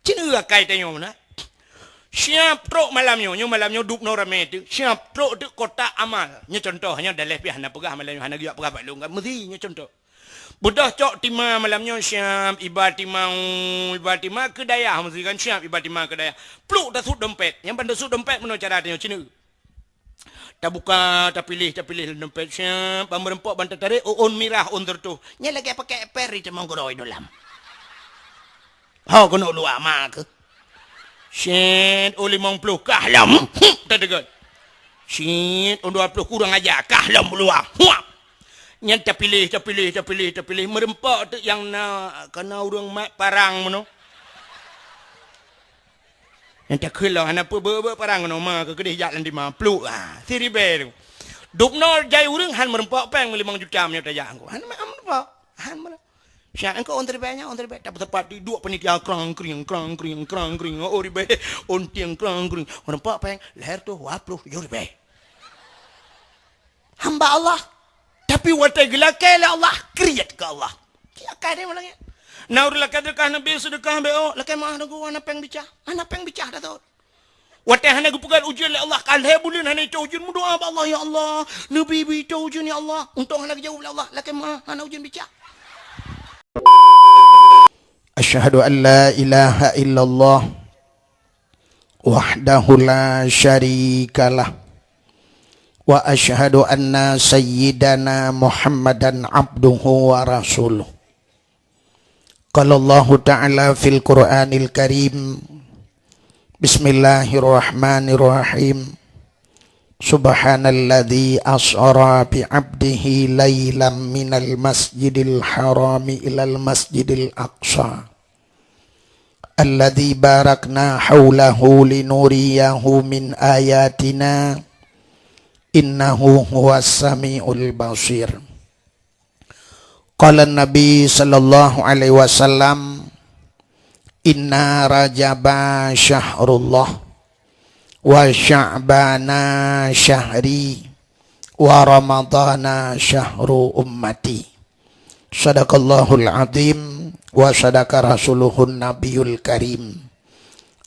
Cina kai tanya mana? Siap truk malamnya duk norame tu. Siap truk tu kotak amal. Nya contohnya dalam pihak hana pegah malamnya hana giat pegah balung kan mesti nya contoh. Budah cok timah malamnya siap ibadah timah ke daya mesti kan siap ibadah timah ke daya. Pluk dah sud dompet. Yang pandai sud dompet mana cara tanya Cina. Tak buka, tak pilih dompet siap. Pemberempok bantu tarik on mirah on tertu. Nya lagi pakai peri temang goroi dalam. Ha kena luar mak ke. Syed, 50 kahlam. Tak dekat. Syed, 20 kurang aja. Kahlam luar. Yang tak pilih. Merempak tu yang nak. Kena orang mat parang mana. Yang tak kelah. Kenapa parang mana. Mak ke kedih jalan di 50. Siri beru. Duk nol jai orang. Han merempak peng 5 juta. Menyata jalan aku. Han merempak. Han merempak. Siapa engkau on terbaiknya dapat tepat di dua penitia krang kring oh ribe on tiang krang kring orang pak peng leher tu 20 ribe hamba Allah tapi watai gelakai lah Allah create ke Allah kia kade malangnya naur lakad kah nabi sedekah beo lakai mah aku anak peng bicah dah tu watai hana gupukan ujian le Allah kalhe bulun hana itu ujian doa Allah ya Allah nabi itu ujian ya Allah untuk hana jawab le Allah lakai mah hana ujian bicah. Asyhadu an la ilaha illallah wahdahu la syarikalah wa asyhadu anna sayyidana Muhammadan abduhu wa rasuluh. Qala Allah ta'ala fil Qur'anil Karim Bismillahirrahmanirrahim Subhanalladzi as'ara bi 'abdihi lailam minal masjidil harami ilal masjidil aqsa alladzi barakna haulahu linuriyahu min ayatina innahu huwas samiul basir. Qala Nabi sallallahu alaihi wasallam inna rajaba syahrullah wa sya'bana syahri wa ramadana syahru ummati. Sadaqallahul azim wa sadaqa rasuluhun nabiyul karim.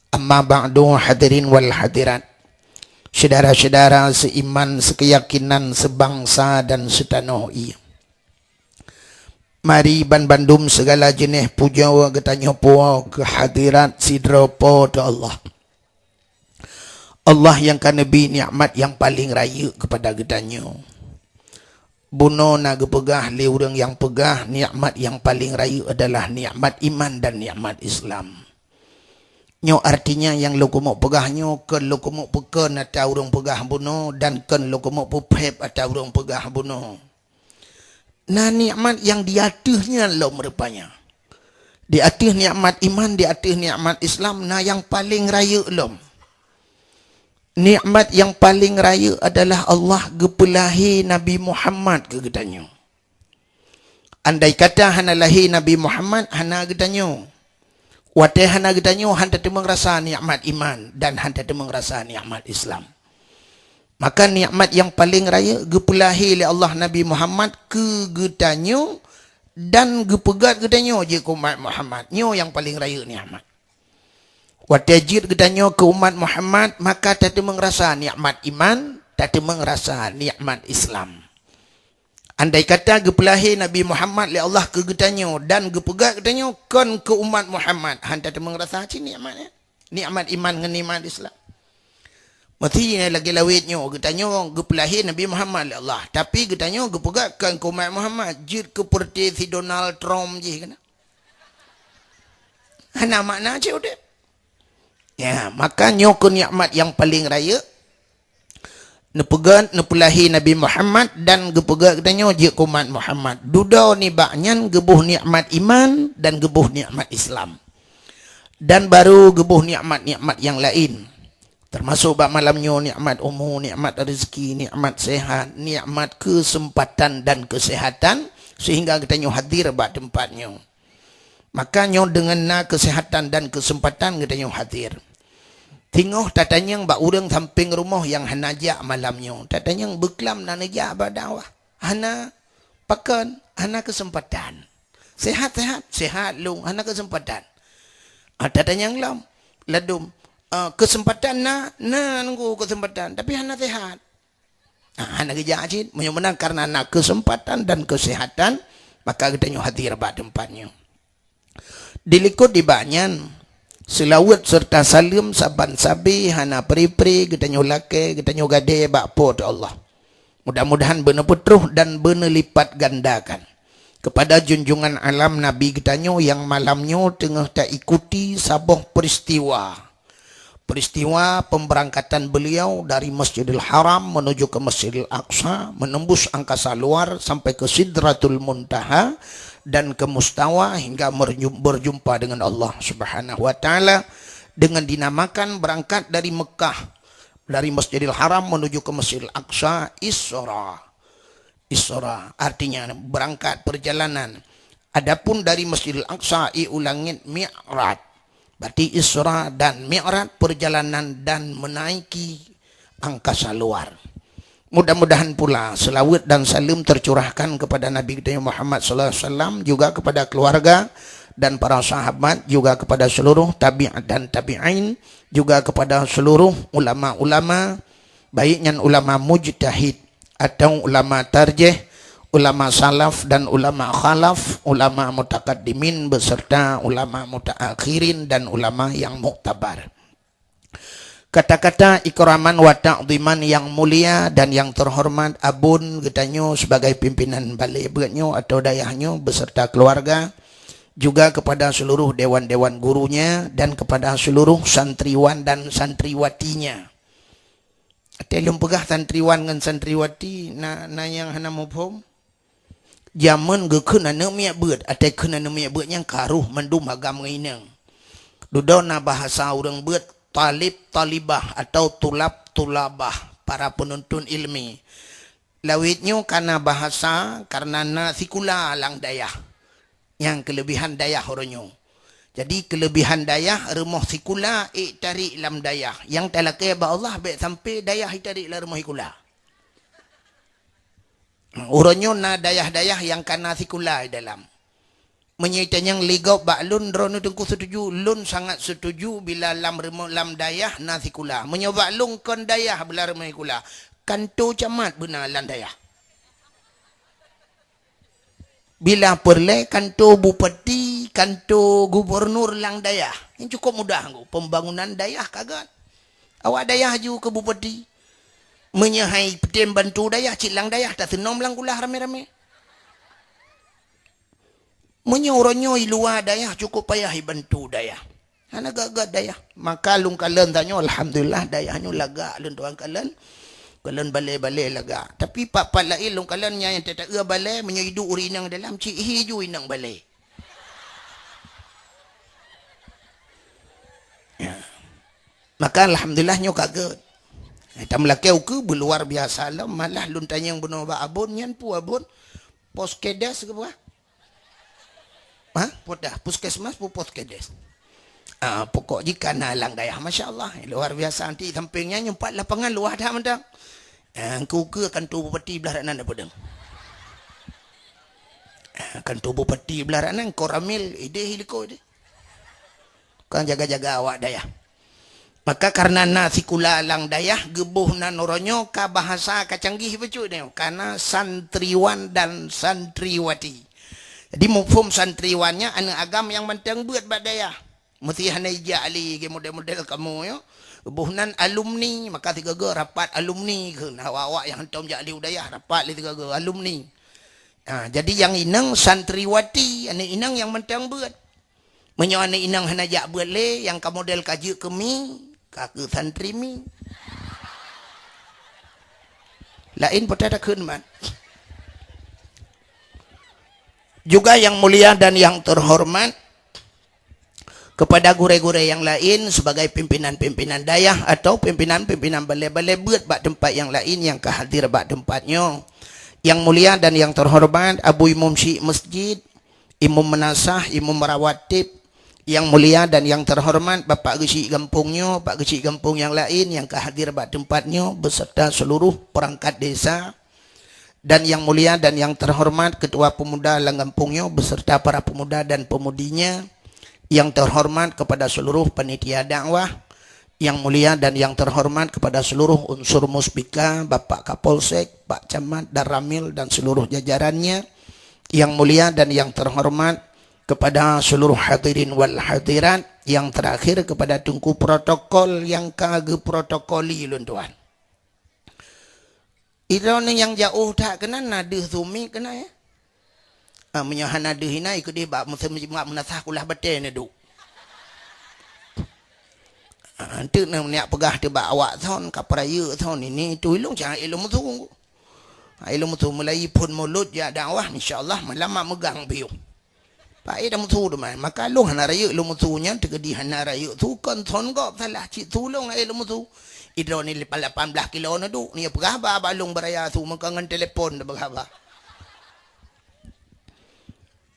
Amma ba'du hadirin wal hadirat. Saudara-saudara seiman, sekeyakinan, sebangsa dan setanah ia. Mari bandum segala jenis puja wa getanya puwa kehadirat sidra po Allah. Allah yang kan Nabi nikmat yang paling raya kepada getanya. Buno nak pegah le orang yang pegah nikmat yang paling raya adalah nikmat iman dan nikmat Islam. Nyo artinya yang lo kumuk pegahnyo kan lo kumuk peken atau orang pegah buno dan kan lo kumuk pepep atau orang pegah buno. Nah nikmat yang di atasnya lo merupanya. Di atas nikmat iman, di atas nikmat Islam, nah yang paling raya lo. Nikmat yang paling raya adalah Allah gepelahi Nabi Muhammad ke gedanyo. Andai kata hana lahi Nabi Muhammad hana gedanyo. Watai hana gedanyo hanta temeng rasa nikmat iman dan hanta temeng rasa nikmat Islam. Maka nikmat yang paling raya gepelahi oleh Allah Nabi Muhammad ke gedanyo dan gepegat gedanyo je ke umat Muhammad. Nyo yang paling raya nikmat. Watajir gedanyo ke umat Muhammad maka tak mengerasa nikmat iman, tak mengerasa nikmat Islam. Andai kata gepelahi Nabi Muhammad oleh Allah ke gedanyo dan gepegat gedanyo kon ke umat Muhammad, hanta tak mengerasa cini nikmatnya. Nikmat iman dengan nikmat Islam. Mesti lagi lawitnya gedanyo gepelahi Nabi Muhammad oleh Allah, tapi gedanyo gepegat kan ke umat Muhammad jid ke seperti si Donald Trump je kena. Hana makna je udah. Ya, maka nyoko nikmat yang paling raya nepegan nepulahi Nabi Muhammad dan gepegat katanya je umat Muhammad. Duda ni baknyan gebuh nikmat iman dan gebuh nikmat Islam. Dan baru gebuh nikmat-nikmat yang lain. Termasuk bak malamnya nikmat umur, nikmat rezeki, nikmat sehat, nikmat kesempatan dan kesehatan sehingga katanya hadir bak tempatnya. Makanya dengan kesehatan dan kesempatan katanya hadir. Tengok tatanya bak urang samping rumah yang hanajak malamnya. Tatanya beklam na najak badawah. Hana pakan, hana kesempatan. Sehat-sehat, sehat lu, hana kesempatan. Ada tanya yang ladum kesempatan na nunggu kesempatan tapi hana sehat. Hana kerja ajin menyumenang karena nak kesempatan dan kesehatan maka kita nyu hadir bak tempatnya. Dilikut di banyan selawat serta salim saban sabi hana peri-peri kita nyu lake kita nyu gade bak pot Allah. Mudah-mudahan benar putruh dan benar lipat gandakan kepada junjungan alam Nabi kita nyu yang malamnya tengah tak ikuti sabuh peristiwa pemberangkatan beliau dari Masjidil Haram menuju ke Masjidil Aqsa, menembus angkasa luar sampai ke Sidratul Muntaha dan ke Mustawa hingga berjumpa dengan Allah Subhanahu wa taala dengan dinamakan berangkat dari Mekah dari Masjidil Haram menuju ke Masjidil Aqsa Isra artinya berangkat perjalanan. Adapun dari Masjidil Aqsa ulangin Mi'raj. Berarti Isra dan Mi'raj perjalanan dan menaiki angkasa luar. Mudah-mudahan pula selawat dan salam tercurahkan kepada Nabi kita Muhammad sallallahu alaihi wasallam, juga kepada keluarga dan para sahabat, juga kepada seluruh tabi'at dan tabi'in, juga kepada seluruh ulama-ulama, baiknya ulama mujtahid atau ulama tarjih, ulama salaf dan ulama khalaf, ulama mutaqaddimin beserta ulama mutaakhirin dan ulama yang muktabar. Kata-kata ikraman wa ta'ziman yang mulia dan yang terhormat abun getanyo sebagai pimpinan balik beratnyo atau dayahnya beserta keluarga, juga kepada seluruh dewan-dewan gurunya dan kepada seluruh santriwan dan santriwatinya. Telum pegah santriwan dengan santriwati na yang hana mufhum. Zaman ge kena nemiak beut atau kena nemiak beut yang karuh mendum agam nginang. Dudona bahasa orang beut talib talibah atau tulab tulabah para penuntun ilmi. Lawitnya karena bahasa karena nasikula lang dayah. Yang kelebihan dayah orangnya. Jadi kelebihan dayah remoh sikula tarik lam dayah. Yang talakai ba Allah baik sampai dayah tarik la remoh sikula. Orangnya na dayah-dayah yang kana sikula dalam. Menyaitan yang ligau baklun drone tengku setuju, lun sangat setuju bila lam remoh lam dayah na sikula. Menyoba lung kon dayah bila remoh sikula. Kanto camat benar lam dayah. Bila perle kanto bupati, kanto gubernur lang dayah. Yang cukup mudah. Pembangunan dayah kagak. Awak dayah ju ke bupati. Menyahai petim bantu dayah, cik lang dayah. Tak senom lang kulah rame-rame. Menyorongnya luar dayah, cukup payah bantu dayah. Hana gagak dayah. Maka lung kalen tanya, alhamdulillah dayahnya lagak lun tuan kalen. Kalian balai-balai laga. Tapi pak-pak lain long kalian yang tak ada balai menyidu urinang dalam cik hiju inang balai. Ya. Maka alhamdulillahnya kaget. Tam lakau ke luar biasa lah malah lun tanya yang benar ba abon nyan pu abon poskedes ke apa? Podah puskesmas pu poskedes. Pokok jika nalang dayah masya-Allah luar biasa nanti sampingnya nyempat lapangan luar dah mendang. Engkau ke kantor bupati belah ranan apa deng? Kantor bupati belah ranan koramil ide hiliko ide. Kan jaga-jaga awak dayah. Maka karena nasikula lang dayah gebuh nan oronyo ka bahasa kacanggih becu ni karena santriwan dan santriwati. Jadi mufhum santriwannya anu agam yang mentang buat bak dayah. Mesti hanai jali ke model-model kamu yo. Buhnan alumni maka tiga rapat alumni ke awak yang hentam jali udayah rapat li tiga alumni. Jadi yang inang santriwati ane inang yang mentang buat. Menyo ane inang hanajak buat le yang ka model kaji kemi ka ke santri mi. Lain pada keun man. Juga yang mulia dan yang terhormat kepada gure-gure yang lain sebagai pimpinan-pimpinan dayah atau pimpinan-pimpinan balai-balai buat bak tempat yang lain yang kehadir bak tempatnya. Yang mulia dan yang terhormat Abu Imam Syekh Masjid, Imam Menasah, Imam Merawatib, yang mulia dan yang terhormat Bapak Gesi Gampungnya, Pak Gesi Gampung yang lain yang kehadir bak tempatnya beserta seluruh perangkat desa. Dan yang mulia dan yang terhormat Ketua Pemuda Langgampungnya beserta para pemuda dan pemudinya. yang terhormat kepada seluruh panitia dakwah, yang mulia dan yang terhormat kepada seluruh unsur muspika, Bapak Kapolsek, Pak Camat, dan Ramil dan seluruh jajarannya, yang mulia dan yang terhormat kepada seluruh hadirin wal hadirat, yang terakhir kepada tungku protokol yang kagak protokoli lun tuan. Itu yang jauh tak kena nada sumi kena ya. Menyahan nada hina ikut dia bab menasah kulah betul ni duk. Nanti nak pegah dia bab awak thon kapraya thon ini tu ilung jangan ilmu tu. Ilmu tu mulai pun mulut ya dakwah insya-Allah malam mak megang biu. Pak dah mutu dah maka lu hana raya ilmu tu nya tegedi hana raya tu kon thon go salah cik tulung ilmu tu. Idro ni 18 kilo na duk ni pegah ba balung beraya tu mengangan telefon dah berapa.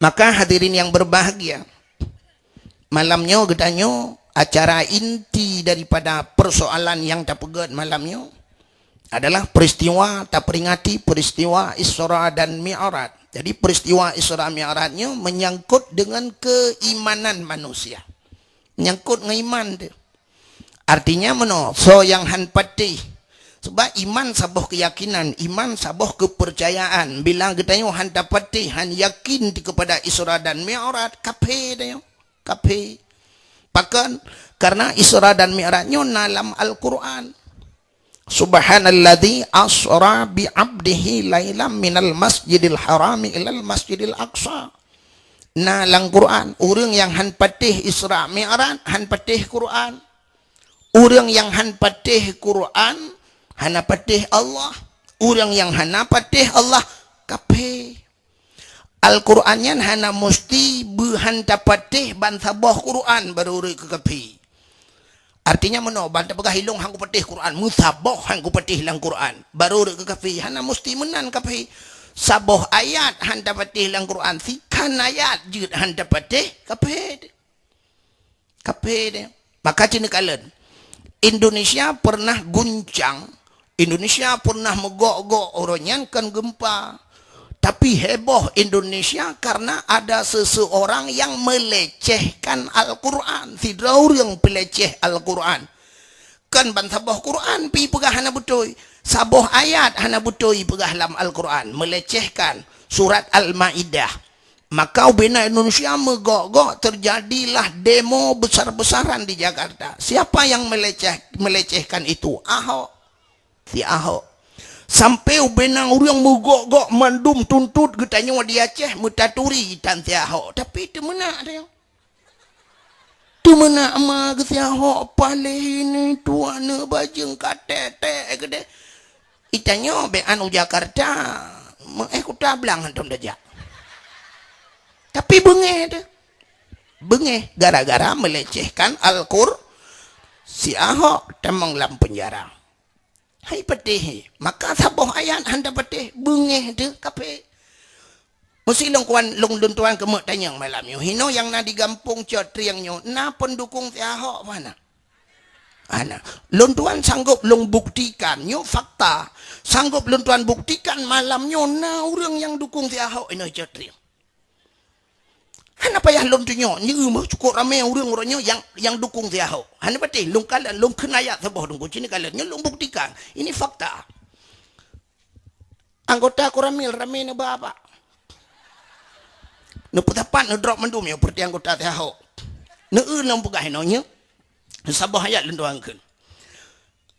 Maka hadirin yang berbahagia, malamnya getanyo acara inti daripada persoalan yang terpegat malamnya adalah peristiwa terperingati peristiwa Isra dan Mi'raj. Jadi peristiwa Isra Mi'rajnya menyangkut dengan keimanan manusia. Menyangkut dengan iman dia. Artinya mana? So yang han patih. Sebab iman sabuh keyakinan, iman sabuh kepercayaan. Bila getanyo han dapati, han yakin kepada Isra dan Mi'raj, kape dia. Kape. Bahkan karena Isra dan Mi'rajnya dalam Al-Quran. Subhanalladzi asra bi 'abdihi lailam minal masjidil harami ilal masjidil aqsa. Nah dalam Quran, orang yang han patih Isra Mi'raj, han patih Quran. Orang yang han patih Quran, hana patih Allah. Orang yang hana patih Allah kafir. Al-Qurannya hana mesti berhan patih ban sabah Quran baru ke kafir. Artinya mana ban pegah hilung hang patih Quran, musabah hang patih lang Quran baru ke kafir. Hana mesti menan kafir. Sabah ayat han patih lang Quran, sikan ayat je han patih kafir. Kafir. Maka cina kalen Indonesia pernah guncang, Indonesia pernah megok-gok orangnya kan gempa. Tapi heboh Indonesia karena ada seseorang yang melecehkan Al-Quran. Tidak orang peleceh Al-Quran. Kan ban sabah Quran pi pegah hana betul. Sabah ayat hana betul pegah dalam Al-Quran. Melecehkan surat Al-Ma'idah. Maka bina Indonesia megok-gok terjadilah demo besar-besaran di Jakarta. Siapa yang melecehkan itu? Ahok. Si Ahok. Sampai bina orang megok-gok mandum tuntut getanya dia Aceh mutaturi dan si Ahok. Tapi itu mana dia? Itu mana ama si Ahok palih ini tuana bajeng kate-te gede. Itanya be anu Jakarta. Kuta belang antum dajak. Tapi bengeh dia. Bengeh gara-gara melecehkan Al-Qur. Si Ahok temang dalam penjara. Hai petih. Maka sabah ayat handa petih. Bengeh dia kape. Mesti long kuan long duntuan kemek tanyang malam yo. Hino yang na digampung cotri yang nyo. Na pendukung si Ahok mana? Ana. Luntuan sanggup long buktikan nyo fakta. Sanggup luntuan buktikan malam nyo na orang yang dukung si Ahok ino cotri. Hana payah lom tu nyo, ni cukup ramai orang-orangnya yang dukung dia Ahok. Hana patih lom kalan lom kenayat sabah dong cini kalan nyo lom buktikan. Ini fakta. Anggota Koramil ramai na apa? Nu putapan nu drop mendum yo seperti anggota dia Ahok. Nu lom pegah nyo sabah ayat lom doangkeun.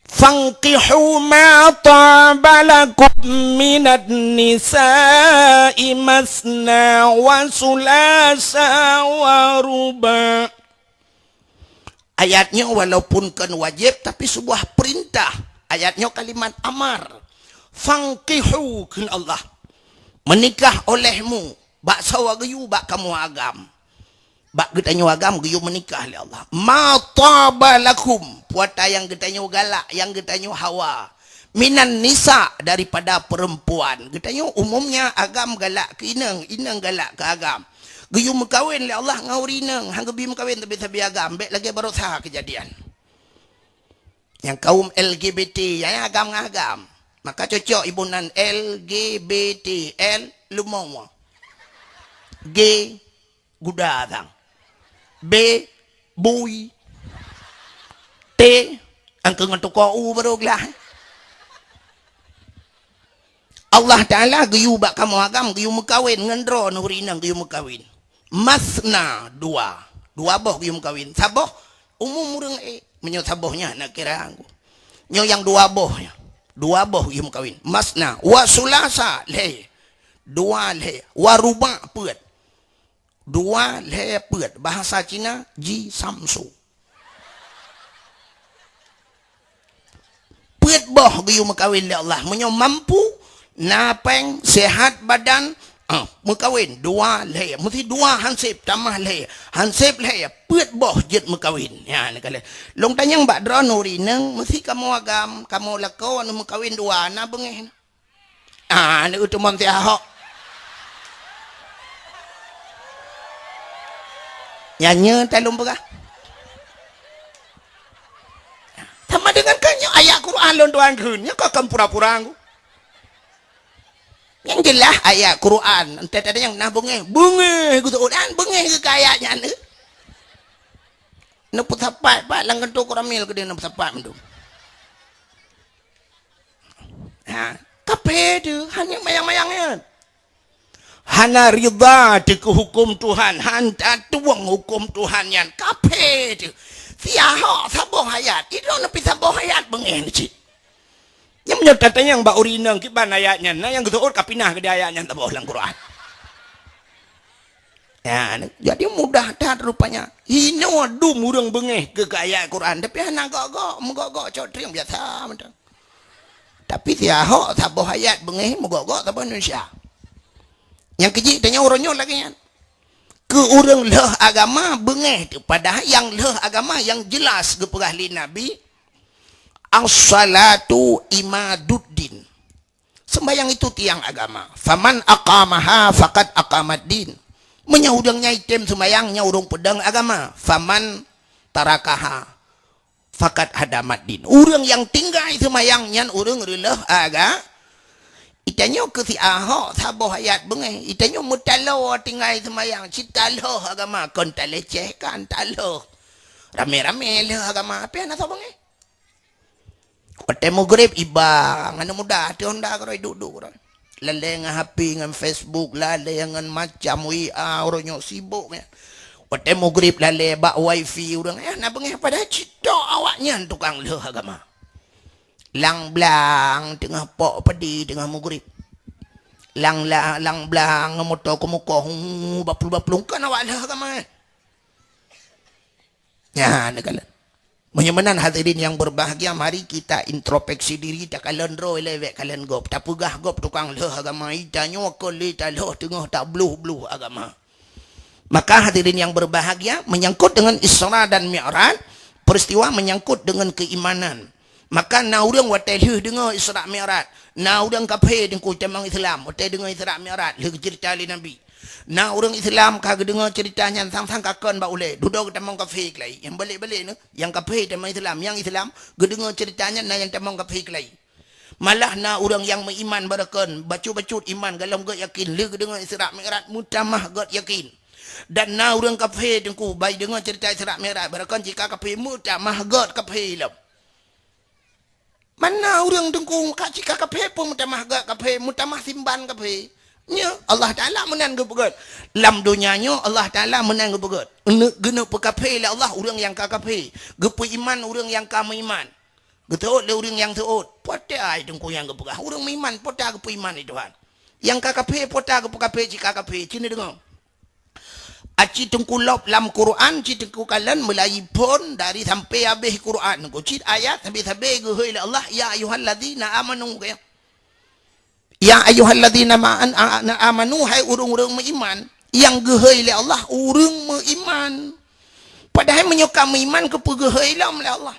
Fanqihu ma taba lakum minat nisa'i masna wa sulasa wa ruba. Ayatnya walaupun kan wajib tapi sebuah perintah. Ayatnya kalimat amar. Fanqihu kun Allah. Menikah olehmu. Bak sawa gayu bak kamu agam. Bak getanyo agam gayu menikah oleh Allah. Ma taba lakum. Puata yang getanyo galak, yang getanyo hawa. Minan nisa daripada perempuan. Getanyo umumnya agam galak ke inang, inang galak ke agam. Gayu mekawin oleh Allah ngawri inang. Hang gebi mekawin tapi sabi agam. Bek lagi baru sah kejadian. Yang kaum LGBT, yang agam-agam. Maka cocok ibunan LGBT, L lumong. G gudadang. B bui T angka ngan toko u baru gelah. Allah Ta'ala gayu bak kamu agam gayu mekawin ngendro nuri nang gayu mekawin. Masna dua boh gayu mekawin. Saboh umum urang menyo sabohnya nak kira aku. Nyo yang dua boh gayu mekawin. Masna wa sulasa le. Dua le wa ruba peut. Dua le peut bahasa Cina ji samsu. Peut boh gayu mekawin le Allah menyo mampu napeng sehat badan mekawin dua le mesti dua hansip tambah le hansip le peut boh jet mekawin ya nak kala long tanyang bak dro nuri neng mesti kamu agam kamu lako anu mekawin dua na bengeh ni utumon ti ahok nyanyi talum begah sama dengan kanyo ayat Quran lon tuan kunnya kok kam pura-pura aku. Yang jelas ayat Quran entah ada yang nah bengeh gitu Quran bengeh ke ayatnya ni nak putapat pak lang kentu Quramil ke dia nak putapat mendu kape tu hanya mayang-mayangnya hana ridha de hukum Tuhan hanta tuang hukum Tuhan yang kape tu siah saboh ayat itu nak saboh ayat bengeh ni cik. Yang menyertakan yang mbak urinang kiban ayatnya nah yang ketuut kapinah ke ayatnya tak boleh Quran ya jadi mudah dah rupanya ini waduh murang bengeh ke ayat Quran tapi anak gok cok yang biasa macam tapi tiahok saboh ayat bengeh mogok saboh Indonesia yang kecil tanya orangnya lagi kan ke orang leh agama bengeh tu padahal yang leh agama yang jelas ke perahli Nabi as-salatu imaduddin. Sembayang itu tiang agama. Faman aqamaha faqad aqamaddin. Menyaudangnya item sembayangnya urung pedang agama. Faman tarakaha faqad hadamaddin. Urang yang tinggal sembayangnya urang reulah aga. Itanyo ke si ahok saboh ayat bengeh. Itanyo mutalo tinggal sembayang. Citalo agama kon taleceh kan talo. Rame-rame le agama apa nak bengeh? Ketemu grip ibang anu muda ti honda karo duduk karo lale ngan HP ngan Facebook lale ngan macam WA orangnya sibuk ya ketemu grip lale bak wifi urang nak bengeh pada cita awaknya tukang leh agama lang blang tengah pok pedi tengah mugrip lang blang motor ke muka bapul kan awak leh agama ya nak kala Menyemenan hadirin yang berbahagia, mari kita introspeksi diri tak kalian roh lewek kalian gop tak pegah gop tukang leh agama itanyo ko le taloh tengah tak bluh agama. Maka hadirin yang berbahagia menyangkut dengan Isra dan Mi'raj, peristiwa menyangkut dengan keimanan. Maka na urang watai leh dengar Isra Mi'raj, na urang kafir dengku temang Islam watai dengar Isra Mi'raj leh cerita li Nabi. Nah orang Islam kagak dengar ceritanya sang kakon ba ule duduk temong kafir kelai yang balik-balik ni yang kafir temong Islam yang Islam gedengar ceritanya nah yang temong kafir kelai malah nah orang yang beriman barakon bacut iman galam gak yakin le gedengar Isra Mi'raj mutamah gak yakin dan nah orang kafir dengku bai dengar cerita Isra Mi'raj barakon jika kafir mutamah gak kafir mana orang dengku jika kafir pun mutamah gak kafir mutamah simban kafir nya Allah Ta'ala menang gebegot lam dunianya Allah Ta'ala menang gebegot gena pekafir lah Allah orang yang kakafir gepe iman orang yang kamu iman geteut le orang yang teut potai dengku yang gepegah orang iman potai gepe iman itu Tuhan yang kakafir potai gepe kafir jika kakafir cina dengar aci tengku lop lam Quran ci tengku kalian melai pun dari sampai habis Quran ko cit ayat sampai gehoi Allah ya ayyuhalladzina amanu kaya ya ayyuhalladzina amanu hai urung-urung beriman yang gehoi le Allah urung beriman padahal menyokam iman ke pegehoi le Allah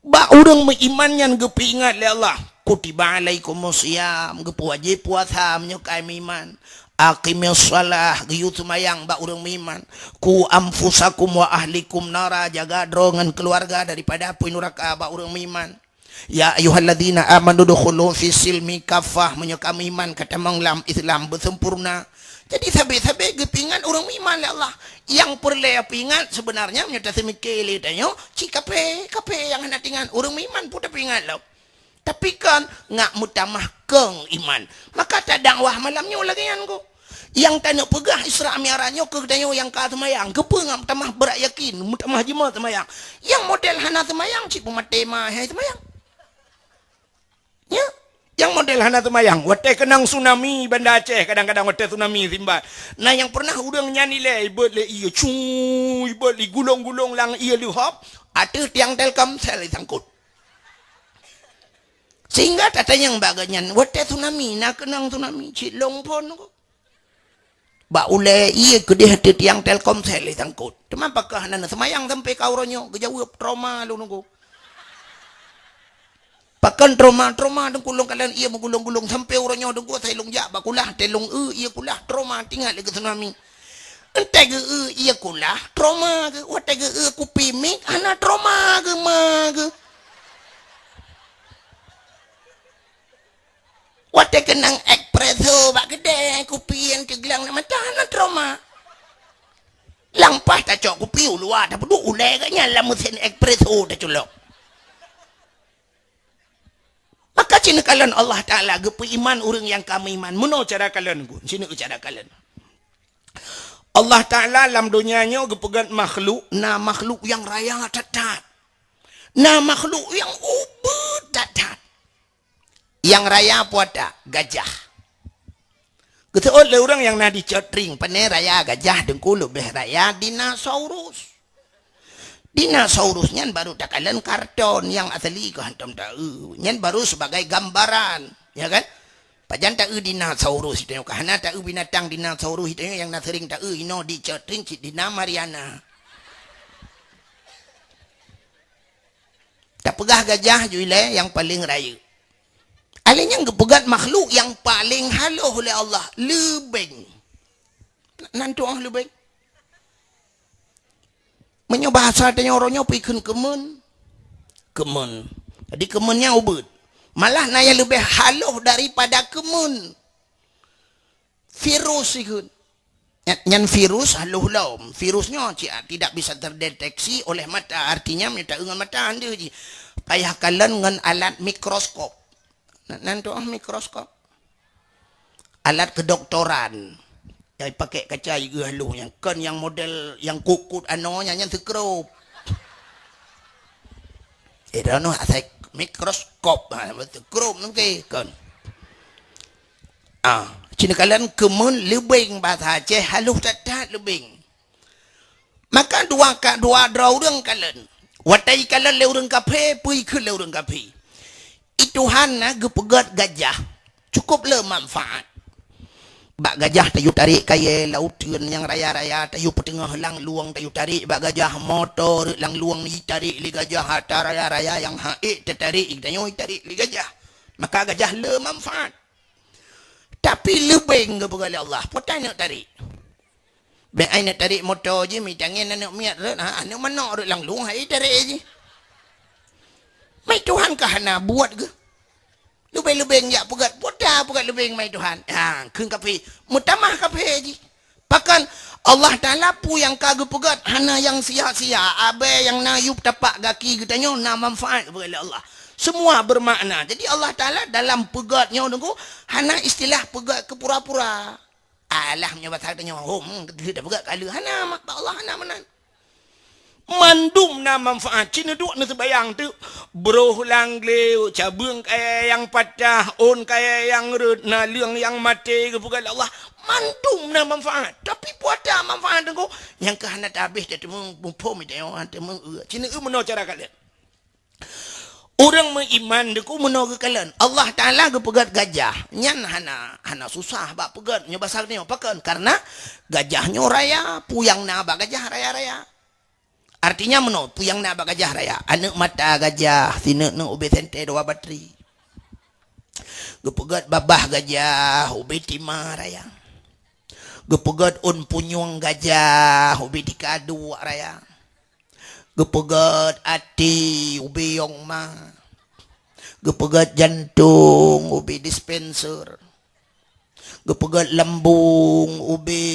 ba urung beriman yang gepi ingat le Allah kutiba alaikumusiyam gepu wajib puasa menyokam iman aqimis shalah geyu semayang ba urung beriman ku anfusakum wa ahlikum nara jaga drongan keluarga daripada api neraka ba urung beriman. Ya ayyuhalladzina amanu dukhulu fi silmi kafah menyokam iman kata menglam Islam bersempurna Jadi sabi-sabi gepingan orang iman le Allah. Yang perlu pingat sebenarnya menyata semikir tanya, kape yang hendak tingan orang iman pun tak pingat lo. Tapi kan ngak mutamah keng iman. Maka tak dakwah malamnya lagi kan ko. Yang tanya pegah Isra Mi'rajnya ke tanya yang ka semayang, ke ngak mutamah berak yakin, mutamah jemaah semayang. Yang model hana semayang cik pematema hai semayang. Ya. Yang model hana semayang, wate kenang tsunami Banda Aceh, kadang-kadang wate tsunami Simba. Nah yang pernah udang nyanyi le, ibut le iya, cuy, ibut li gulung-gulung lang iya li hop, ada tiang Telkomsel sangkut. Sehingga tatanya yang baganyan, wate tsunami, nak kenang tsunami, cik long pon ko. Ba ule iya ke dia ada tiang Telkomsel sangkut. Cuma apakah nana semayang sampai kau ronyo, kejawab trauma lu nunggu. Pakan trauma dengkulung kalian ia menggulung-gulung sampai orangnya dengku saya lungjak bakulah telung ia kulah trauma tinggal lagi tsunami. Entah ke ia kulah trauma ke wate ke kupi mik ana trauma ke mag. Wate kenang espresso bak gede kupi yang teglang nama ana trauma. Lampah tak cok kupi luar tak perlu ulai kanya lah mesin espresso tak colok. Maka cina kalian Allah Ta'ala gepu iman orang yang kami iman. Mana cara kalian gun? Cina cara kalian. Allah Ta'ala dalam dunianya gepegat makhluk. Nah makhluk yang raya tatat. Nah makhluk yang ubud tatat. Yang raya apa tak? Gajah. Kata oleh orang yang nak dicotring. Panai raya gajah dengku lebih raya dinosaurus. Dinosaurus nyan baru tak kalian karton yang asli ke hantam tahu. Nyan baru sebagai gambaran, ya kan? Pajan tahu dinosaurus itu karena tahu binatang dinosaurus itu yang nak sering tahu ino dicotring cik dina Mariana. Tak pegah gajah juile yang paling raya. Alihnya gepegat makhluk yang paling haluh oleh Allah, lebeng. Nanti lebeng. Menyobahasa tanya orangnya pikun kemen. Jadi kemennya ubud. Malah naya lebih haluh daripada kemen. Virus ikut. Yang virus haluh laum. Virusnya tidak bisa terdeteksi oleh mata. Artinya minta dengan mata anda je. Payah kalian dengan alat mikroskop. Nanti mikroskop. Alat kedoktoran. Yang pakai kaca juga haluh yang kan yang model yang kukut anonya yang sekrup. Itu saya mikroskop sekrup nanti kan. Cina kalian kemun lebing bahasa Aceh haluh tatat lebing. Maka dua orang kalian. Watai kalian le orang kafe, pui ke le orang kafe. Ituhan na gepegat gajah cukup le manfaat. Bak gajah tayu tarik kaya lautan yang raya-raya tayu petengah lang luang tayu tarik bak gajah motor lang luang ni tarik li gajah harta raya-raya yang haik tertarik tayu tarik li gajah. Maka gajah le manfaat. Tapi lebih ke perkara Allah potai nak tarik. Bek ai nak tarik motor je mi tangan nak miat nak mana lang luang haik tarik je. Mai Tuhan kah nak buat ke? Lebih-lebih ya pegat lebih mai Tuhan. Keun kafe, mutamah kafe ji. Pakan Allah Taala pu yang kagak pegat hana yang sia-sia, abe yang nayup tapak kaki katanya na manfaat kepada Allah. Semua bermakna. Jadi Allah Taala dalam pegatnya nunggu hana istilah pegat ke pura-pura. Alah nya bahasa katanya, tidak pegat kala hana mak Allah hana menan. Mandum na manfaat Cina duk na sebayang tu broh lang leu cabung kaya yang patah on kaya yang red na liang yang mati ke bukan Allah mandum na manfaat tapi puata manfaat tu yang kahana habis dia temu pom dia temu Cina meno cara kalian orang mengiman deku meno ke kalian Allah Taala ke pegat gajah nyan hana susah bak pegat nya basar ni pakan karena gajahnya raya puyang na bak gajah raya-raya. Artinya meno puyang nak gajah raya. Anak mata gajah, sina nak ubi sente dua bateri. Gepegat babah gajah, ubi timah raya. Gepegat un punyung gajah, ubi dikadu raya. Gepegat ati, ubi yong ma. Gepegat jantung, ubi dispenser. Gepegat lambung ubi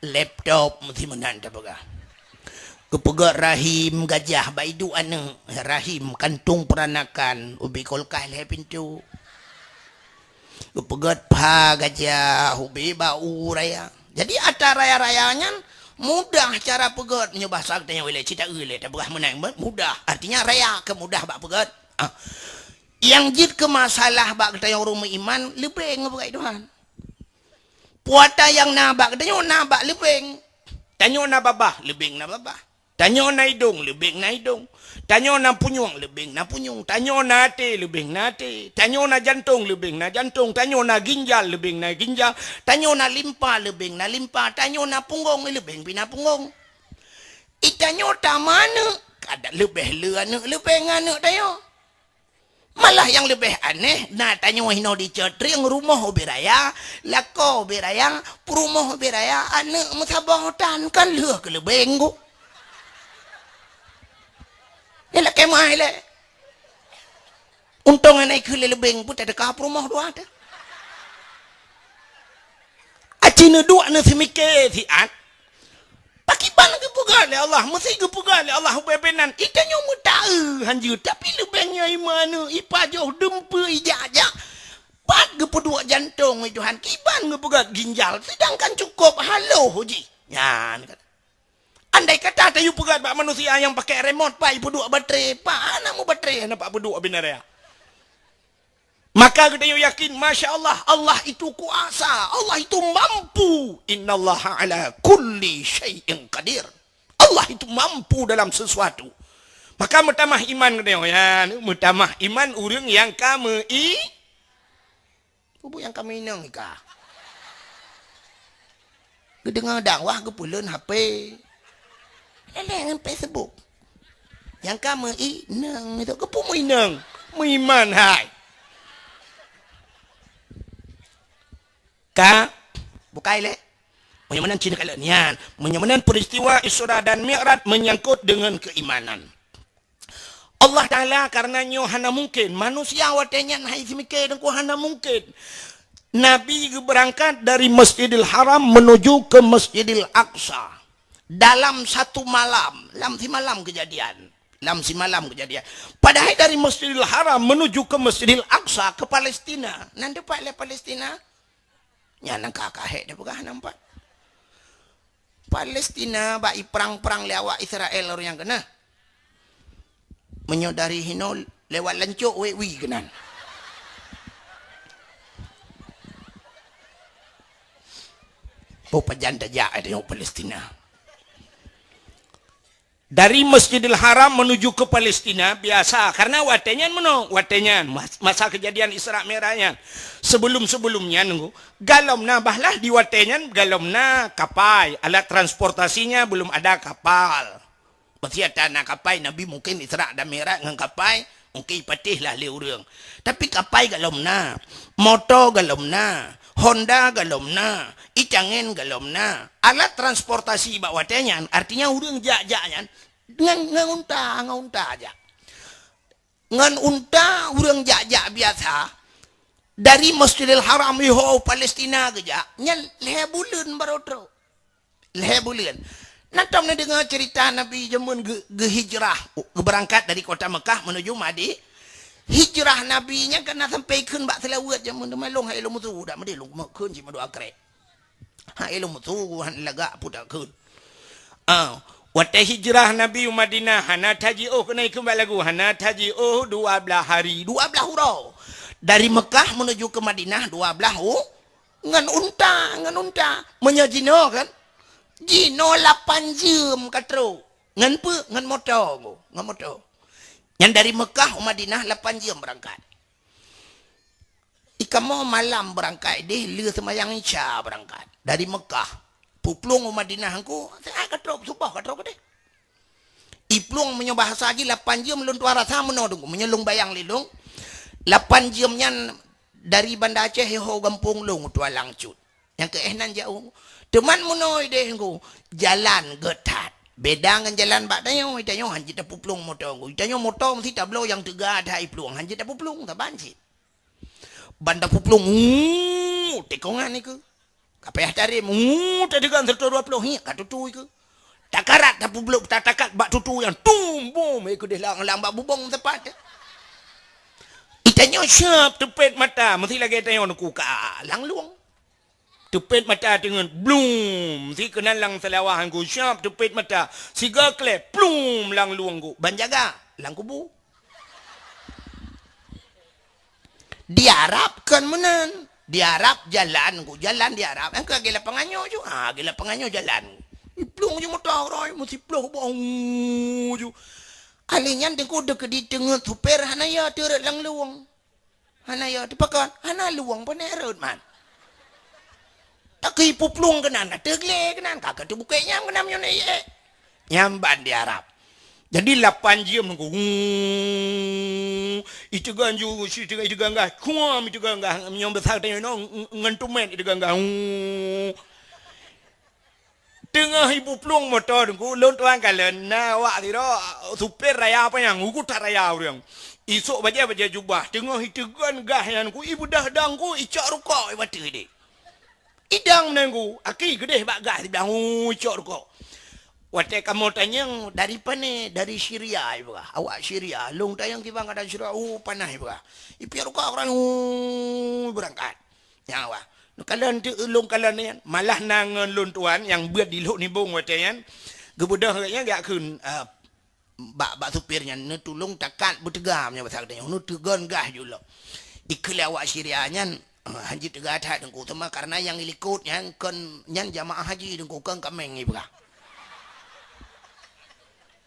laptop mesti menan tak pegah. Gepegat rahim gajah baidu ana rahim kantung peranakan ubi kolkah le pintu. Gepegat pa gajah ubi bau raya. Jadi atas raya-rayanya mudah cara pegat menyebah sakitnya oleh cita ule tak pegah menang mudah. Artinya raya kemudah bak pegat. Yang jid ke masalah bak kita yang rumah iman lebih ngebegai Tuhan. Puata yang nabak tanya nabak lebih. Tanya na babah lebih na babah. Tanya na hidung lebih na hidung. Tanya na punyung lebih na punyung. Tanya na hati lebih na hati. Tanya na jantung lebih na jantung. Tanya na ginjal lebih na ginjal. Tanya na limpa lebih na limpa. Tanya na punggung lebih na punggung. Itanya tak mana ada lebih lana lebih ngana tanya. Malah yang lebih aneh, nah tanya hino di cetring rumah beraya, lako beraya, perumah beraya, anak musabahatan kan leh ke lebih nggu. Ini lah kemah le. Untung anak ke lebih pun tak ada kah perumah dua ada. Acina dua nasi mikir si an. Pakiban ke pugal Allah, mesti ke pugal Allah bebenan. Itanya mudah hanjur tapi lebihnya imana ipa jauh dempa ijajak. Pat ke pedua jantung Tuhan kiban ke pugal ginjal sedangkan cukup halo hoji. Ya andai kata tayu pugal bak manusia yang pakai remote pak pedua baterai, pak anak mu baterai nampak pedua benar ya. Maka kita yakin, Masya Allah, Allah itu kuasa, Allah itu mampu. Innallaha ala kulli syai'in qadir. Allah itu mampu dalam sesuatu. Maka mutamah iman kita ya, mutamah iman urang yang kami Bubu yang kami inang ikah. Kedengar dakwah ke pulen HP. Dengan Facebook. Yang kami inang itu kepumu inang, muiman hai. Ka bukai le menyamanan Cina kalanian menyamanan peristiwa Isra dan Mi'raj menyangkut dengan keimanan Allah Ta'ala karenanya hana mungkin manusia watenya hai simike dan ku hana mungkin Nabi berangkat dari Masjidil Haram menuju ke Masjidil Aqsa dalam satu malam si malam kejadian padahal dari Masjidil Haram menuju ke Masjidil Aqsa ke Palestina nanti pak le Palestina nya nang kakak dah pegah nampak. Palestina bai perang-perang lewat Israel orang yang kena. Menyodari hino lewat lancuk we kenan. Bapa janda ja ada yang Palestina. Dari Masjidil Haram menuju ke Palestina biasa karena watenyan masa kejadian Isra Mi'rajnya sebelumnya nunggu galomna bahlah di watenyan galomna kapal alat transportasinya belum ada kapal masih ada kapal Nabi mungkin Isra dan Mi'raj dengan kapal mungkin patihlah le urang tapi kapal galomna motor galomna Honda galomna, icangen galomna, alat transportasi bak watenyan, artinya urang jak-jaknya, ngan unta aja. Ngan unta urang jak-jak biasa, dari Masjidil Haram iho Palestina keja, nyal lehe bulan barotro, lehe bulan. Nanti mana dengar cerita Nabi jaman hijrah, berangkat dari kota Mekah menuju Madinah. Hijrah nabinya kena sampai kun bak selawat jaman tu malong hai ilmu tu dak mesti lu kun cima doa krek ha ilmu tu han lagak pudak kun wata hijrah nabi Madinah hana taji kena ikut lagu hana taji 12 hari 12 hurau dari Mekah menuju ke Madinah 12 ngan unta menyajino kan jino 8 jam katro ngan pu ngan motor yang dari Mekah Madinah 8 jam berangkat. Ikamo malam berangkat deh leu semayang Isya berangkat dari Mekah. Puplung Madinah aku saya katrop subah katrop deh. Iplung menyobah lagi 8 jam lun tuara sama menodong menyelung bayang lilung. 8 jamnya dari Banda Aceh ho Gampung Lung tua Langcut. Yang ke ehnan jauh. Teman munoi deh aku jalan getat. Beda dengan jalan bak tayo, itayo hanjit dah puplung motor. Itayo motor mesti tablo yang tegak ada plung, hanjit dah puplung tak banjit. banda puplung tekongan ni ke kapayah tarim tadi kan serta 20 hi katutu ke takarat tapi belum tatakat bak tutu yang tum bom ikut dia lang bak bubong tepat itanya syap tepet mata mesti lagi tanya nak ka lang luang tepet mata dengan blum si kenal lang selawahan ku syap tepet mata siga klep plum lang luang ku banjaga lang kubu diharapkan menan diharap jalan ku jalan diharap engkau gila penganyo ju gila penganyo jalan plung ju motor roi mesti plung bong ju alinyan tengku dek di tengah super hanaya teret lang luang hanaya dipakan hana luang panerut man tak ipu plung kenan tegle kenan kakak tu buka nyam kenam nyon nyamban diharap jadi 8 jam nunggu itu ganju itu gangga kuam itu gangga nyom besar tanya no ngentumen itu gangga tengah ibu plung motor nunggu lon tuan kalen na wak tiro super raya apa yang uku tak raya orang isok baca jubah tengah itu gangga yang ku ibu dah dangku icak rukok ibu tadi idang nenggu aki gede bak gas bilang icak rukok wate kamu tanya dari mana dari Syria ibu awak Syria long tayang kita ada Syria panah ibu ipiar rukok orang berangkat yang awak kalian tu long kalian ni malah nangan lon tuan yang buat di lok ni bong wate yan gebudah nya gak kun bak supirnya ne tulung takat bertegamnya pasal tanya nu tegan gah julo ikhle awak Syria nya haji tegat hat dengku sama karena yang ilikut yang kon nyan jamaah haji dengku kan kameng ibu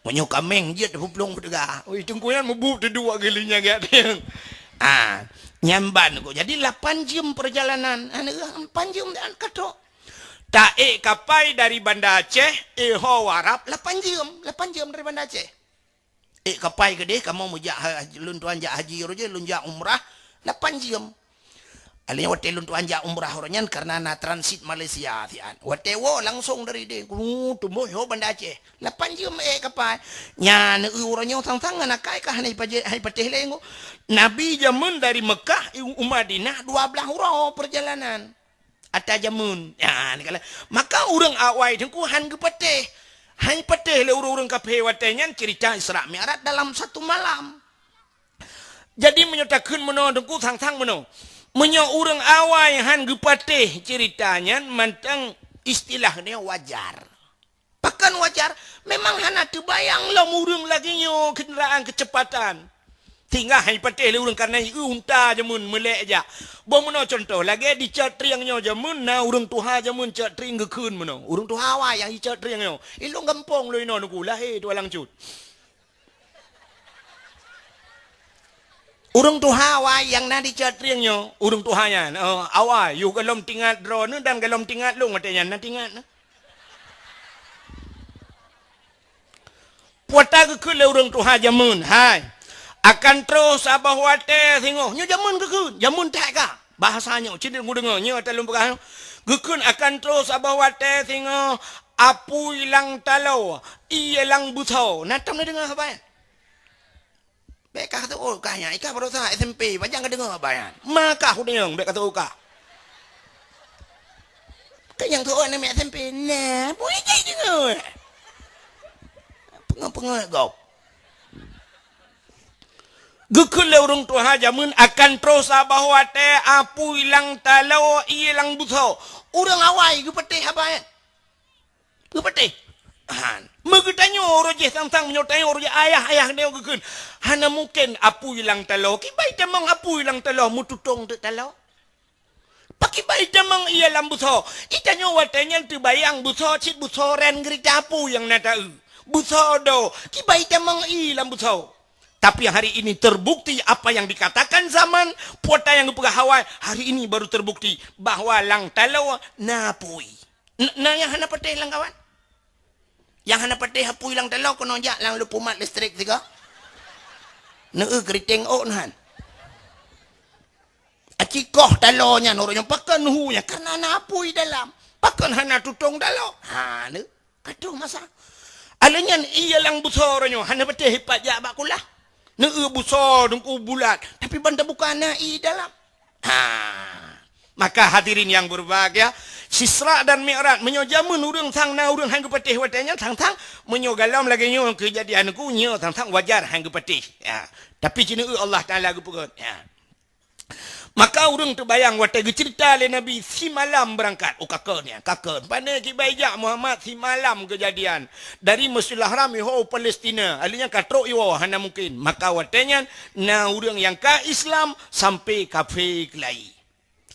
Menyo kameng je terpuplung bertegah. Oi tengkuyan mebub tu dua gelinya gak dia. Nyamban ko. Jadi 8 jam perjalanan. 8 jam dan katok. Tak kapai dari Banda Aceh ho warap 8 jam dari Banda Aceh. Kapai gede kamu mujak lun tuan jak haji roje lun jak umrah 8 jam. Alnya wate lun tuan jak umrah ronyan karena na transit Malaysia tian. Wate wo langsung dari dia. Tumbuh ho Banda Aceh. 8 jam kapai. Nya ne uronyo tang-tang anak kai kah hai pateh lengo. Nabi jamun dari Mekah Madinah 12 uro perjalanan. Ata jamun. Ya ni kala. Maka urang awai tengku han ke pateh. Hai pateh le urang kape wate nyan cerita Isra Mi'raj dalam 1 malam. Jadi menyatakan meno tengku tang-tang meno. Menyo urang awai han gepateh ceritanya mantang istilahnya wajar. Bahkan wajar memang hana terbayang lah urang lagi nyo kenderaan kecepatan. Tinggal hai pateh le urang karena unta jamun melek aja. Bo meno contoh lagi di catriang nyo jamun na urang tuha jamun catring gekeun meno. Urang tuha awai yang di catriang nyo. Ilung gampong lo ino nuku lah tu alang cut. Urang tuha awai yang na di catriangnya, urang tuhanya, awai, you galom tingat drone dan galom tingat lu matanya na tingat na. Puata ke le urang tuha jamun, hai. Akan terus abah wate tengok, nyo jamun ke jamun tak ka. Bahasanya, cedek mu dengar, nyo talum pegang. Gekun akan terus abah wate tengok, apu ilang talau, ilang butau. Natam na dengar apa ya? Baik kata oh kaya ika baru sah SMP banyak ke dengar bayan. Maka aku dengar baik kata oka. Kan yang tu orang nama SMP nah boleh jadi dengar. Pengah kau. Gekul le urang tuha jamun akan terus bahawa te apu ilang talau ilang busau. Urang awai ge petih apa ya? Ge petih. Mengetanya orang je sang-sang menyotanya orang je ayah dia gekun. Hana mungkin apu hilang talau. Kibai tamang apu hilang talau mututong tu talau. Pakibai tamang ia lambuso. Itanya watanya terbayang buso cit buso ren gerita apu yang nata buso do. Kibai tamang i lambuso. Tapi hari ini terbukti apa yang dikatakan zaman puata yang pegawai hari ini baru terbukti bahwa lang talau napui. Nah yang hana pateh lang kawan. Yang hana pateh hapu ilang talau kono jak lang lupumat listrik tiga. Neu keriting on han. Acikoh talonya nornya pakan hunya karena napui dalam. Pakan hana tutong dalau. Ha ne katuh masa. Alenyan iya lang busornya hana pateh hipat jak bakulah. Neu busor dengku bulat tapi banda bukan i dalam. Ha. Maka hadirin yang berbahagia, Isra dan Mi'raj menyojamun urang thang na urang hang patih watanya thang-thang menyogalam lagi nyo kejadian ku nyo thang-thang wajar hang patih. Ya. Tapi cina Allah Taala gepukut. Ya. Maka urang terbayang watai cerita le Nabi si malam berangkat. Oh kakaknya, kakak. Pandai ki baijak Muhammad si malam kejadian dari Masjidil Haram ho Palestina. Alinya katrok yo hana mungkin. Maka watanya na urang yang ka Islam sampai kafir kelai.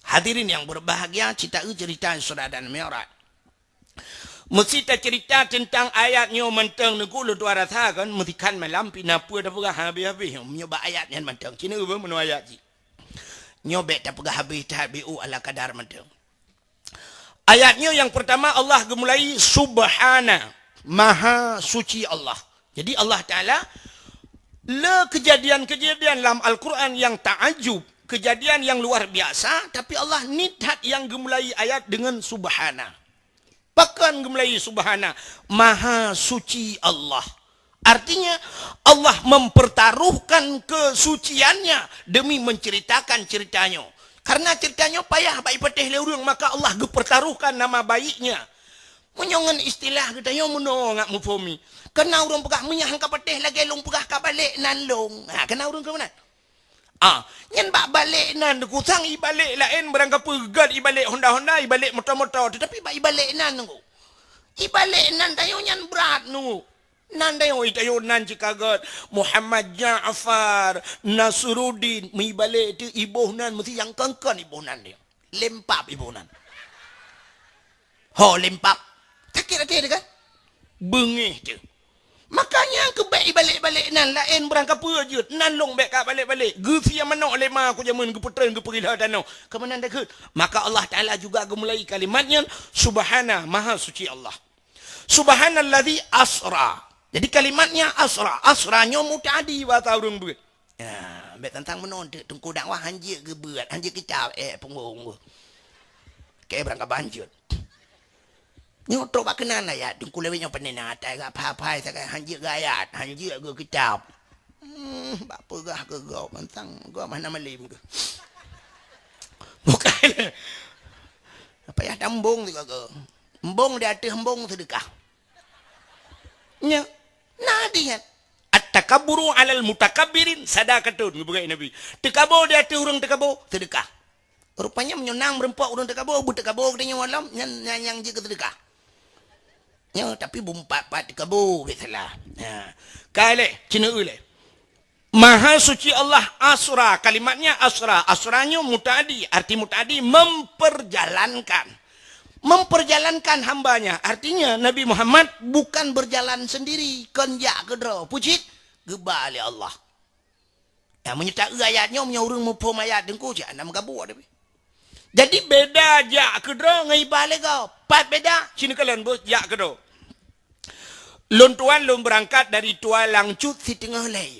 Hadirin yang berbahagia, cerita Isra dan Mi'raj. Mesti cerita tentang ayatnya mentang negulu dua rasa kan, mesti kan malam pinapua dah pegah habis-habis. Menyoba ayatnya mentang. Cina apa menu ayat ji? Nyobek tak pegah habis tabi'u ala kadar mentang. Ayatnya yang pertama Allah gemulai subhana, maha suci Allah. Jadi Allah Ta'ala le kejadian-kejadian dalam Al-Quran yang ta'ajub, kejadian yang luar biasa, tapi Allah nidhat yang gemulai ayat dengan subhana. Bahkan gemulai subhana, maha suci Allah. Artinya Allah mempertaruhkan kesuciannya demi menceritakan ceritanya. Karena ceritanya payah baik petih leurung, maka Allah pertaruhkan nama baiknya. Menyongan istilah kita yo muno ngak mufumi. Kena urang pegah menyang ka petih lagi long pegah ka balik nan long. Ha kena urang ke mana? Nyen bak balik nan kusang i balik lain berangkat pegat i balik Honda i balik motor-motor tetapi bak i balik nan nunggu. I balik nan tayo nyan berat nunggu. Nan tayo itayo nan cikagat Muhammad Ja'far Nasruddin mi balik tu ibuh nan mesti yang kengkan ibuh nan dia. Lempap ibuh nan. Ho lempap. Takir-takir kan? Bengih tu. Makanya ke baik balik-balik nan lain berangkat pejut nan long baik kat balik-balik gefi yang mana lema aku jamun ke putran ke perilah danau ke mana dak maka Allah Taala juga gemulai kalimatnya subhana maha suci Allah subhanallazi asra. Jadi kalimatnya asranya mutadi bahasa urang beut ya bet tentang menon tengku dakwah hanjir ke beut hanjir kecap punggung ke berangkat banjut nyoto bak kenan ayat dengku lewenya penena atai gak apa-apa saya hanjir ayat hanjir ke kitab bak pegah ke gau mentang gau mana melim ke bukan apa ya dambung tu ke embong di atas embong sedekah nya nadian at-takabburu 'alal mutakabbirin sadaqatun bukan Nabi tekabur di atas urang tekabur sedekah rupanya menyonang merempak urang tekabur bertekabur katanya malam yang je ke sedekah. Ya, tapi bumpat-pat kabur ke salah. Ya. Kale, cina ule. Maha suci Allah asra, kalimatnya asra. Asranya mutadi, arti mutadi memperjalankan. Memperjalankan hambanya. Artinya Nabi Muhammad bukan berjalan sendiri. Kenjak kedra. Pucit, gebali Allah. Ya, menyertai ayatnya, menyurung mupum ayat dengku je. Nama kabur ada. Jadi beda jak kedra ngai balik kau. Pat beda sini kalian bos jak kedra. Lon tuan lon berangkat dari Tua Langcut si tengah lei.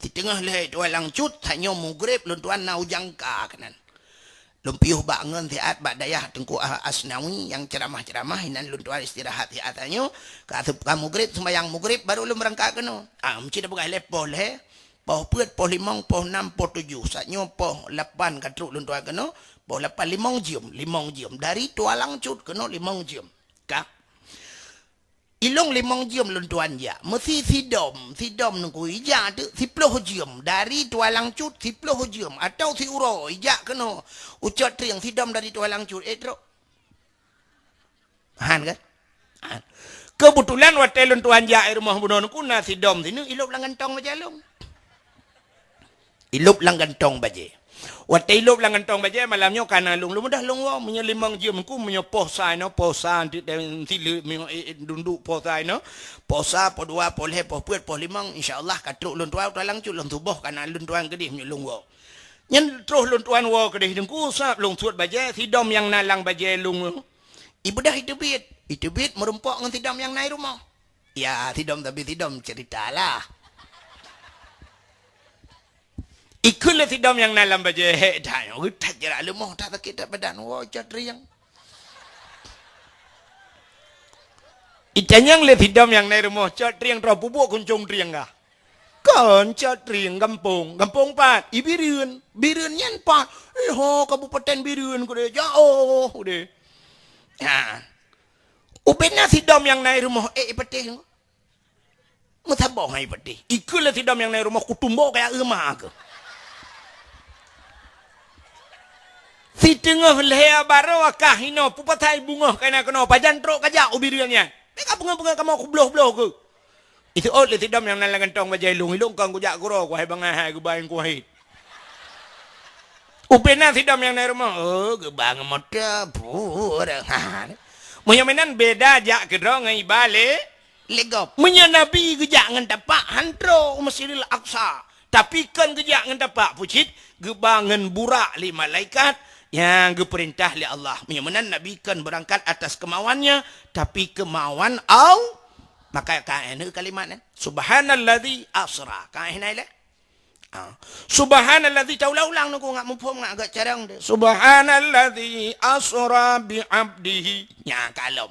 Si tengah lei Tua Langcut hanya mugrib lon tuan nau jangka kanan. Lon piuh bangun tiat bak dayah Tengku Asnawi yang ceramah-ceramah inan lon tuan istirahat tiatanyo ka mugrib sembahyang mugrib baru lon berangkat keno. Mesti dah bukan lepoh le. Poh peut, poh limong, poh enam, poh tujuh. Satnya poh 8 katruk lun tuan kena. Poh 8 limong jam. Dari Tua Langcut kena 5 jam. Kak. Ilong 5 jam lun tuan ya. Mesti sidom nunggu ijak tu 10 jam. Dari Tua Langcut 10 jam. Atau si uro ijak kena. Ucat triang sidom dari Tua Langcut. Truk. Han kan? Han. Kebetulan waktu lun tuan ya rumah bunon kuna sidom sini ilok lang gantong majalong. Ilup lang gantong baje. Waktu ilup lang gantong baje malamnya kana lung mudah lung wa punya 5 jam ku punya posa no posa tilu dunduk posa no posa po 2 po le po puet po 5 insyaallah katruk lun tuan lang cu lung tubuh kana lun tuan kedih punya lung wa. Nyen terus lun tuan wa kedih dengku sa lung suat baje sidom yang nalang baje lung. Ibu dah itu bit merempok dengan sidom yang naik rumah. Ya sidom tapi sidom ceritalah. Ikulah sidom yang nalam baje dah. Tak jerak lemah tak sakit tak badan. Wah jadriang. Itanyang le sidom yang naik rumah jadriang terus bubuk kuncung triang kah. Kan catring kampung pat Ibirun nyen pat kabupaten Birun kude jauh kude. Ha. Upena sidom yang naik rumah petih. Mutabong ai petih. Ikulah sidom yang naik rumah kutumbo kayak emak ke. Si tengah leher baru kahino pupatai bunga kena pajan trok kajak ubiriannya. Mereka bunga-bunga kamu aku beloh-beloh ke. Itu oleh tidam yang nalangan tong bajai ilung kang kujak kuro ku hai bangah ku bain ku hai. Upena tidam yang naik rumah. Gebang mata pur. Menyamenan beda jak kedro ngai bale legop. Nabi gejak ngan tapak hantro Masjidil Aqsa. Tapi kan gejak ngan tapak pucit gebangan burak li malaikat yang diperintah oleh Allah. Menyamenan Nabi kan berangkat atas kemauannya tapi kemauan Allah. Maka kain kalimatnya subhanalladzi asra kain ile subhanalladzi ulang aku enggak mumpung enggak agak carang deh subhanalladzi asra bi abdihi nya kalom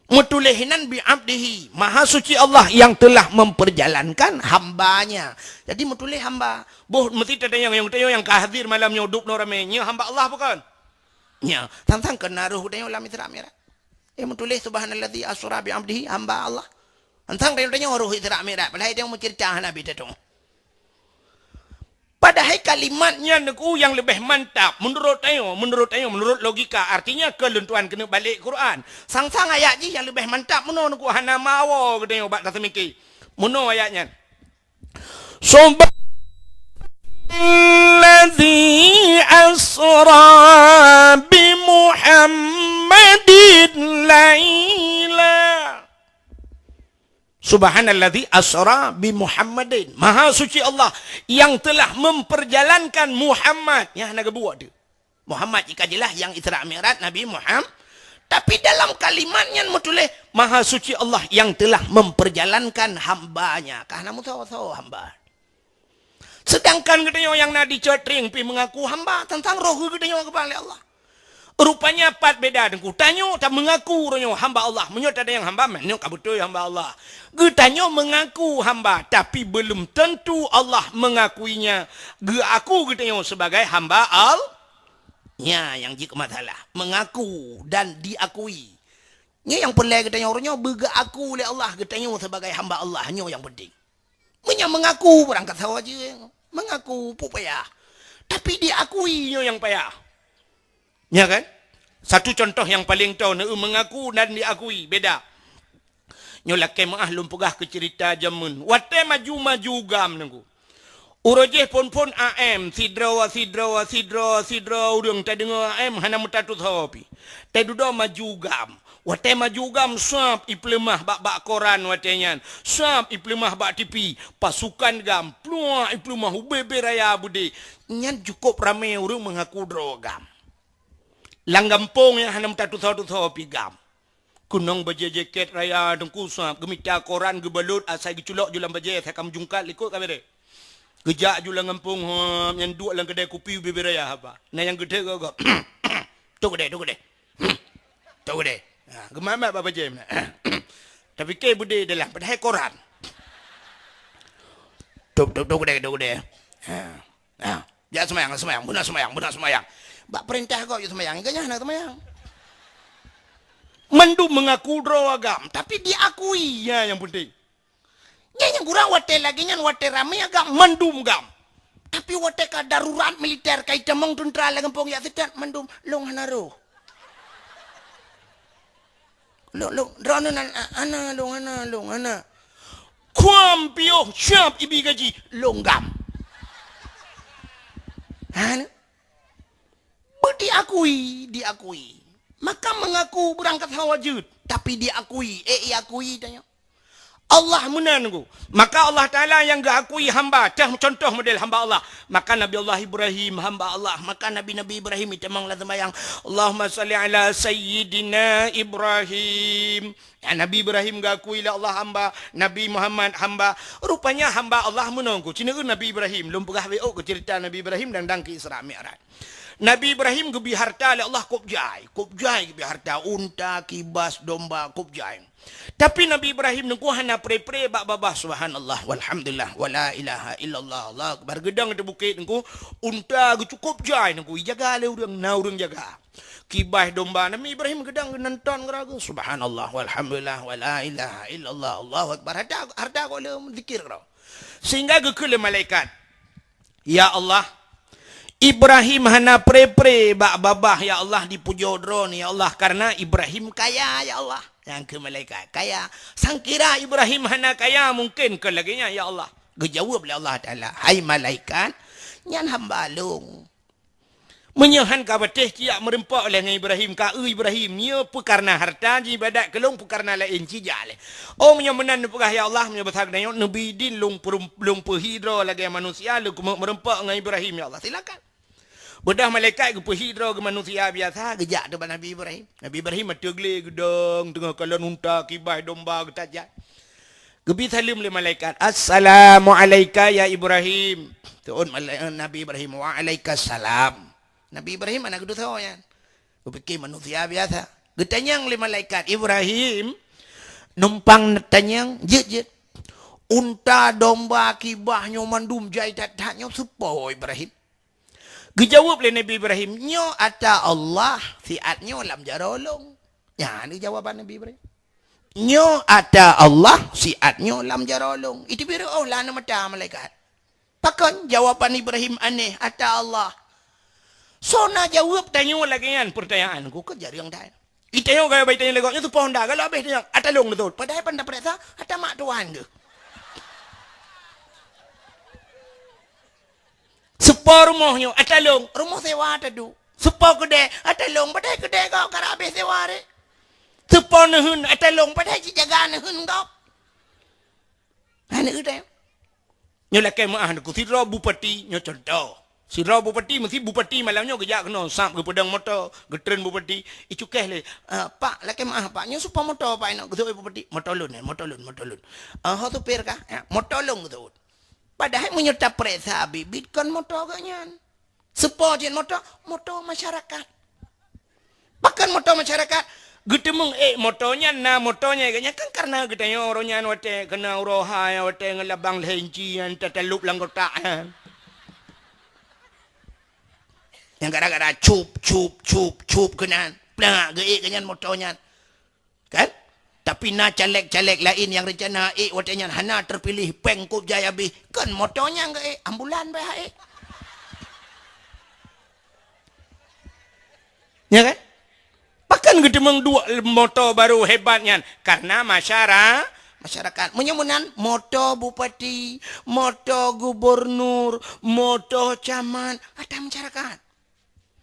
mutulihinan bi abdihi maha suci Allah yang telah memperjalankan hambanya. Jadi mutulih hamba boh mesti ada yang kahadir malam nyudup no ramenya hamba Allah bukan nya tantang kenaruh dayo lam Isra Mi'raj. Menulis subhanalladzi asra bi 'abdihi hamba Allah. Antang dia orang Isra Mi'raj, padahal dia mau cerita Nabi itu. Padahal kalimatnya niku yang lebih mantap menurut logika artinya keluntuan kena balik Quran. Sang-sang ayat ji yang lebih mantap menurut niku hana mawo gede bak tasemiki. Menurut ayatnya. Alladzi asra bi Muhammadin laila. Subhanalladzi asra bi Muhammadin. Maha suci Allah yang telah memperjalankan Muhammad. Yang nak buat dia. Muhammad jika jelas yang Isra Mi'raj Nabi Muhammad. Tapi dalam kalimatnya menulis Maha suci Allah yang telah memperjalankan hambanya. Karena tahu hamba. Sedangkan gedenya yang nadi cetring pi mengaku hamba tentang roh gedenya kepada Allah. Rupanya pat beda dengan kutanyo tak mengaku rohnya hamba Allah. Menyot ada yang hamba menyot kabutul hamba Allah. Getanyo mengaku hamba tapi belum tentu Allah mengakuinya. Ge aku getanyo sebagai hamba Allah. Ya yang jika masalah mengaku dan diakui. Nya yang pelai getanyo rohnya bega aku oleh Allah getanyo sebagai hamba Allah nyo yang penting. Mengaku berangkat sawa je. Mengaku payah. Tapi diakui yang payah. Ya kan? Satu contoh yang paling tahu mengaku dan diakui beda. Nyolak maah lum pegah ke cerita jamun. Wate maju gam nunggu. Urojeh pon AM sidra urang tak dengar AM hana mutatut hopi. Tedudo maju gam. Wate maju gam sap iplemah bak koran watenya. Sap iplemah bak TV. Pasukan gam plua iplemah ubebe raya bude. Nyan cukup ramai urang mengaku drogam. Langgampong yang hanam tatu hopi gam. Kunong baje jaket raya dengku sap gemita koran gebalut asai giculok julang baje sakam jungkat likut kamera. Gejak julang ngampung yang dua lang kedai kopi ubebe raya apa. Nah yang gede kau. Tu gede. Tu gede. Gemama apa je. Tapi ke bude dalam padahal koran. Tu gede. Ya semayang. Buna semayang. Bak perintah kau ya semayang. Iganya nak semayang. Mandu mengaku agam. Tapi diakui ya yang penting. Yang kurang wate lagi nyan wate ramai agam. Mandum gam. Tapi wate ka darurat militer kait temong tentara lagampong ya sedat mandum long hanaro. Long ana. Kuam pio siap ibi gaji longgam. Diakui. Maka mengaku berangkat hawajud. Tapi diakui. Iakui tanya. Allah menangu. Maka Allah Ta'ala yang diakui hamba. Contoh model hamba Allah. Maka Nabi Allah Ibrahim hamba Allah. Maka Nabi Ibrahim itu memang lazim yang Allahumma salli ala Sayyidina Ibrahim. Ya, Nabi Ibrahim diakui oleh Allah hamba. Nabi Muhammad hamba. Rupanya hamba Allah menunggu. Cina Nabi Ibrahim. Belum pegah WO ke cerita Nabi Ibrahim dan ke Isra Mi'raj. Nabi Ibrahim gebi harta oleh Allah kubjai gebi harta unta, kibas, domba kubjai. Tapi Nabi Ibrahim nunggu hana pre-pre bak babah subhanallah walhamdulillah wala ilaha illallah Allah akbar gedang di bukit nunggu unta cukup jai nunggu jaga le urang na urang jaga kibah domba Nabi Ibrahim gedang nonton geraga subhanallah walhamdulillah wala ilaha illallah Allah akbar harda ko le zikir kau sehingga gekule malaikat ya Allah Ibrahim hana pre-pre bak babah ya Allah dipuja drone ya Allah karena Ibrahim kaya ya Allah yang ke malaikat kaya sangkira Ibrahim hana kaya mungkin ke laginya ya Allah gejawab oleh Allah Taala hai malaikat nyan hamba long menyahan ka beteh kiak merempak oleh Ibrahim ka Ibrahim nya pu karena harta ji badak kelong pu karena lain ci jale oh menyemenan pegah ya Allah nya besar dayo nabi din long perhidro lagi manusia lu merempak dengan Ibrahim ya Allah silakan bedah malaikat ke perhidro ke manusia biasa gejak depan Nabi Ibrahim. Nabi Ibrahim tegle gedang tengah kalan unta kibah domba getajat. Gebi salim le malaikat. Assalamualaikum ya Ibrahim. Tuan Nabi Ibrahim wa alaikassalam. Nabi Ibrahim anak gedut tahu ya. Gepikir manusia biasa. Getanyang le malaikat Ibrahim numpang netanyang jet. Unta domba kibahnya mandum jai tatanya supo Ibrahim. Dijawab oleh Nabi Ibrahim, nyo ata Allah siatnyo lam jarolong. Ya, ini jawaban Nabi Ibrahim. Nyo ata Allah siatnyo lam jarolong. Itu biru oh lah nama mata malaikat. Pakan jawaban Ibrahim aneh ata Allah. So na jawab tanya lagi kan pertanyaan ku ke jari yang dah. Itanya gaya baik tanya legoknya tu pohon dah. Kalau habis tanya ata long betul. Padahal pandai perasa ata mak tuan ke. Sepa rumahnya, atalong, rumah sewa tadu. Sepa kedai, atalong, padai kedai kau, karabe sewa re. Sepa nehun, atalong, padai jaga nehun kau. Hanya kedai. Nyo lakai maah aku, si roh bupati, nyo contoh. Si roh bupati, mesti bupati malamnya kejak kena, sam ke pedang motor, getren bupati. Icu keh le, pak, lakai maah pak, nyo supa motor pak, nak ketua bupati. Motolun. Hau tu per kah? Motolun ketua. Padahal menyerta peresa bibit kan motor agaknya. Sepo jen motor masyarakat. Bahkan motor masyarakat, getemung motornya na motornya agaknya kan karena getanya orangnya wate kena uroha ya wate ngelabang lencian tatalup langgotaan. Yang gara-gara cup kenan. Plang geik motornya. Kan? Tapi na caleg-caleg lain yang rencana watanya hana terpilih pengkup jaya bi kan motornya enggak ambulan bah ya kan bahkan gedemeng dua motor baru hebatnya karena masyarakat menyemunan motor bupati motor gubernur motor camat ada masyarakat.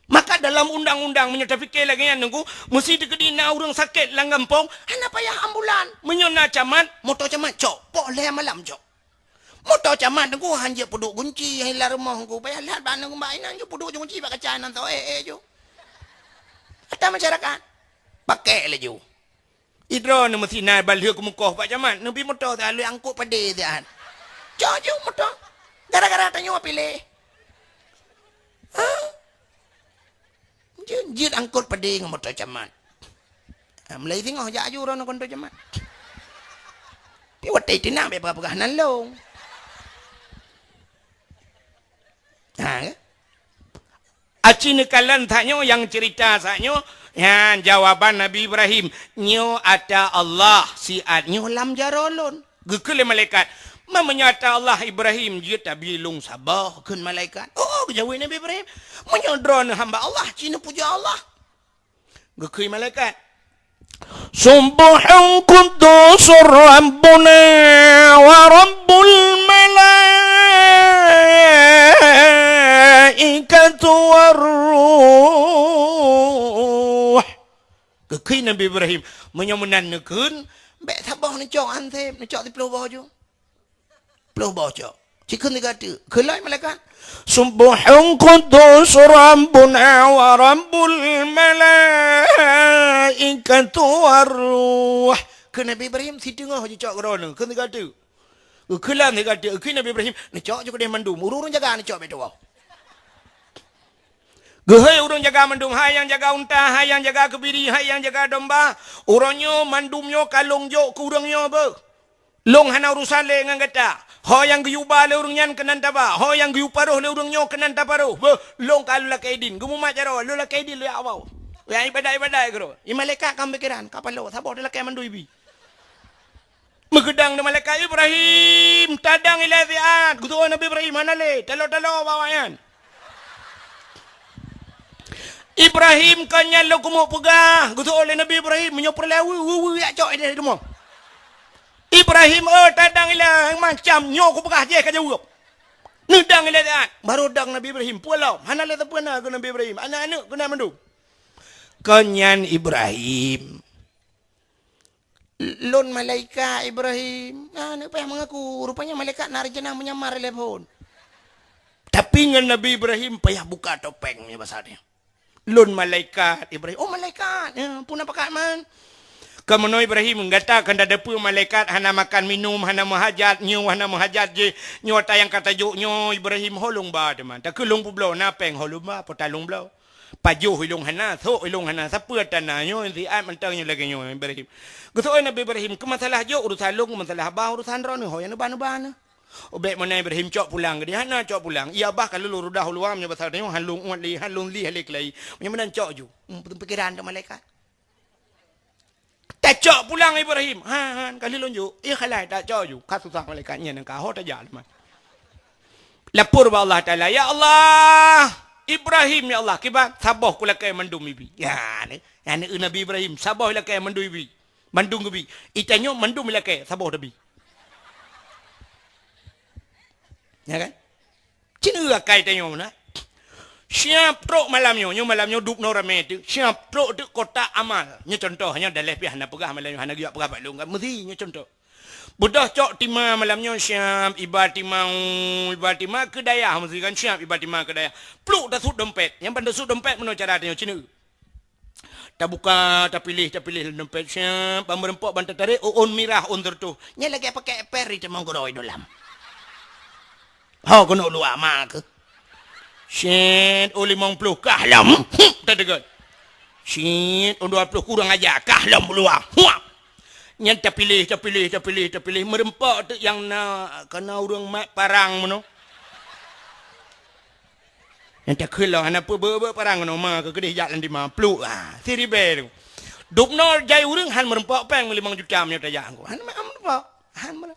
Maka dalam undang-undang menyerta fikir lagi yang nunggu mesti dikedina orang sakit lang kampung hana payah ambulan menyona camat motor camat cok boleh malam cok motor camat nunggu hanya puduk kunci hilang rumah nunggu payah lihat bahan nunggu mbak ini puduk kunci bak kacan atau jo ada masyarakat pakai laju idro ni mesti naik balik ke muka pak camat nabi motor tak lalu angkut pada dia cok jo motor gara-gara tanya pilih jid angkut pada dengan motor camat. Mulai tengok jak aju orang motor camat. Pi watai tinang be pegah nalong. Acini kalian tanya yang cerita saknyo, yang jawaban Nabi Ibrahim, nyo ada Allah siat nyo lam jarolon. Gekele malaikat. Menyata Allah Ibrahim dia tak bilung sabah kun malaikat. Oh, jawab Nabi Ibrahim. Menyodron hamba Allah, cina puja Allah. Gekui malaikat. Subhan quddus rabbuna wa rabbul malaikatu warruh. Gekui Nabi Ibrahim menyamunan nekun, bek sabah ni cok antep, ni cok di pulau bawah je. Pulau bawah jika negara kelai malaikat subhan quddus rabbuna wa rabbul malaikatu warruh ke Nabi Ibrahim si tengah je cak kerana ke negara kelam negara ke Nabi Ibrahim ni cak je ke dia mandum urung jaga ni cak betul Gehai urang jaga mandum, hai yang jaga unta, hai yang jaga kebiri, hai yang jaga domba. Urangnya mandumnya kalong jok ke urangnya apa? Long hana urusan le ngan kata. Ho yang giuba le urang nyan kenan taba. Ho yang giu paruh le urangnya kenan taparuh. Long kalau la kaidin. Gumu macaro, lu la kaidin lu ya awau. Ya ibadah gero. I malaikat kam pikiran, kapalo sabo de la kay mandui bi. Megedang de malaikat Ibrahim, tadang ilaziat. Gutu Nabi Ibrahim mana le? Talo bawayan. Ibrahim kanya lo kumo pegah. Gutu oleh Nabi Ibrahim menyopor lewu ya cok dia demo. Ibrahim tadang ilah macam nyo ku pegah je ka jawab. Nedang ilaziat. Baru dang Nabi Ibrahim pulau. Hana le tapena ke Nabi Ibrahim. Anak-anak kena mandu. Kanyan Ibrahim. Lon malaikat Ibrahim. Nak payah mengaku. Rupanya malaikat narjana menyamar telepon. Tapi dengan Nabi Ibrahim payah buka topengnya basarnya. Lon malaikat Ibrahim. Oh malaikat. Ya, pun apa kat man. Kemudian Ibrahim mengatakan ada pun malaikat hana makan minum, hana menghajat, hana menghajat je. Nyo tayang kata juk nyo Ibrahim holong ba teman. Tak kelong pu blau napeng holong ba potalong blau. Pajuh hilung hana, thok hilung hana, siapa tanah nyo, si ai mentangnya lagi nyo Ibrahim. Gusto Nabi Ibrahim, ke masalah jo urusan long, masalah bah urusan ron, ho yang ban. Obek mana Ibrahim cok pulang, dia hana cok pulang. Ia bah kalau lu rudah luamnya besar nyo halung uat li, halung li halik lai. Punya mana cok ju. Pikiran tu malaikat. Tak cok pulang Ibrahim. Han kali lonju, ia khalai tak cok ju. Kasusah malaikatnya nang ka ho ta jal man. Lapor ba Allah Taala, ya Allah. Ibrahim ya Allah kibat sabah kula kay mandum ibi. Ya ni Nabi Ibrahim sabah la kay mandum ibi. Mandum ibi. Itanyo mandum la kay sabah dabi. Ya kan? Cina kay tanyo na. Siap trok malamnya duk no rame tu. Siap trok tu kotak amal. Nya contoh hanya daleh pi hana pegah malamnya hana giak pegah balung. Mesti nya contoh. Budah cok tima malamnya siap ibadah tima kedaya mesti kan siap ibadah tima kedaya. Pluk dah sud dompet. Yang pandai sud dompet mana cara dia Cina. Tak buka, tak pilih dompet siap. Merempok bantai tarik on mirah on tertu. Nya lagi pakai peri temang goroi dalam. Ha kono luar mak. Shit, o 50 kahlam. Tak dekat. Shit, o 20 kurang aja kahlam luar. Yang tak pilih merempak tu yang nak kena orang mat parang mano. Yang tak kelah anak apa parang mano mak ke kedih jalan di mapluk siri ber. Dukno jai urang han merempak peng 5 juta nya tak jang ko. Han merempak. Han mana?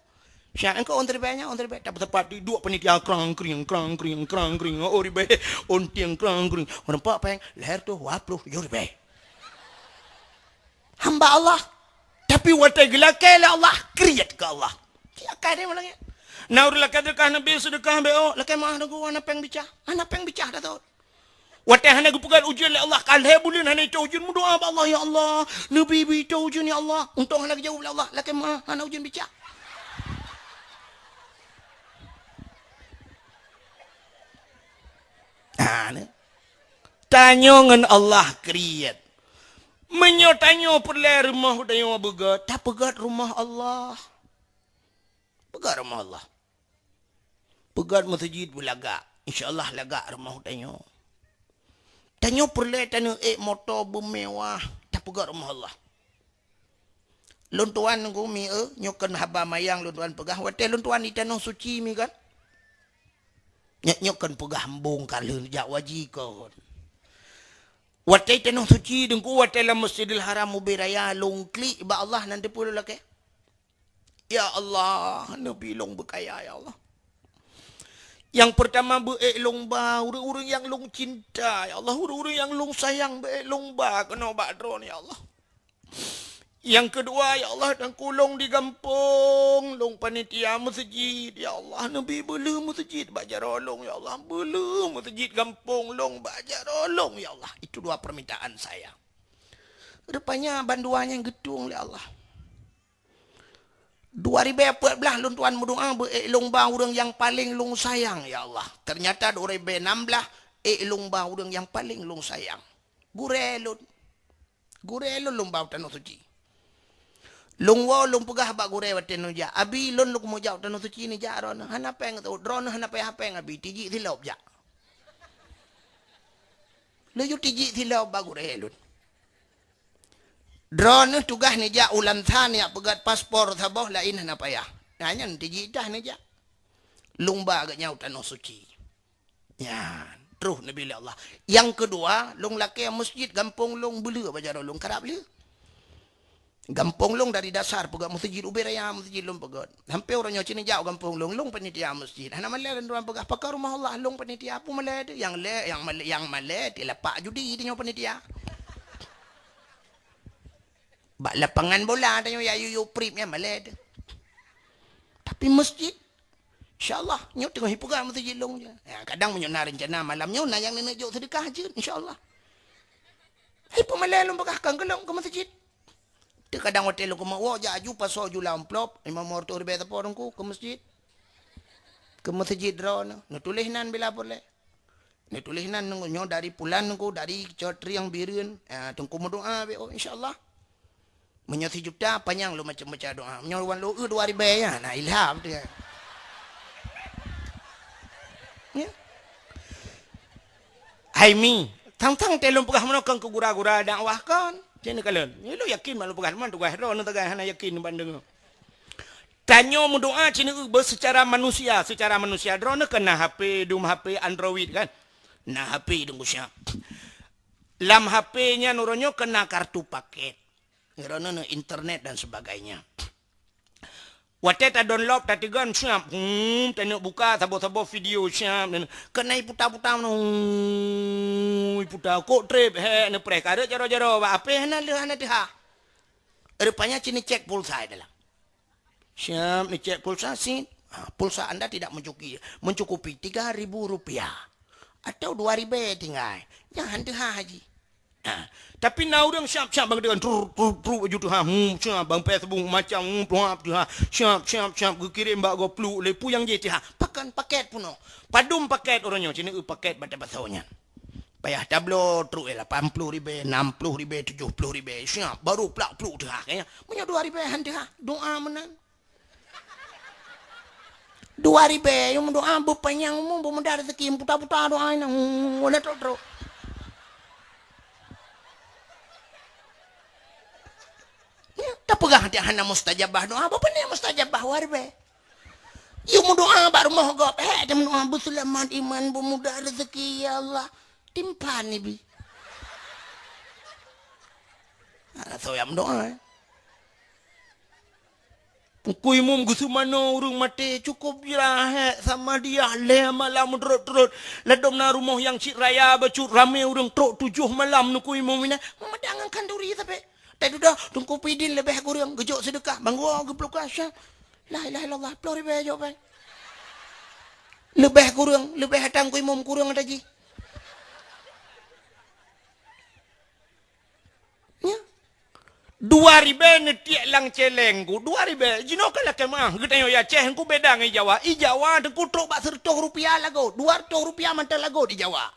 Siap engkau on terbaiknya tak tepat di dua penitia krang kring oh ribe on tiang krang kring merempak peng leher tu 20 ribe. Hamba Allah tapi watai gelake la Allah kriyat ke Allah. Kia kade malangnya. Naur la kadekah nabi sedekah beo lakai mah nagu ana peng bicah. Ana peng bicah dah tau. Watai hana gupukan ujian la Allah kalhe bulun hana itu ujian doa ba Allah ya Allah. Nabi bi itu ujian ya Allah. Untung hana jauh la Allah lakai mah hana ujian bicah. Tanya ngan Allah kriyat. Menyotanyo perle rumah dayo begat, tak pegat rumah Allah. Pegat rumah Allah. Pegat masjid belaga. InsyaAllah laga rumah dayo. Tanyo perle tanyo motor bermewah, tak pegat rumah Allah. Luntuan ngumi nyokan haba mayang luntuan pegah. Wate luntuan itanong suci mi kan. Nyokan pegah mbung kalau jak waji kon. Watai tanong suci dengku watai la Masjidil Haram ubiraya longkli ba Allah nanti pula lake. Ya Allah, nabi long bekaya ya Allah. Yang pertama long ba urang yang long cinta ya Allah, urang yang long sayang long ba kena ba drone ya Allah. Yang kedua ya Allah dan kulong di kampung long panitia masjid ya Allah nabi belum masjid baca rolong ya Allah belum masjid kampung long baca rolong ya Allah. Itu dua permintaan saya. Rupanya banduannya yang gedung ya Allah. 2014 long tuan berdoa long ba urang yang paling long sayang ya Allah. Ternyata 2016 long ba urang yang paling long sayang. Gurelon long ba tanah suci. Long wo long pegah bak gure waten ja abi lon luk mo jaw tanu suci ni ja ron hana peng tu dron hana pe hapeng abi tiji silop ja Lu yu tiji thilau bagu relun. Drone tugas ni ja ulan than ya pegat paspor thaboh lain na payah. Nanya tiji dah ni ja. Lumba agak nyau tanah suci. Ya, terus Nabi Allah. Yang kedua, long laki masjid gampung long bela bajar long karap bela. Gampung long dari dasar pegat masjid ubi raya masjid long pegat. Hampir orangnya cini jauh gampung long panitia masjid. Hana malai dan orang pegat pakar rumah Allah long panitia apa malai tu yang malai dia lapak judi dia panitia. Bak lapangan bola tanya ya yu pripnya malai tu. Tapi masjid InsyaAllah, nyok tengah hipukan masjid long je. Ya, kadang menyok rencana malam nyok nak yang nak jok sedekah je, insyaAllah. Hipu malai long bekahkan ke long ke masjid. Dia kadang hotel long ke mawa, jaju pasal jula amplop, imam morto ribai tapor ke masjid. Ke masjid drone, nak tulis nan bila boleh. Nak tulis nan nyok dari pulan ku, dari cotri yang birin, tunggu doa be, insyaAllah. Menyok 1 juta, panjang lo macam-macam doa. Menyok wan lo 2 ribai ya, nah ilham dia. Ya. Hai mi, tang-tang telung pegah menokang ke gura-gura dakwah kan. Jadi kalian, ya lu yakin malu pegah mana tugas ro nu tegah hana yakin bandeng. Tanyo mendoa cina secara manusia drone kena HP dum HP Android kan. Nah HP dum siap. Lam HP-nya nuronyo kena kartu paket. Ngerono internet dan sebagainya. Waktu tak download tak tegan siap, tengok buka sabo-sabo video siap, kena putar-putar putar kok trip ne prek ada jaro-jaro apa hana dia. Rupanya cini cek pulsa adalah. Siap ni cek pulsa sih. Pulsa Anda tidak mencukupi Rp3.000 atau Rp2.000 tinggal. Jangan dah haji. Tapi now orang siap-siap bang dengan truk ju tu siap bang Facebook macam siap kirim bak go plu lepu yang je pakan paket puno padum paket orangnya cini paket pada pasaunya payah tablo truk 80 ribu 60 ribu 70 ribu siap baru plak plu tu kayaknya punya 2 ribu handa doa menang 2 ribu yang doa berpanjang bermendar rezeki putar-putar doa ini mana truk tak pegang hati hana mustajabah doa apa ni mustajabah warbe you doa baru mau gop dia doa berselamat iman bermudah rezeki ya Allah timpan ni bi atau yang doa Kui mum gusu mano urung mati cukup lah sama dia le malam terut ledom na rumah yang cik raya bacut rame urung truk 7 malam nu kui mum ina medangan kanduri tapi tadi dah tunggu pidin lebih kurang gejok sedekah bang gua gepluk asya la ilaha illallah pelor be jawab lebih kurang lebih hatang kui mum kurang ada ji ya 2 ribu netiak lang celeng ku 2 ribu jino kala kemah getanyo ya ceh ku beda ngai Jawa i Jawa ku truk bak Rp100 lago Rp200 mantel lago di Jawa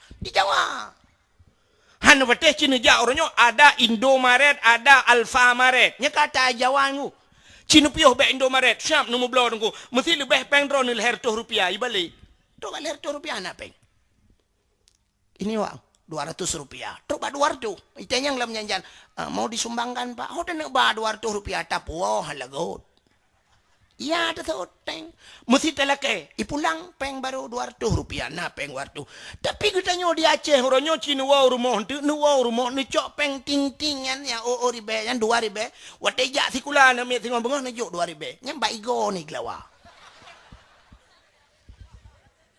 Han beteh cina ja orangnya ada Indomaret, ada Alfamaret. Nya kata Jawa ngu. Cina piuh be Indomaret, siap nombor blow ngu. Mesti lebih peng drone leher Rp2 ibalik. Tu kan leher Rp2 nak peng. Ini wang Rp200. Truk ba 200. Itanya ngelam janjan mau disumbangkan Pak. Ho nak ba Rp200 tapu halagot. Ya, ada teng. Mesti telake. Ipulang peng baru Rp200 na peng waktu. Tapi kita nyo di Aceh orangnya cina rumah tu, ni cok peng ting-tingan ya ribu yang 2 ribu. Wate jak sikula na mi tengok bengah na jok 2 ribu. Yang ba igo ni glawa.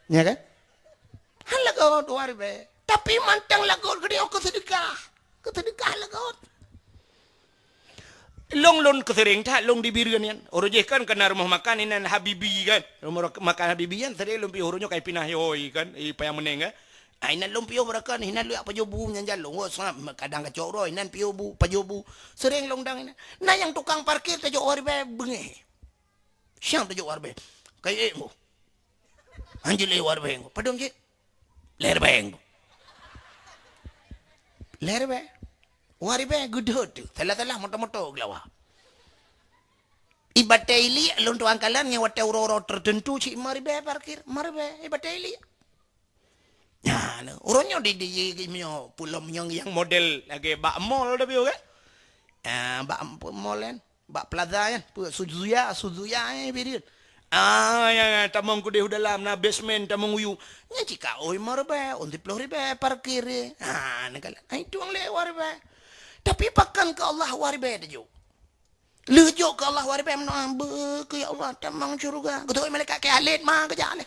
Ya kan? Han lago 2 ribu. Tapi mantang lago gede ke sedekah. Ke sedekah lago. Long kesering tak long di biru kan orang je kan kena rumah makan ini Habibi kan rumah makan Habibi kan tadi long piu orangnya kayak pinah yoi kan payah meneng kan ini long piu mereka ni ini lu apa jobu nyanjal long kadang kacau roy ini piu bu pajobu sering long dang ini nah yang tukang parkir tajuk warbe bengeh siang tajuk warbe kayak emu anjil warbe padom je leher beng leher beng warbe gudut telah moto-moto glawa ibateli lon tuang kalan yang wate uro tertentu si maribe parkir maribe ibateli Ya, orangnya di pulau yang model lagi bak mall dah biar kan? Bak mall kan, bak plaza kan, Suzuya biar. Ya, tamang ku deh dalam na basement tamang uyu. Nya cika oi marbe, unti puluh ribe parkir. Nakalan. Itu ang lewar be. Tapi pakan ke Allah warbe tu. Lejo ke Allah warbe menambe ke ya Allah tamang syurga. Ketua malaikat ke alit mah ke jalan.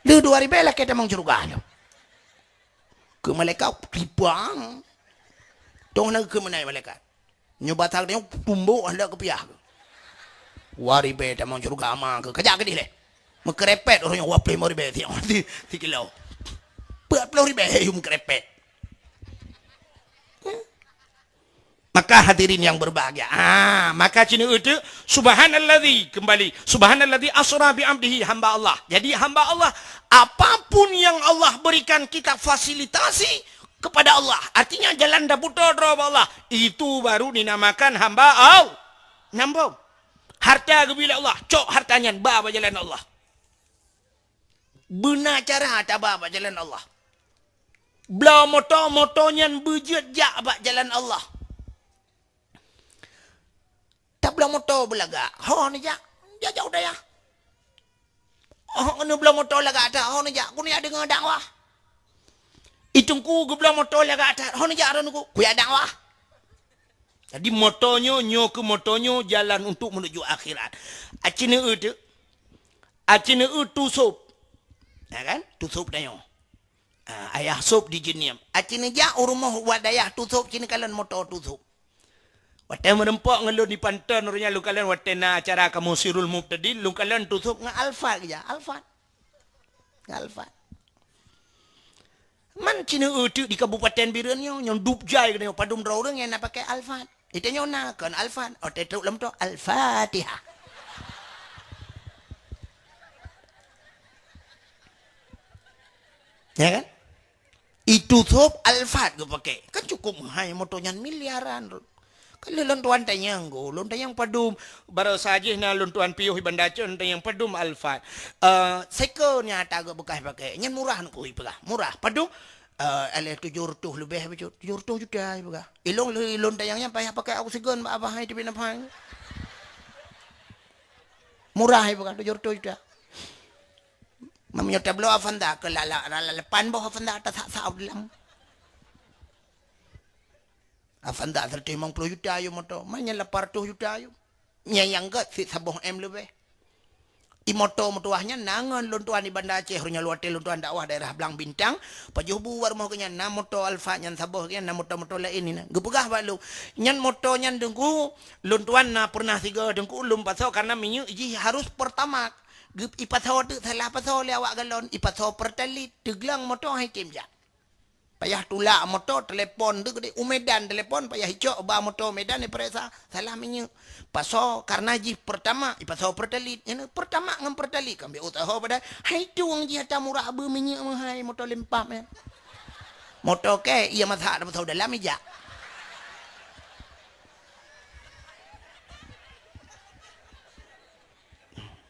Le 2000 lah kita mang syurga lo. Ke malaikat tipang. Tong nak ke mana malaikat? Nyobatak dia tumbuh hendak ke piah. Waribe tamang syurga mah ke kajak ke dile. Mekrepet orang yang waplay waribe ti kilo. 40,000 yung mekrepet. Maka hadirin yang berbahagia. Maka cina itu subhanalladzi kembali. Subhanalladzi asra bi amdihi hamba Allah. Jadi hamba Allah apapun yang Allah berikan kita fasilitasi kepada Allah. Artinya jalan dah putar Allah. Itu baru dinamakan hamba Allah. Nampak? Harta bila Allah. Cok hartanya bawa jalan Allah. Benar cara tak bawa jalan Allah. Belau motor-motornya bejat jak bawa jalan Allah. Tak belah motor belaga. Ni jak. Dia jauh dah ya. Ni belah motor laga atas. Ni jak. Ku ni ada dengan dakwah. Itungku ke belah motor laga atas. Ni jak ada ku. Ku ada dakwah. Jadi motornya, ke motornya jalan untuk menuju akhirat. Acina itu tusup. Ya kan? Tusup tanya. Ayah sup di jeniam. Acina jak rumah wadayah tusup. Cina kalian motor tusup. Watai merempak ngelun di pantan orangnya lu kalian watai na acara kamu sirul mubtadi lu kalian tutup nge alfat aja alfat. Man cina utuk di Kabupaten Birenyo yang dupjai kena padum draw orang yang nak pakai alfat. Itu nyona kan alfat. Watai teruk lem tu al-Fatihah. Ya kan? Itu tutup alfat ke pakai. Kan cukup hai motornya miliaran. Kalau lontuan tayang go, lontuan padum baru saja na lontuan piuh bandacun tayang padum alfat. Sekonya tak agak bekas pakai. Nyan murah nak koi pegah. Murah. Padum ale 700 lebih betul. 700 juta pegah. Ilong lontayangnya payah pakai aku segon apa hai di apa. Murah pegah 700 juta. Mamnya tablo afanda ke lepan bawah afanda tak sah dalam. Afanda 50 juta ayo motor. Mana 800 juta ayo. Nyayang gat si saboh M lebih. I motor motuahnya nangan lontuan di Banda Aceh. Hanya luar lontuan dakwah daerah Belang Bintang. Pajuh buar mau kenya na motor alfa nyan saboh kenya na motor lain ni na. Gepegah balu. Nyan motor nyan dengku lontuan na pernah 3 dengku ulum pasal karena minyak iji harus pertama. Ipasau tu salah pasal lewat galon. Ipasau pertalit teglang motor hai kimja. Payah tulak motor telefon tu gede Umedan telefon payah hicok ba motor Medan ni peresa salah minyak paso karena ji pertama paso pertalit yang pertama ngam pertalit kami usaha pada hai tu wang ji hata murah be minyak mahai motor lempap ya motor ke ia mazhab motor dalam meja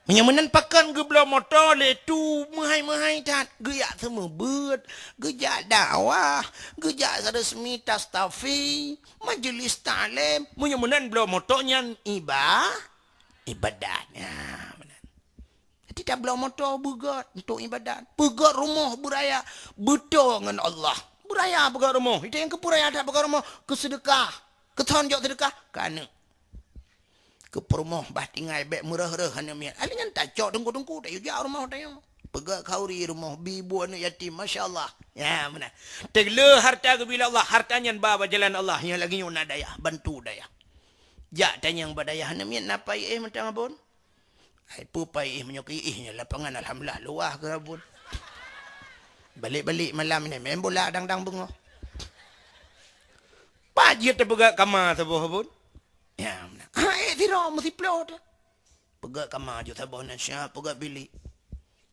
Menyamunan pakan ke belah motor le tu mahai tat geyak semua bet gejak dakwah gejak resmi tastafi majlis talim menyamunan belah motornya ibadatnya tidak belah motor begat untuk ibadat begat rumah beraya betul dengan Allah beraya begat rumah itu yang kepuraya tak begat rumah kesedekah ketonjok sedekah kana ke perumah bah tinggal bek murah-murah hanya miat. Alingan tak cok dengku-dengku tak yuja rumah tanya. Pegak kauri rumah bibu anak yatim masya-Allah. Ya mana. Tegle harta ke bila Allah hartanya bawa jalan Allah yang lagi nyuna daya bantu daya. Jak tanya yang badaya hanya miat napai mentang abun. Ai pupai menyoki ihnya lapangan alhamdulillah luah ke abun. Balik-balik malam ni main bola dang-dang bungo. Pajit terpegak kamar sebuah abun. Ya, tidak mesti pelot. Pegak kamar je sabah nasya, pegak bilik.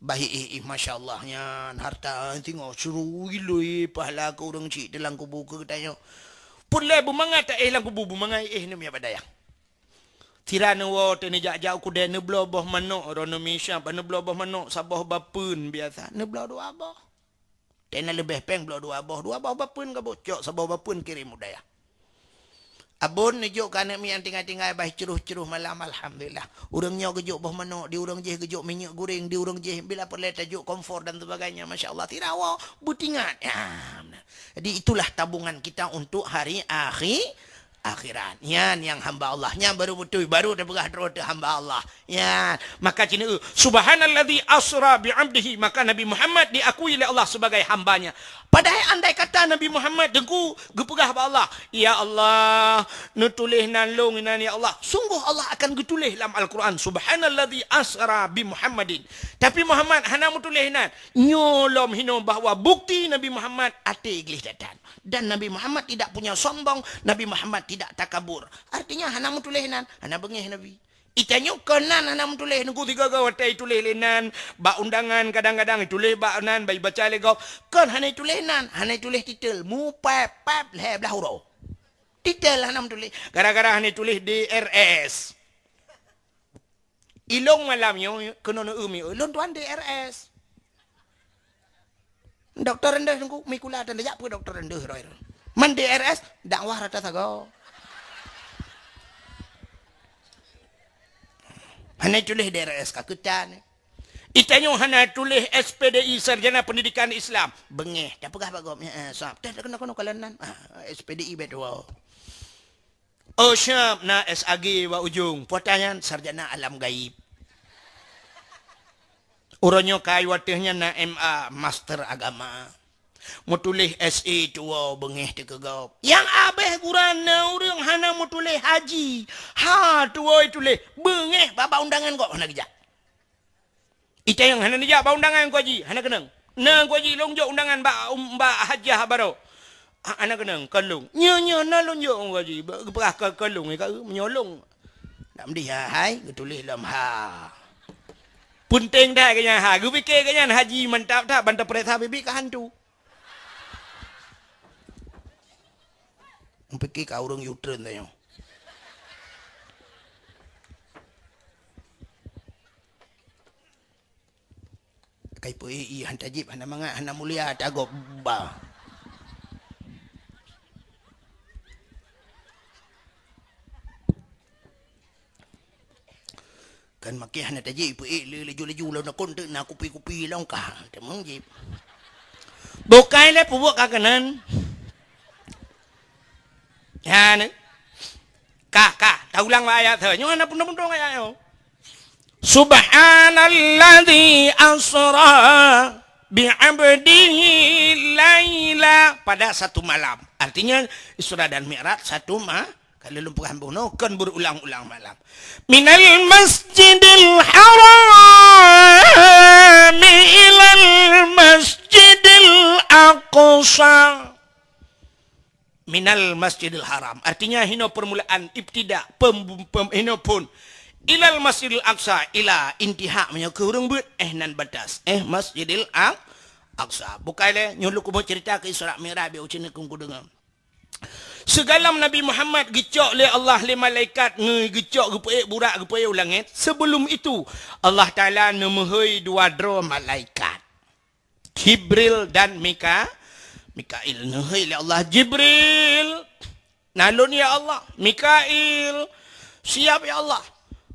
Baik masya Allah nya harta tengok suruh gilui pahala ku orang cik dalam kubur ke tanya. Pulai bumangai tak dalam kubur bumangai ni mi badaya. Tirana wo te ni jak ku de ne blo boh manok rono misha ba ne blo boh manok sabah bapun biasa ne blo dua boh. Tena lebih peng blo dua boh bapun ka bocok sabah bapun kirim udaya. Abun nejuk kana mi yang tinggal-tinggal bah ceruh-ceruh malam alhamdulillah. Urangnya gejuk boh manok, di urang je gejuk minyak goreng, di urang je bila perle tajuk komfor dan sebagainya. Masya-Allah tirawa butingan. Ya, benar. Jadi itulah tabungan kita untuk hari akhirat. Yan yang hamba Allah. Yang baru betul baru dah berah terus hamba Allah. Ya, maka cina subhanalladzi asra bi 'abdihi, maka Nabi Muhammad diakui oleh Allah sebagai hambanya. Padahal andai kata Nabi Muhammad dengku gepegah ba Allah, ya Allah, nutulis nan long nan ya Allah. Sungguh Allah akan getulis dalam Al-Quran subhanalladzi asra bi Muhammadin. Tapi Muhammad hana mutulis nan. Nyolom hino bahawa bukti Nabi Muhammad ate iglis datan. Dan Nabi Muhammad tidak punya sombong, Nabi Muhammad tidak takabur. Artinya hana mutulis nan, hana bengih Nabi. Itanya kenan hana mutulis nunggu tiga kau watai tulis lenan, ba undangan kadang-kadang tulis ba nan bai baca le kau. Kan hana tulis nan, hana tulis titel mu pap le belah huruf. Titel hana mutulis. Gara-gara hana tulis DRS. Ilong malamnya kena umi, ilong tuan DRS. Doktor rendah nunggu mikula dan jak apa doktor rendah roy. Man DRS dakwah rata sago. Hana tulis DRS kakutan. Itanya hana tulis SPDI Sarjana Pendidikan Islam. Bengeh, dah pegah bagom. Sap. Dah kena kalanan. SPDI betul. Oh syam na SAG wa ujung. Pertanyaan sarjana alam gaib. Orangnya kai watihnya na MA Master Agama. Mau tulis SA tua bengeh te kegau. Yang abeh gurana orang hana mau tulis haji. Ha tua tulis bengeh baba undangan kok hana gejak. Ita yang hana gejak ba undangan kau haji, hana kenang. Na kau haji longjok undangan ba hajah baro. Hana kenang kalung. Nya na longjok kau haji. Berah kalung ka menyolong. Dak mesti hai tulis dalam ha. Punting dah kanya ha. Gu fikir kanya haji mantap tak bantap perintah bibi ka hantu. Fikir kau orang U-turn tanya. Kai PEI hantajib hana mangat hana mulia tagop ba. Kan makin hana tajib PEI leju-leju law na konten na kupi-kupi law ka. Temang jib. Bukai le pubuk kakanan. Ya ni. Kah, tak ulang ayat tu. Nyo ana pun-pun ayat yo. Subhanalladzi asra bi 'abdihi laila pada satu malam. Artinya Isra dan Mi'raj satu kalau lumpur hambuno kan berulang-ulang malam. Minal masjidil haram ilal masjidil aqsa. Minal Masjidil Haram. Artinya hino permulaan ibtida hino pun ilal Masjidil Aqsa ila intiha nya ke urang beut nan batas Masjidil Aqsa. Bukaile nyulu ku cerita ke Isra Mi'raj be ucine ku dengar. Segalam Nabi Muhammad gecok le Allah le malaikat ngecok gepe burak gepe langit. Sebelum itu Allah Taala nemehoi dua dro malaikat. Jibril dan Mikail nahai oleh Allah. Jibril nalun ya Allah. Mikail siap ya Allah.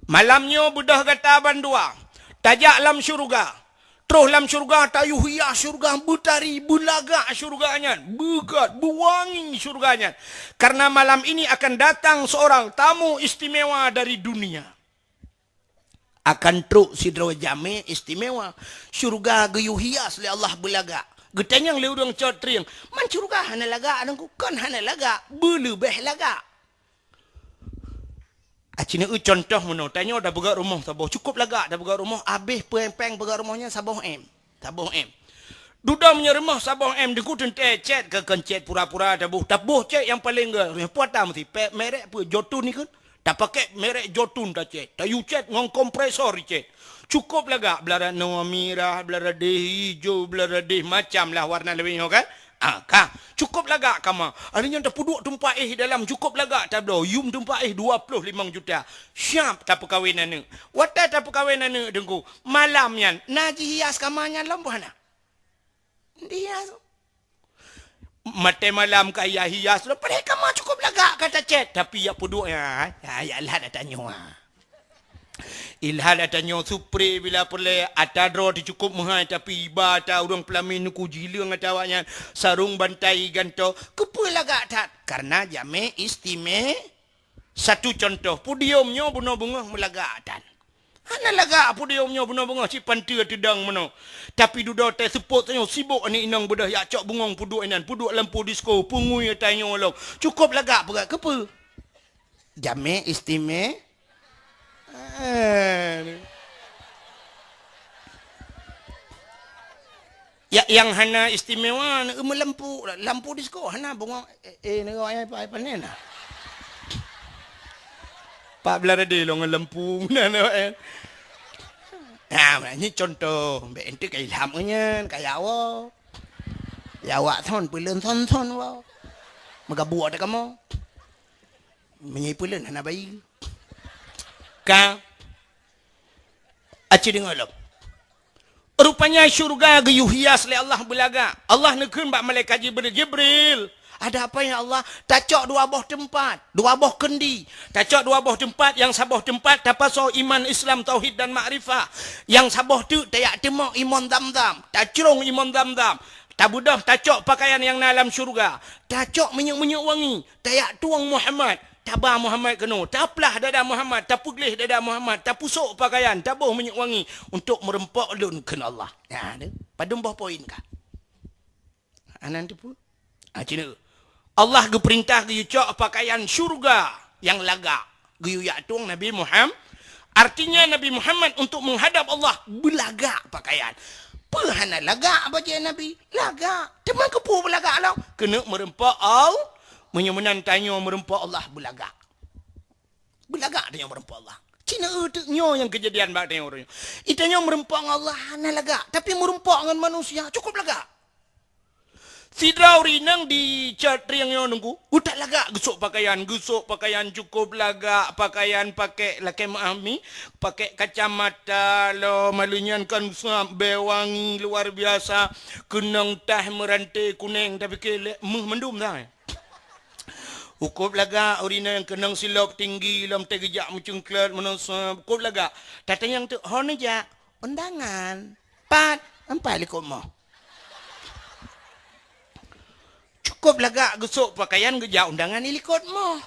Malamnya budah kata bandua. Tajak lam syurga. Terus lam syurga tayu hias syurga butari bulaga syurganya. Begat buwangi syurganya. Karena malam ini akan datang seorang tamu istimewa dari dunia. Akan truk sidro jame istimewa. Syurga gayu hias oleh Allah bulaga. Getanyang leudang cotriang. Man syurga hana laga anangku kan hana laga. Belebeh laga. Acina contoh meno tanya dah bergerak rumah saboh cukup laga dah bergerak rumah habis peng bergerak rumahnya saboh M. Duda punya rumah saboh M deku tente chat ke kencet pura-pura tabuh chat yang paling puata mesti merek apa jotun ni kan. Tak pakai merek jotun dah chat. Tayu chat ngong kompresor chat. Cukup laga belara no merah, belara deh hijau, belara deh macam lah warna lebihnya kan. Kah cukup lagak kama. Adanya dah puduk tempat dalam cukup lagak tak ada. Yum tempat 25 juta. Siap tak perkahwinan ni. Watai tak perkahwinan ni dengku. Malamnya naji hias kamanya lambuhana. Dia mate malam kaya hias lo pada kama cukup lagak kata chat tapi ya puduk ya lah dah tanya. Ilhal datanya supre bila perle atadro dicukup mahal tapi iba ta urang pelamin ku jileng atawanya sarung bantai ganto kepelagak tak karena jame istime satu contoh pudiumnya bunga-bunga melagatan ana lagak pudiumnya bunga-bunga si pantia tedang mano tapi duda teh sepot tanya sibuk ni inang bedah ya cok bungong puduk inan puduk lampu disko pungui tanya lo cukup lagak perak kepe jame istime ya yang hana istimewa lampu disko hana bunga nego apa panena pak belara de long lampu nana ini contoh be ente kai ilhamnya kaya awo ya awak thon pulen thon wa magabuat dak kamu menyipulen hana bayi ka aci dengar rupanya syurga gayuh hias oleh Allah belaga Allah nekeun bak malaikat Jibril ada apa ya Allah tacok dua boh tempat dua boh kendi tacok dua boh tempat yang saboh tempat tapaso iman Islam tauhid dan makrifah yang saboh tu tayak temok iman dam-dam tacrong iman dam-dam tabudah tacok pakaian yang dalam syurga tacok minyak-minyak wangi tayak tuang Muhammad tabah Muhammad kena, taplah dada Muhammad, tapuglih dada Muhammad, tapusuk pakaian, tabuh minyak wangi untuk merempak lun kena Allah. Ya, ada. Padum bah poin kah? Anan tu pun. Cina. Allah ge perintah ge cok pakaian syurga yang lagak. Ge yak tuang Nabi Muhammad. Artinya Nabi Muhammad untuk menghadap Allah belagak pakaian. Perhana lagak baca Nabi? Lagak. Teman kepu belagak lah. Kena merempak Allah. Menyemenan tanya merempak Allah belagak. Belagak dia merempak Allah. Cina itu yang kejadian bak tanya orang. Itanya merempak Allah na lagak, tapi merempak dengan manusia cukup lagak. Sidrau rinang di catri yang nunggu, utak lagak gusuk pakaian cukup lagak, pakaian pakai lakai mahami, pakai kacamata lo malunyan kan bewangi luar biasa, kenang tah merantai kuning tapi kelek mendum dah. Ukup laga orina yang kenang silap tinggi lam tegejak mencengklat menasa ukup laga tata yang tu hone ja undangan pat empat likut mo cukup laga gesuk pakaian geja undangan ilikut mo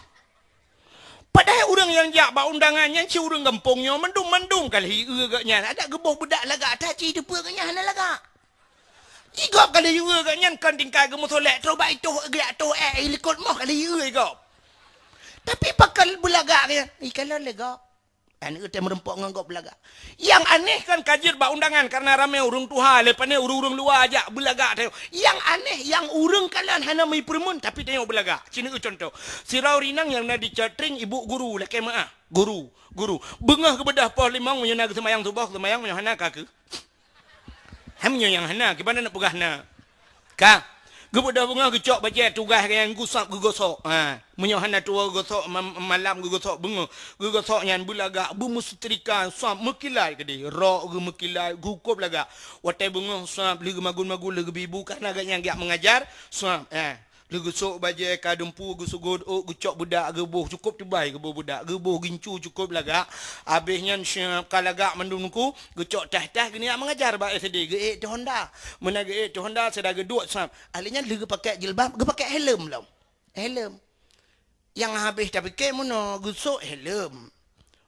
padahal orang yang jak ba undangannya si orang kampungnya mendum kali gaknya ada geboh bedak laga tak ci depa gaknya hana laga igop kali juga kan kan tingkai gemu solek terus baik tu gerak tu ilikut moh kali juga igop tapi pakal belagak dia kalau lega ane kita merempak ngangkop belagak yang aneh kan kajir ba undangan karena ramai urang tuha lepas ni urang luar ajak belagak tengok yang aneh yang urang kalian hana mai permun tapi tengok belagak cina contoh sirau rinang yang nak dicatring ibu guru lakai maah guru bengah ke bedah pos limang menyana ke semayang subuh semayang menyana ka ke hamnya yang hana gimana nak pegah na ka gebudah bunga gecok bajet tugas yang gusap gegosok menyohana tua gosok malam gegosok bunga gegosok nyan bulaga bumu setrika sap mekilai kedi rok ge mekilai gukup laga watai bunga sap legi magun-magun legi bibu karena agaknya giak mengajar sap legusuk bajet kadempu gusugud gecok budak gebuh cukup tebai gebuh budak gebuh gincu cukup laga habisnya kalaga mendungku gecok tah-tah gini mengajar ba SD ge tu Honda mana ge tu Honda sedar geduk sap ahlinya legi pakai jilbab ge pakai helm lah helm yang habis tapi ke mono gusuk helm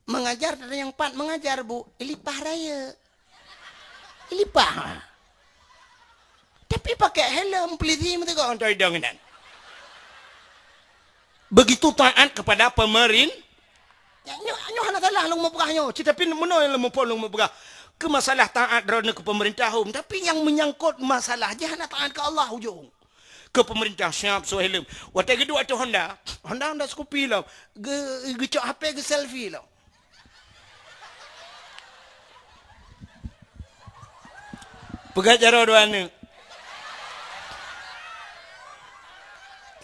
mengajar ada yang pat mengajar bu ilipah raya ilipah tapi pakai helm peliti mesti kau antai dangan begitu taat kepada pemerintah nyo hana salah long mau pegahnya tapi meno yang mau long mau pegah ke masalah taat drone ke pemerintah tapi yang menyangkut masalah je hana taat ke Allah hujung ke pemerintah siap so helm watai gedua tu Honda Scoopy lah ge cok HP ge selfie lah pegah jaro dua ni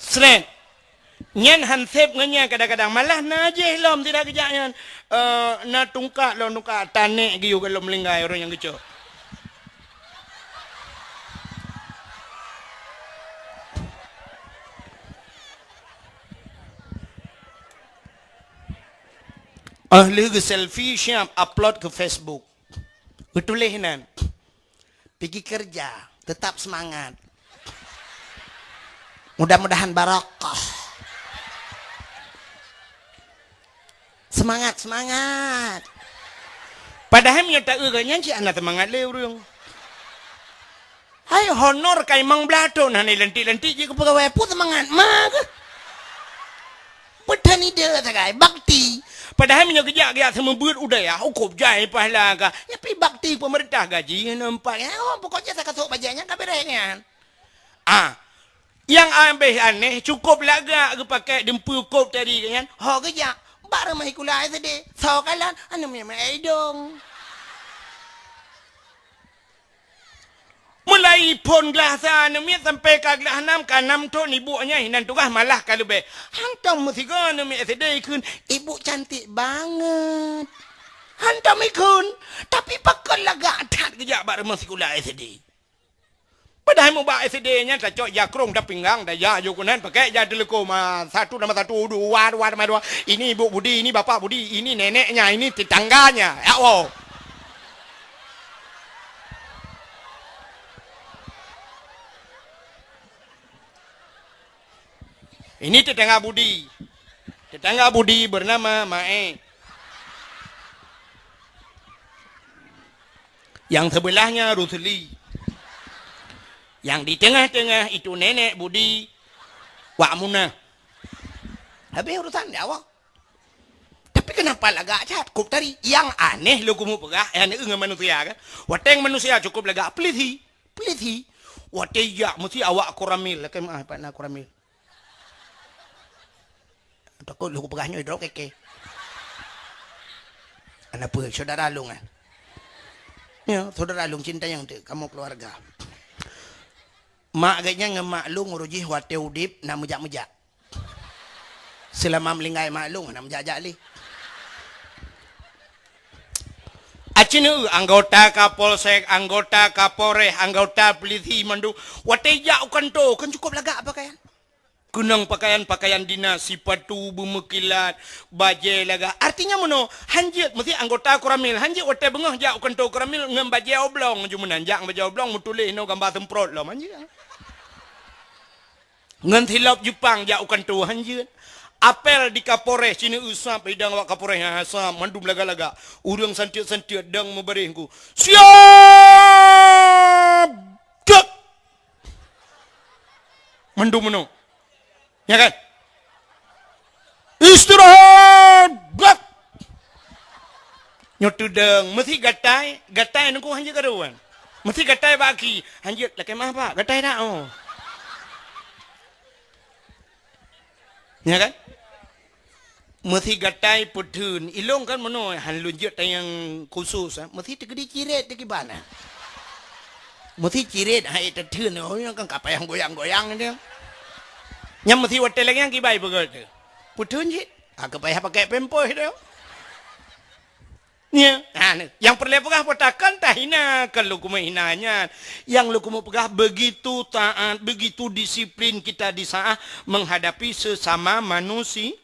Sren. Nyan hansep ngenya kadang-kadang malah najeh lom tidak kejaknya. Na tungkak lo tungkak tanek giu kalau melinggai orang yang kecil. Ahli ke selfie siap upload ke Facebook. Betulinan. Pergi kerja, tetap semangat. Mudah-mudahan barakah. Semangat, semangat. Padahal yang tak urangnya si anak semangat leurung. Hai honor kai mang blato nah ni lentik-lentik je ke pegawai pun semangat mak. Petani dia sagai bakti. Padahal minyak kejak sama buat udah ya, hukum jai pahala ka. Ya pi bakti pemerintah gaji nampak ya. Oh pokoknya saya kasih bajaknya ka beresnya. Yang ambil aneh cukup laga ke pakai dempu kop tadi kan. Ho kejak baru mai kulai tadi. So kalan anu mai dong. Mulai pon gelasa nami sampai ke gelas 6 ke 6 ton ibunya hinan tukah malah kalau be. Hantam mesti kan nami sedih kun. Ibu cantik banget. Hantam ikun. Tapi pakon laga adat kejak baru mesti kulai sedih. Padahal mau bawa SD-nya tak cok jakrong dah pinggang dah ya jukunan pakai ja telekom 1 nama 1 2 nama 2. Ini ibu Budi, ini bapak Budi, ini neneknya, ini tetangganya. Ya Allah. Ini tetangga Budi. Tetangga Budi bernama Mae. Yang sebelahnya Rusli. Yang di tengah-tengah itu nenek Budi. Wak Munah. Habis urusan dia awak. Tapi kenapa lagak cat? Kuk tadi. Yang aneh lu kumu pegah. Yang ini manusia kan. Wateng manusia cukup lagak. Peliti. Peliti. Wateng ya mesti awak koramil. Kan apa nak koramil? Takut lu pegahnya hidrok keke. Anak apa? Saudara Alung kan? Ya, saudara Alung cinta yang tu. Kamu keluarga. Mak agaknya ngemaklung urujih wate udip nak mejak-mejak. Selama melinggai maklung nak mejak-jak li. Acinu anggota Kapolsek, anggota Kapolres, anggota polisi mandu. Wate jak kan tu, kan cukup lagak pakaian. Kunang pakaian-pakaian dinas, sepatu, bermekilat, baju laga. Artinya mana? Hanjit mesti anggota koramil. Hanjit wate bengah jak kan tu koramil ngem baju oblong jumanan jak baju oblong mutulis no gambar semprot lah hanjit. Ngan hilap Jepang jak kan tu hanjit. Apel di Kapolres sini usap bidang awak Kapolres asam mandum laga-laga. Urang santiat-santiat dang memberengku. Siap! Cek! Mandum meno. Ya kan? Istirahat! Gak! Nyotudeng. Mesti gatai. Gatai nunggu hanjit karuan. Mesti gatai bagi. Hanjit. Laki mah pak? Gatai tak? Oh. Ya kan? Mesti gatai putun. Ilong kan mana? Han lunjut yang khusus. Mesti tegedi ciret tegi bana. Mesti ciret. Hai tertun. Oh yang kan kapal yang goyang-goyang dia. Yang mesti hotel lagi yang kibai begitu. Putun je. Aku payah pakai pempoh dia. Ya. Yang perlu pegah potakan tak hina. Kalau kamu hinanya. Yang lu kamu pegah begitu taat, begitu disiplin kita di saat menghadapi sesama manusia.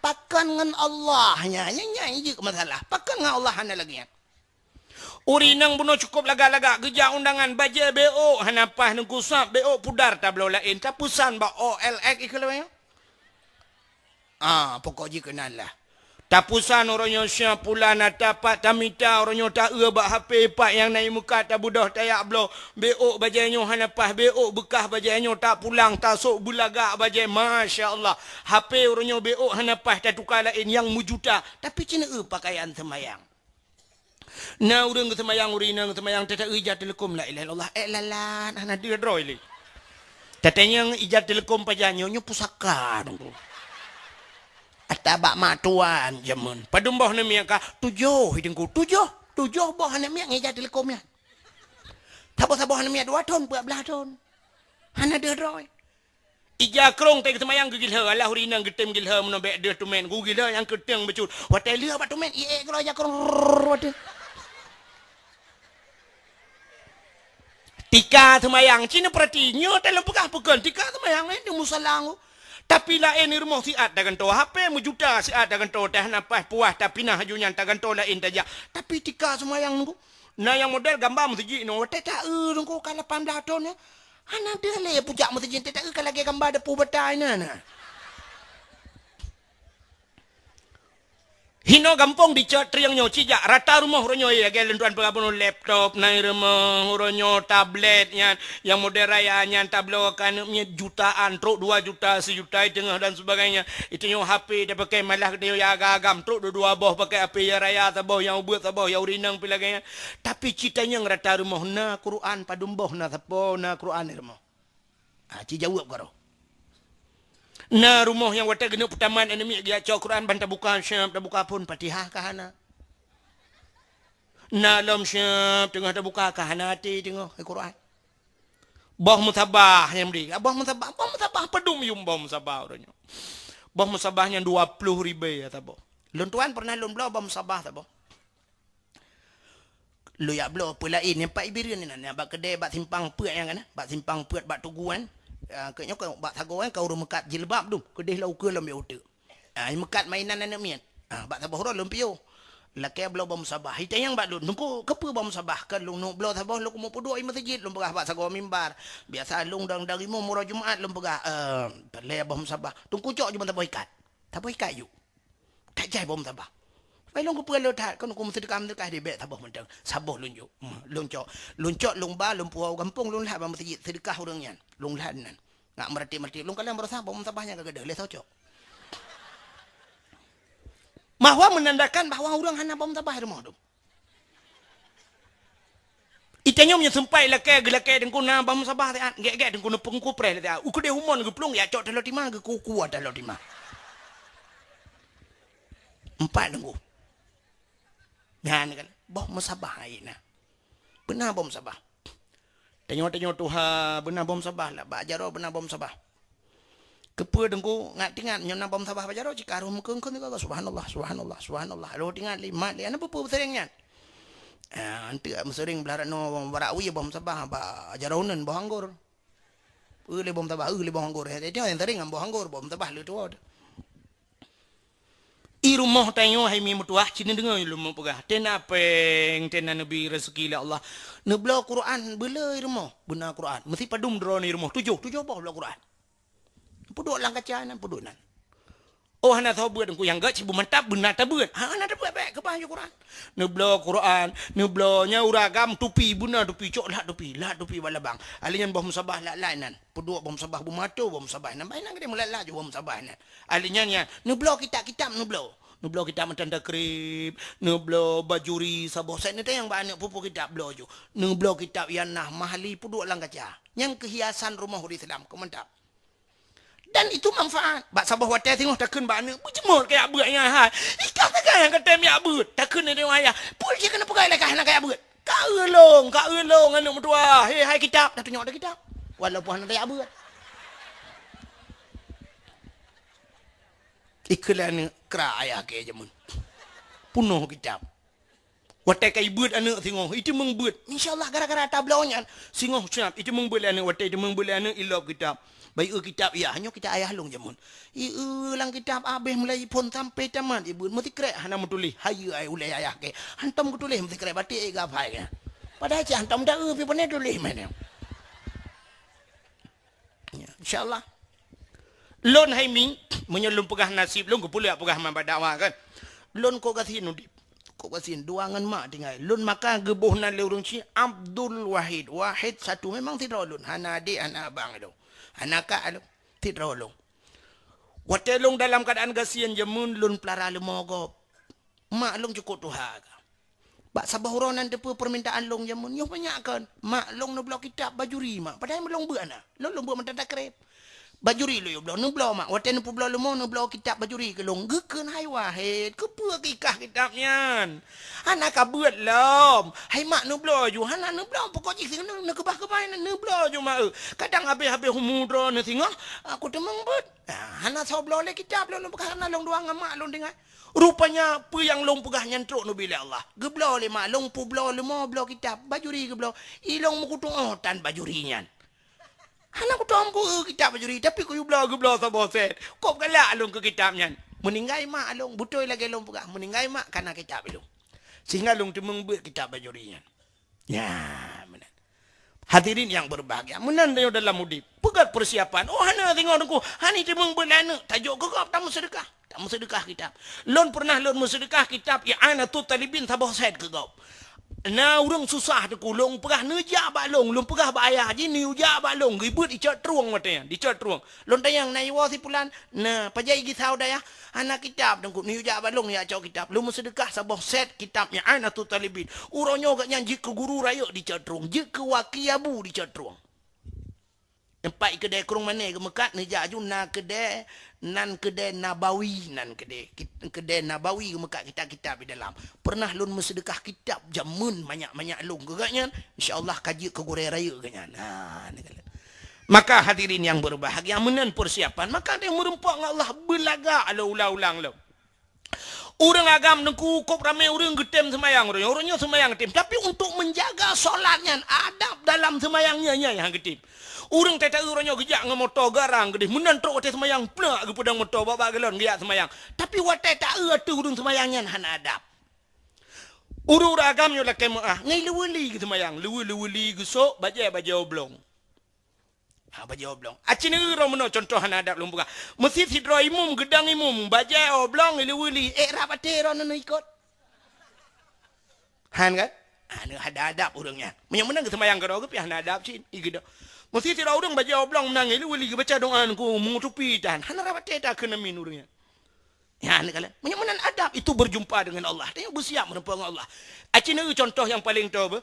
Pakan dengan Allah. Hanya je masalah. Pakan dengan Allah hanya lagi. Urinang bunuh cukup laga-laga kerja undangan baja BO hanapah nungkusap BO pudar tablo lain tapusan ba OLX ikalawanya pokok je kenal lah tapusan orangnya siap pula nak dapat tamita orangnya tak ba HP pak yang naik muka tak budah tayak blo BO bajanya hanapah BO bekah bajanya tak pulang tak sok bulaga baja Masya Allah HP orangnya BO hanapah tak tukar lain yang mujuta tapi cina pakaian semayang. Na urang kesemayang urinang kesemayang tata ijat telekom la ilaha illallah lalan ana dia droi li tatanya ijat telekom pajanyo nyo pusaka dong atabak matuan jaman padumbah na miya ka 7 hidengku 7 boh na miya ijat telekom ya tabo-tabo na miya 2 ton 14 ton ana dia droi Ija krong te ketemayang gigil ha Allah hurina getem gil ha menobek de tumen gugil ha yang keteng becut hotel dia bat tumen ie kalau aja krong hotel tika temayang cina perhatinya dalam pegah-pegan tika temayang ni musalang tapi lain ni rumah siat dagan to HP mujuta siat dagan to teh napas puas tapi nah hajunya dagan to lain tajak tapi tika semayang nunggu nah yang model gambar masjid no teh tak nunggu kalau 18 tahun ya ana dia le pujak masjid teh tak kalau lagi gambar depu betai nah Hino gampong di chat triang nyo cijak rata rumah ronyo ya gelen tuan pengabun laptop nai rumah ronyo tablet yang model raya nya tablo kan jutaan truk 2 juta sejuta tengah dan sebagainya itu nyo HP dia pakai malah dia ya agam truk 2 boh pakai HP ya raya taboh yang ubut taboh ya urinang pilaganya tapi citanya rata rumah na Quran padumboh na tapo na Quran rumah ci jawab karo nah rumah yang watak genuk pertamaan enemi dia cok Quran bantah buka syam dah buka pun Fatihah kahana. Nah lam syam tengah dah buka kahana hati tengok Quran. Bah musabah yang beri. Bah musabah pedum yum bah musabah orangnya. Bah musabahnya 20,000 ya tabo. Lun tuan pernah lun belau bah musabah tabo. Lu ya belau pelain yang pak ibirin ni nak bak kedai bak simpang puat yang kan bak simpang puat bak tuguan. Kayaknya kau bak sago kan kau ru mekat jilbab tu kedih lau ke lam yote mekat mainan anak mian bak sabah ro lumpio lakai blau bom sabah hitayang bak lu nungku kepe bom sabah kan lu nuk blau sabah lu mau puduk i masjid lu pegah bak sago mimbar biasa lung dang dari mu murah Jumaat lu pegah le bom sabah tungku cok cuma taboh ikat yu tak jai bom sabah Pai long ko pelo that kan ko mesti kam dekat di bet sabah mentang sabah lunjuk luncok lung ba lung puau kampung lung lah ba mesti sedekah urang yan lung lah nan ngak merati lung kalian merasa bom sabahnya gagede le cok bahwa menandakan bahwa urang hana bom sabah rumah tu itanya punya sempai lakai dengku na bom sabah ta gek dengku na pengku pre ta uku de humon geplung ya cok telot timah ge kuat telot timah 4 dengku Nah kan, boh musabah aina. Benar bom sabah. Tanyo Tuhan benar bom sabah lah. Bajaro benar bom sabah. Kepe dengku ngat tingat nyona bom sabah bajaro cikaru mukun kun subhanallah. Lo tingat 5 dia ana pupu seringnya. Antu sering belarat no barawi bom sabah bajaro nun boh anggur. Le bom sabah le boh anggur. Dia yang sering boh anggur bom sabah le tu. I rumah tanyo hai mi mutuah cina dengar rumah pegah tena peng tena nabi rezeki la Allah nebla Quran bela rumah benar Quran mesti padum dro ni rumah tujuh apa bela Quran puduk lang kacanan puduk nan oh hana tahu buat aku yang gak cibu mantap benar tak buat hana tak buat baik ke bahaya Quran nebla Quran nebla nya uragam tupi benar tupi cok lah tupi bala bang alinya bah musabah la nan puduk bah musabah bu matu bah musabah nan baik nang dia mulai lah bah musabah nan alinya nya nebla kitab Nublo kita mentanda krip, nublo bajuri sabah saya ni yang banyak pupu kitab blo ju. Nublo kitab yang nah mahali puduk lang kaca. Yang kehiasan rumah huri Islam kementap. Dan itu manfaat. Bak sabah watai tengok takkan banyak berjemur kayak buatnya hai. Ikan takkan yang kata miak buat. Takkan dia ayah. Pul dia kena pegai lekah nak kayak buat. Kak elong anak mertua. Hai kitab, dah tunjuk ada kitab. Walaupun ada kayak buat. Iklan kera ayah ke jamun punuh kitab watai kai buat anak singoh itu mengbuat insyaallah gara-gara tablaunya singoh siap itu mengbuat anak watai itu mengbuat anak ilok kitab baik kitab ya hanya kita ayah long jamun lang kitab abeh mulai pun sampai tamat ibu mesti krek hana mutuli hayu ai ulai ayah ke hantam kutulih mesti krek batik gapai ke padahal ci hantam dah pi pone tulih mana insyaallah lon hai ming menyelum pegah nasib lon ko pula pegah man dakwah kan lon ko gasin udip ko gasin duangan mak tinggal lon maka gebuh nan le urang ci Abdul Wahid satu memang tidak lon hana adik anak abang itu anak kak tidak lon wate long dalam keadaan gasian jamun lon pelara lemogop mak long cukup Tuhan bak sabah uronan depa permintaan long jamun yo banyakkan mak long no blok kitab bajuri mak padahal long buat ana long buat mentanda krep bajuri lo blo nu blo mak waten pu blo lemo nu blo kitab bajuri ke long gekeun hai wahed ke pu kikah kitab nyan anak kabut lom hai mak nu blo ju hana nu blo pokok jik sing nu kebah kebai nu blo ju mak kadang habis humudro ne singa aku temeng bet hana so blo le kitab lo bekas hana long doang mak long dengai rupanya pu yang long pegah nyantruk nu bila Allah geblo le mak long pu blo lemo blo kitab bajuri ke blo ilong mukutung tan bajuri nyan anak ku tomku kitab bajuri tapi ku geblo sa boset kop galak alung ke kitab nyan meninggai mak alung butoi lagi alung pegah meninggai mak kana kitab alung sehingga alung temeng buat kitab bajuri nyan ya benar hadirin yang berbahagia menan dalam mudik pegat persiapan hana tengok aku hani temeng buat lana tajuk gegap tamu sedekah kitab lon pernah lon sedekah kitab i'anatul talibin sa boset gegap na urang susah tu kulong pegah neja balong lum pegah bayah ji niuja balong ribut dicat truang matanya dicat truang lon tayang nai wa sipulan na pajai gi sau daya anak kitab dengku niuja balong ya cau kitab lum sedekah sabah set kitabnya anatul talibin uronyo gak nyanji ke guru raya dicat truang je ke wakiabu dicat truang tempat kedai kurung mana ke mekat neja ju na kedai nan kedai nabawi nan kedai nabawi ke mekat kitab-kitab di dalam pernah lun bersedekah kitab jamun banyak-banyak lung gegaknya insyaallah kaji ke gore raya ganya maka hadirin yang berbahagia menan persiapan maka dia merempak dengan Allah belaga ala ulang-ulang lo orang agam nengku kop ramai orang getem semayang orangnya semayang getem tapi untuk menjaga solatnya adab dalam semayangnya yang getem orang tak tahu orangnya gejak dengan motor garang gede menan truk hotel semayang plak ke pedang motor bawa galon gejak semayang tapi watai tak tu orang semayangnya hana adab urang agamnya lah kemah ngai leweli ke semayang leweli ke sok baju oblong baju oblong acin orang mana contoh hana adab lumpuka masjid hidro imum gedang imum baju oblong leweli rapate orang nak ikut han kan ada adab orangnya menang ke semayang ke orang ke hana adab cin igeda mesti tidak orang baca oblong menangis lu wali baca doa ku mengutupi dan hana rapat tak kena minurnya ya ni kalian menyamanan adab itu berjumpa dengan Allah dia bersiap menempuh dengan Allah acina contoh yang paling tahu apa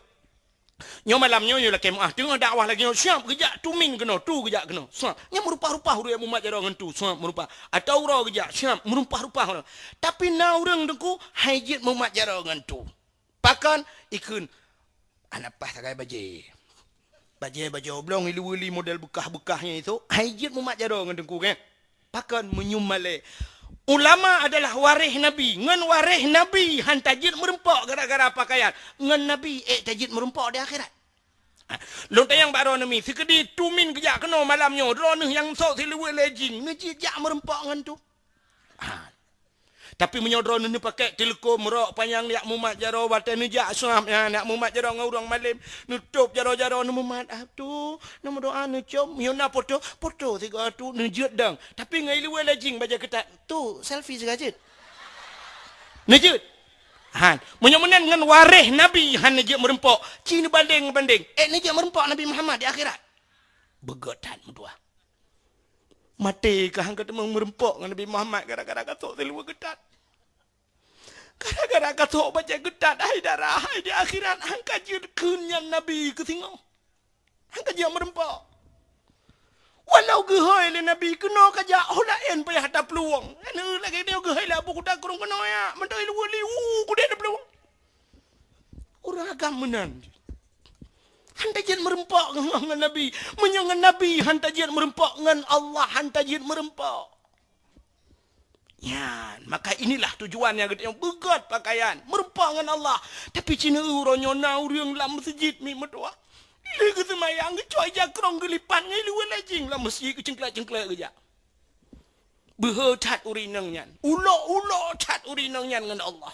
nyo malam nyo lah kemah tengah dakwah lagi nyo siap kejak tumin kena tu kejak kena siap nya merupa-rupa huruf yang mumat jarang tu siap merupa atau ura kejak siap merupa-rupa tapi na orang dengku hajit mumat jarang tu pakan ikun anak pas sakai baju oblong ilu-ilu model bekah-bekahnya itu hajit mumat jarang dengku kan pakan menyumale ulama adalah warih nabi ngan warih nabi han tajid merempok gara-gara pakaian ngan nabi tajid merempok di akhirat lontar yang baru nami sekedi tumin kejak kena malamnya drone yang sok siluwe lejing ngejijak merempok ngan tu tapi menyodron ni pakai telekom merok panjang liak mumat jaro batan nejak suam ya nak mumat jaro ngurang malam nutup jaro-jaro nu mumat tu nama doa nu com yona foto tiga tu nejut dang tapi ngai luwe lajing baca ketat tu selfie sekajit nejut menyamunan dengan warih nabi han nejut merempok cina banding nejut merempok Nabi Muhammad di akhirat begotan mudua mati kah angkat merempok dengan Nabi Muhammad gara-gara katok terluar getat gara-gara katok baca getat hai darah hai di akhirat angkat je kenyan Nabi ke tengok angkat je merempok walau gehoi le Nabi kena kajak holain payah ada peluang lagi dia gehoi lah buku tak kurung kena ya mentai luar kuda ada peluang orang agam menan hantajian merempok dengan Nabi menyongan Nabi hantajian merempok dengan Allah hantajian merempok ya maka inilah tujuannya yang begat pakaian merempok dengan Allah tapi cina uronyo na urang lam masjid mi medua lagi semayang kecuali jakrong gelipan ngai luar lajing lam masjid kecengklak-cengklak kerja behetat urinang nyan ulo tat urinang nyan dengan Allah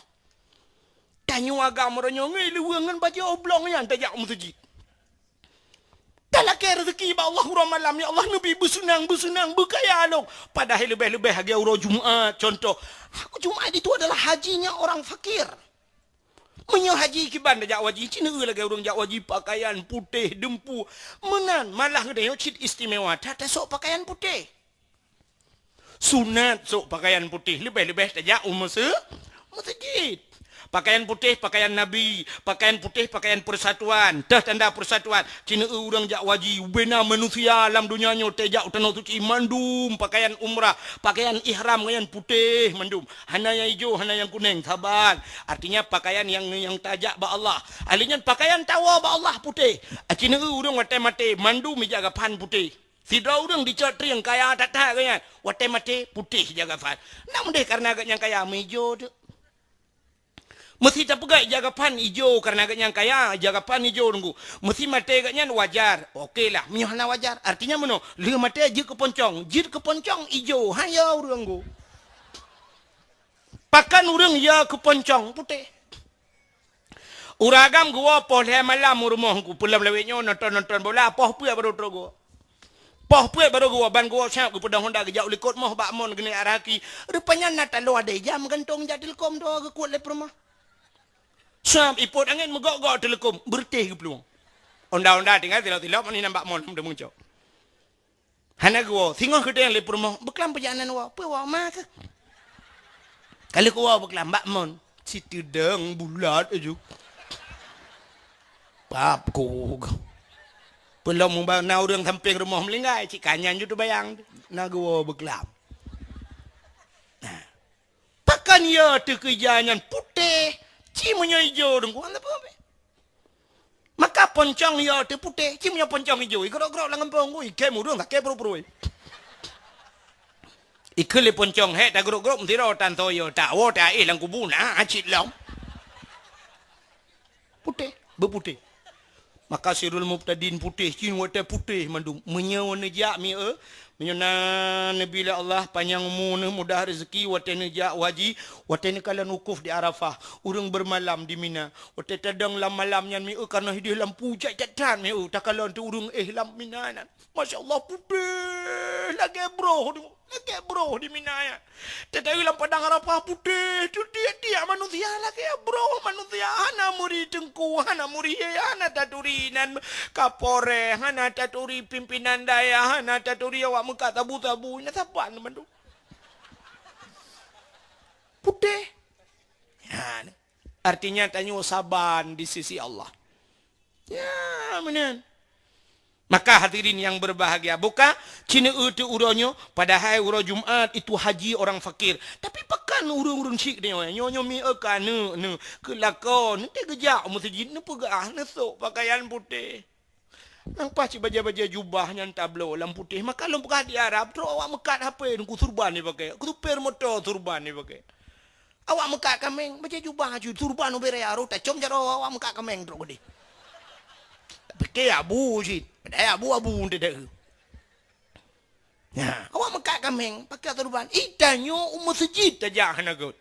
tanyo agama ronyo ngai luar ngan baju oblong nyan tajak masjid tak kira rezeki ba Allah urang malam ya Allah Nabi bersenang berkaya long padahal lebih-lebih hari urang Jumaat contoh aku Jumaat itu adalah hajinya orang fakir menyo haji kiban dak wajib cina lagi urang jak wajib pakaian putih dempu menan malah ngedeo cit istimewa tak sok pakaian putih sunat sok pakaian putih lebih-lebih tajak masjid Pakaian putih, pakaian Nabi. Pakaian putih, pakaian persatuan. Dah tanda persatuan. Cina orang jak waji. Bina manusia alam dunianya. Tejak tanah suci. Mandum. Pakaian umrah. Pakaian ihram. Pakaian putih. Mandum. Hana yang hijau, hana yang kuning. Sabar. Artinya pakaian yang tajak ba Allah. Alinya pakaian tawa ba Allah putih. Cina orang mati-mati. Mandum jaga pan putih. Tidak orang dicatri yang kaya tak kan. Mati-mati putih jaga pan. Namun deh karena agak yang kaya hijau tu. Mesti tak pegai jaga pan hijau karena agaknya kaya jaga pan hijau tunggu. Mesti mati agaknya wajar. Okeylah, menyohana wajar. Artinya mana? Lihat mati je ke poncong, jir ke poncong hijau. Haya orang go. Pakan orang ya ke poncong putih. Uragam gua poh le malam rumah ku pulang lewetnya nonton bola poh pu baru trogo. Poh pu baru gua ban gua siap ku pedang Honda gejak ulikot moh bakmon gini araki. Rupanya nak talu ada jam gantung jadil kom do ke kuat le rumah. Sam ipot angin megok-gok telekom bertih ke peluang. Onda-onda tinggal tilap-tilap ni nampak mon dah muncul. Hana gua tengok ke dia lepas rumah beklam perjalanan wa, apa wa mak ke? Kalau gua beklam mbak mon, situ deng bulat aja. Pap ku. Belum membang na orang samping rumah melinggai, cik kanyan tu bayang. Na gua beklam. Nah. Pakan ya tu kerjaan putih. Cimunya hijau dong, kuan apa? Maka poncong ya tu putih, cimunya poncong hijau. Ikrok-krok langan pong, ikan mudung tak keburu-buru. Ikut poncong he, tak krok-krok mesti rotan toyo, tak wo tak lang kubuna, acit long. Putih, berputih. Maka sirul mubtadin putih, cin wate putih mandum. Menyawa nejak mi menyana Nabi Allah panjang umur mudah rezeki wate nejak waji wate kalan wukuf di Arafah urang bermalam di Mina wate tadang lam malamnya mi karena hidup lampu jatan mi tak kalan tu urang lam Mina nan masya-Allah putih lagi bro di Mina ya tetapi lam padang Arafah putih tu dia manusia lagi bro manusia hana muri tengku hana muri hana taturinan kapore hana taturi pimpinan daya hana taturi awak muka tabu-tabu ina sapan mandu putih ya artinya tanya saban di sisi Allah ya menen. Maka hadirin yang berbahagia buka cina itu uronyo pada hari uro Jumat itu haji orang fakir tapi pekan urung-urung syik dia nyonya mi akan ne kelakon te gejak masjid ne pegah nesok pakaian putih nampak cik baja-baja jubah yang tablo lampu putih maka lam pegah di Arab terus awak mekat apa ku turban ni pakai ku tuper motor turban ni pakai awak mekat kameng baca jubah ju turban ubere aro tak com jaro awak mekat kameng terus gede pakai abu sih pada abu-abu tidak. Ya, awak mekat kameng pakai turban. Itanyo masjid aja hanagot.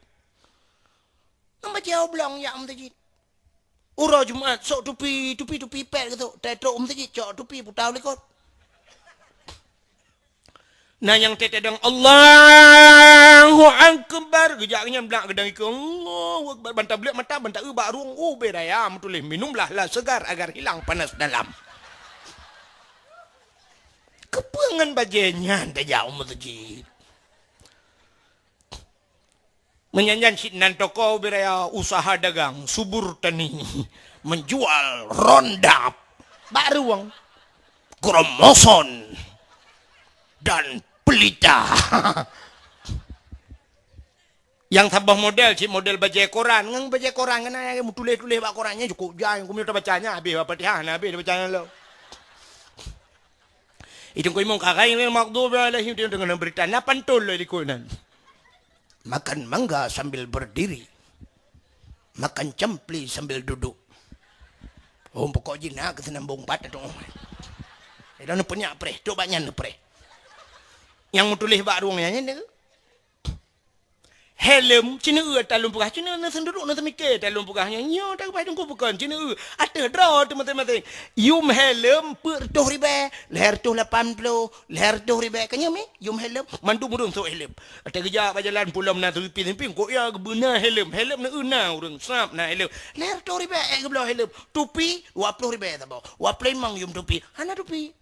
Nama jauh belang ya masjid. Ura Jumat sok tupi pet gitu. Tetok masjid sok tupi putau lekot. Nah yang tetedang Allahu Akbar gejaknya belak gedang iku Allahu Akbar bantah belik mata bantah ubak ruang beraya mutulih minumlah lah segar agar hilang panas dalam. Kepengan bajenya dah jauh masjid. Menyanyian sinan toko beraya usaha dagang subur tani menjual rondap baruang kromoson dan pelita. Yang tambah model cik model baca koran ngang baca koran kan ayah tulis-tulis bak korannya cukup jauh aku minta bacanya habis Fatihah habis bacanya lo. Itu kau imong kakai yang makdub alaihim dia dengan berita napan tol di kunan. Makan mangga sambil berdiri. Makan cempli sambil duduk. Oh pokok jina ke senambung pat tu. Ida nu punya pre, tu banyak nu pre. Yang tulis bak ruangnya ni. Helm cina talung pugah cina na senduruk na semike talung pugahnya nyo tak pai tunggu bukan cina ada draw teman-teman yum helm per 2,000 leher tu 80 leher 2,000 kanya mi yum helm mandu murung so helm ada kerja berjalan pulam na tu pin kok ya benar helm na una urang sap na helm leher 2,000 ke belah helm tupi 20,000 tabo wa plain mang yum tupi hana tupi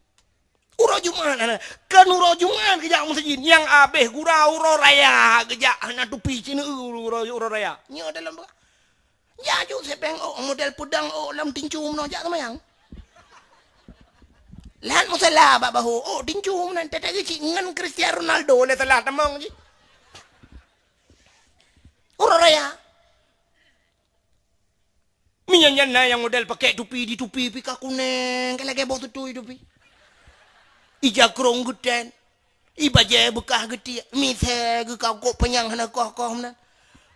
Uro Jumat kan uro Jumat kejak masjid yang abeh gurau uro raya kejak hana tupi cina uro raya nyo dalam Ya ju sepeng model pedang lam tincu mno jak semayang. Lahat mo salah babaho tincu mno tetagi ngan Cristiano Ronaldo le telah tamang ji. Raya. Minyan na yang model pakai tupi di tupi pika kuning kalage bau tu tupi. Ija krong geden. Ibaje bekah geti mithe ge kau penyang hana koh mna.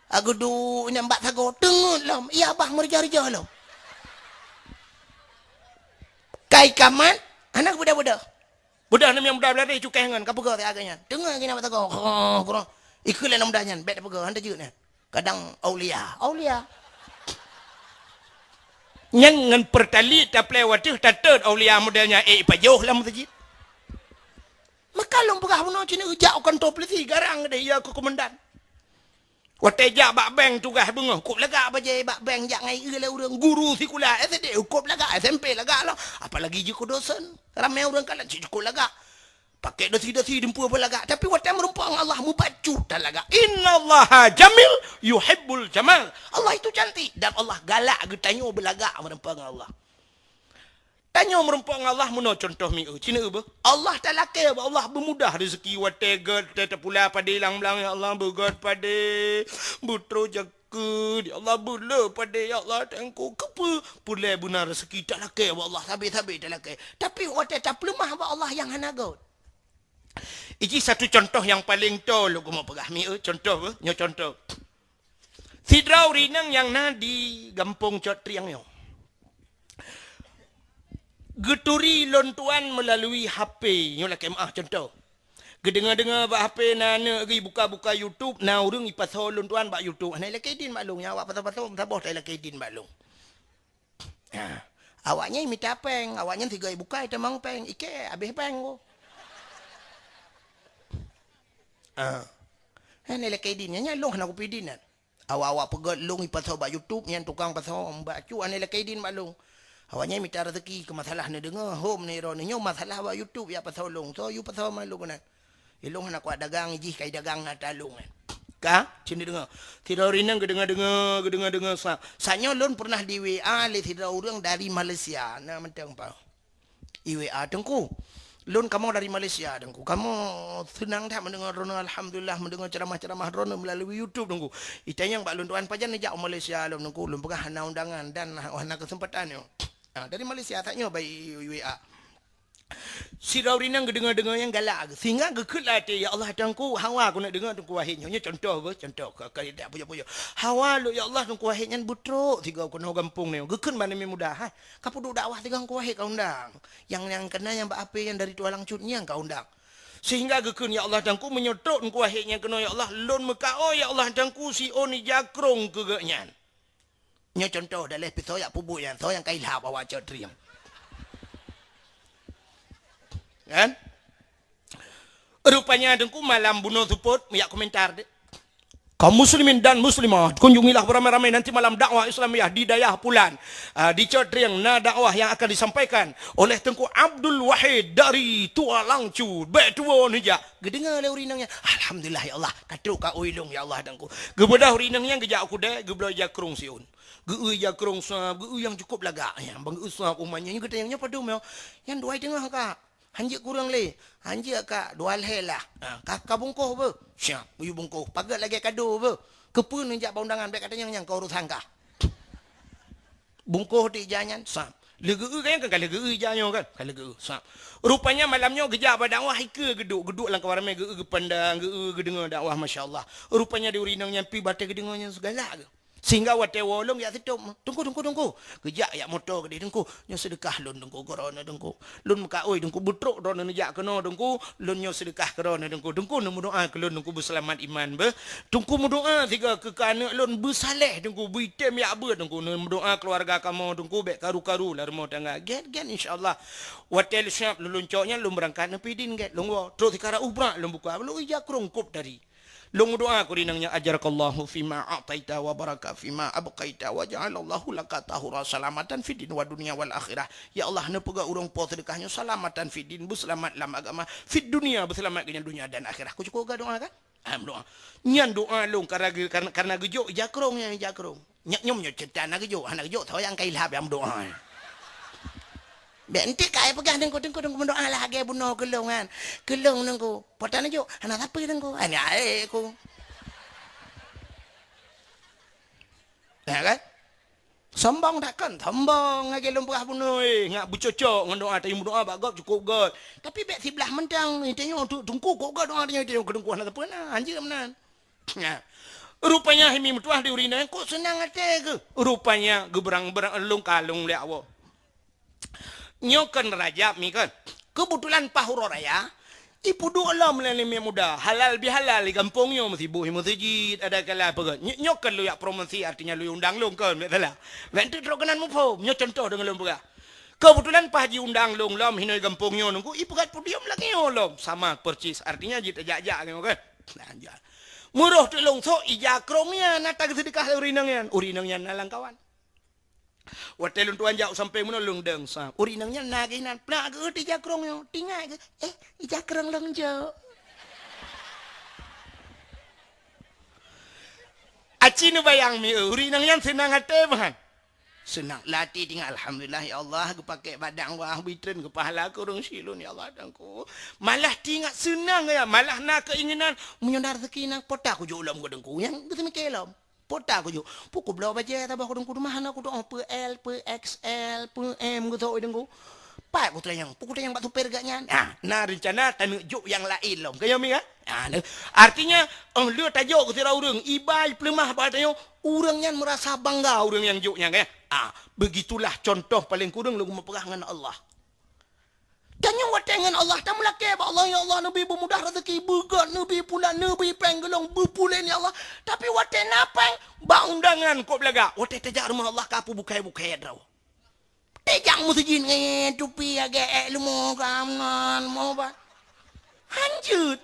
Aku du nyambat sago tengut lam. Iya bah merja-rja lam. Kai kaman anak budak-budak. Budak ni yang budak belari cukai ngan kapu ke agaknya. Dengar gini apa sago. Kurang ikut le namdanya bet apa ke handa je ni. Kadang aulia. Yang ngan pertali tak lewat tu tatet aulia modelnya pajoh lam tajid. Maka long pegah buno cini ujak kan top lesi garang deh ya ke komandan. Wateja bak beng tugas bunga kop laga baje bak beng jak ngai le urang guru sekolah SD kop laga SMP laga lah. Apalagi je ko dosen. Ramai orang kalah cukup laga. Pakai dosi-dosi dempu apa laga. Tapi watai merumpang Allah mubacu dan laga. Innallaha jamil yuhibbul jamal. Allah itu cantik dan Allah galak getanyo belaga merumpang Allah. Tanya merumpang Allah muna contoh mi cina apa? Allah tak laki Allah bermudah rezeki watai god tetap pula pada hilang belang ya Allah bergod pada butro jaga ya Allah bula pada ya Allah tengku kepa pula benar rezeki tak laki Allah sabit tak laki. Tapi watai tak lemah Allah yang hana god. Ini satu contoh yang paling tol aku mau pegah mi contoh apa? Nyo contoh. Sidrau rinang yang na di Gampong Cot Triang yo. Geturi lontuan melalui HP. Nyolah kemah contoh. Gedengar-dengar bak HP nana gi buka-buka YouTube na urang ipasho lontuan bak YouTube. Nai lakedin maklum nya awak pasal-pasal saboh tai lakedin maklum. Awaknya minta peng, awaknya tiga buka itu mang peng. Ike habis peng ko. Nai lakedin nya long nak pidin. Awak-awak pegot long ipasho bak YouTube yang tukang pasho mbak cu nai lakedin maklum. Awaknya minta rezeki ke masalah ni dengar home ni ron nyo masalah wa YouTube ya pasal long so you pasal malu kan ilong nak kuat dagang iji kai dagang ngata long kan cini dengar tidak rinang gedengar sanyo lon pernah di WA le tidak orang dari Malaysia na mentang pa WA tengku lon kamu dari Malaysia tengku kamu senang tak mendengar rono alhamdulillah mendengar ceramah-ceramah rono melalui YouTube tengku itanya bak lon tuan pajan nejak Malaysia lon tengku lon pegah hana undangan dan hana kesempatan yo. Dari Malaysia taknya by WA. Si Raurinang dengar-dengar yang galak. Sehingga gekutlah ya Allah tangku hawa aku nak dengar tungku wahidnya. Contoh apa? Contoh. Tak punya. Hawa lu ya Allah tungku wahidnya butruk. Tiga aku nak gampung ni. Gekut mana mudah. Kapu duk dakwah tiga aku wahid kau undang. Yang kena yang apa yang dari tualang cutnya kau undang. Sehingga gekun ya Allah tangku menyotok tungku wahidnya kena ya Allah. Lon mekao ya Allah tangku si oni jakrong kegaknya. Nya contoh dalam pisau yang pubuk yang so yang kailap awak codriam. Kan? Rupanya dengku malam bunuh support ya komentar dek. Kaum muslimin dan muslimah kunjungilah beramai-ramai nanti malam dakwah Islamiyah di Dayah Pulan di Codriang na dakwah yang akan disampaikan oleh Tengku Abdul Wahid dari Tua Langcu betua nija. Gedengar le urinangnya alhamdulillah ya Allah katruk ka uilung ya Allah tengku. Gebedah urinangnya gejak aku deh geblo jakrung siun. Geu jakrung sa geu yang cukup laga ya bang usah umanya ni kata yang padum yo. Yang dua tengah kak. Hanjik kurang le. Hanjik kak dua helah. Kakak bungkuh apa? Siap, uyu bungkuh. Pagat lagi kado apa? Kepun njak undangan baik katanya yang kau urus hangka. Bungkuh di jangan sap. Lega kan kan lega jangan kan. Kalau lega sap. Rupanya malamnya gejak dakwah ke geduk lang kawarame ge pandang ge dengar dakwah masya-Allah. Rupanya di urinang nyampi batai gedengarnya segala ke. Sehingga watai wolong ya situ tunggu kejak ya motor ke tunggu nyo sedekah lun tunggu corona tunggu lun muka oi tunggu butruk ron nejak kena tunggu lun nyo sedekah corona tunggu nemu doa ke lun tunggu berselamat iman be tunggu doa tiga ke kana lun bersaleh tunggu buitem ya be tunggu nemu doa keluarga kamu tunggu bek karu-karu lah rumah tangga get insyaallah watai syap lun coknya lun berangkat nepi din get lun terus dikara ubrak lun buka lu ija krongkop dari long doa aku rinangnya ajarakallahu fima a'taita wa baraka fima abqaita wa ja'alallahu laka tahura salamatan fid din wa dunya wal akhirah. Ya Allah ne pega urang po sedekahnya salamatan fid din selamat lam agama fid dunia berselamat dengan dunia dan akhirat. Aku cukup doa kan? Doa. Nyan doa long karena gejo jakrong yang jakrong. nyum nyo cerita nak jo tho yang kai lahap yang doa. Be enti kai pegah dengku berdoa lah age buno kelong kan. Kelong nengku. Potan jo anak apa dengku. Ani ae ku. Ya kan? Sombong takkan, sombong age lomprah buno ngak bucocok ngan doa tayu doa bagop cukup god. Tapi be sebelah mentang intinya untuk tungku kok god doa dia kedengku anak apa nah anjir menan. Ya. Rupanya himi mutuah di urina kok senang ate ke. Rupanya geberang-berang elung kalung le awo. Nyokan raja mi kan. Kebetulan pahuro raya ipu do alam le mi muda. Halal bihalal di kampungnya mesti buhi masjid ada kala apa kan. Nyokan lu ya promosi artinya lu undang lu kan betul lah. Wentu trokanan mu pho nyo contoh dengan lu buka. Kebetulan pahaji undang lu lam hinoi kampungnya nunggu ipu kat podium lagi lom sama percis artinya jit ajak-ajak kan. Nah, muruh tu long so ija krongnya nata sedekah urinangnya nalang kawan. Watelun tuan jauh sampai mana lung deng sa. Urinangnya naginan plak ke ija krongnya tinggal ke ija krong long jauh. Aci nu bayang mi urinangnya senang hati bahan. Senang latih tinggal alhamdulillah ya Allah aku pakai badang wah bitren ke pahala aku urang silun ya Allah dengku. Malah tinggal senang ya malah nak keinginan menyondar rezeki nang pota aku jo ulam ko dengku yang betul mekelom. Pota aku jo pukul belau baje tabah ko dengku rumah aku tu PL, PXL, PM ko tu dengku. Pak aku tanya pukul yang batu perganya. Nah rencana tanu jo yang lain lom. Kaya mi kan? Artinya lu tajuk ke tira urang ibai plemah batanya urangnya merasa bangga urang yang joknya kan. Begitulah contoh paling kurang lu memperah dengan Allah. Tanya wat dengan Allah tak melake ba Allah ya Allah nabi bermudah rezeki begat nabi pula nabi penggelong berpulen ya Allah. Tapi wat napang ba undangan kok belaga. Wat tajak rumah Allah kapu bukai-bukai draw. Tajak masjid ngen tupi age lu mau kamnan mau ba. Hanjut.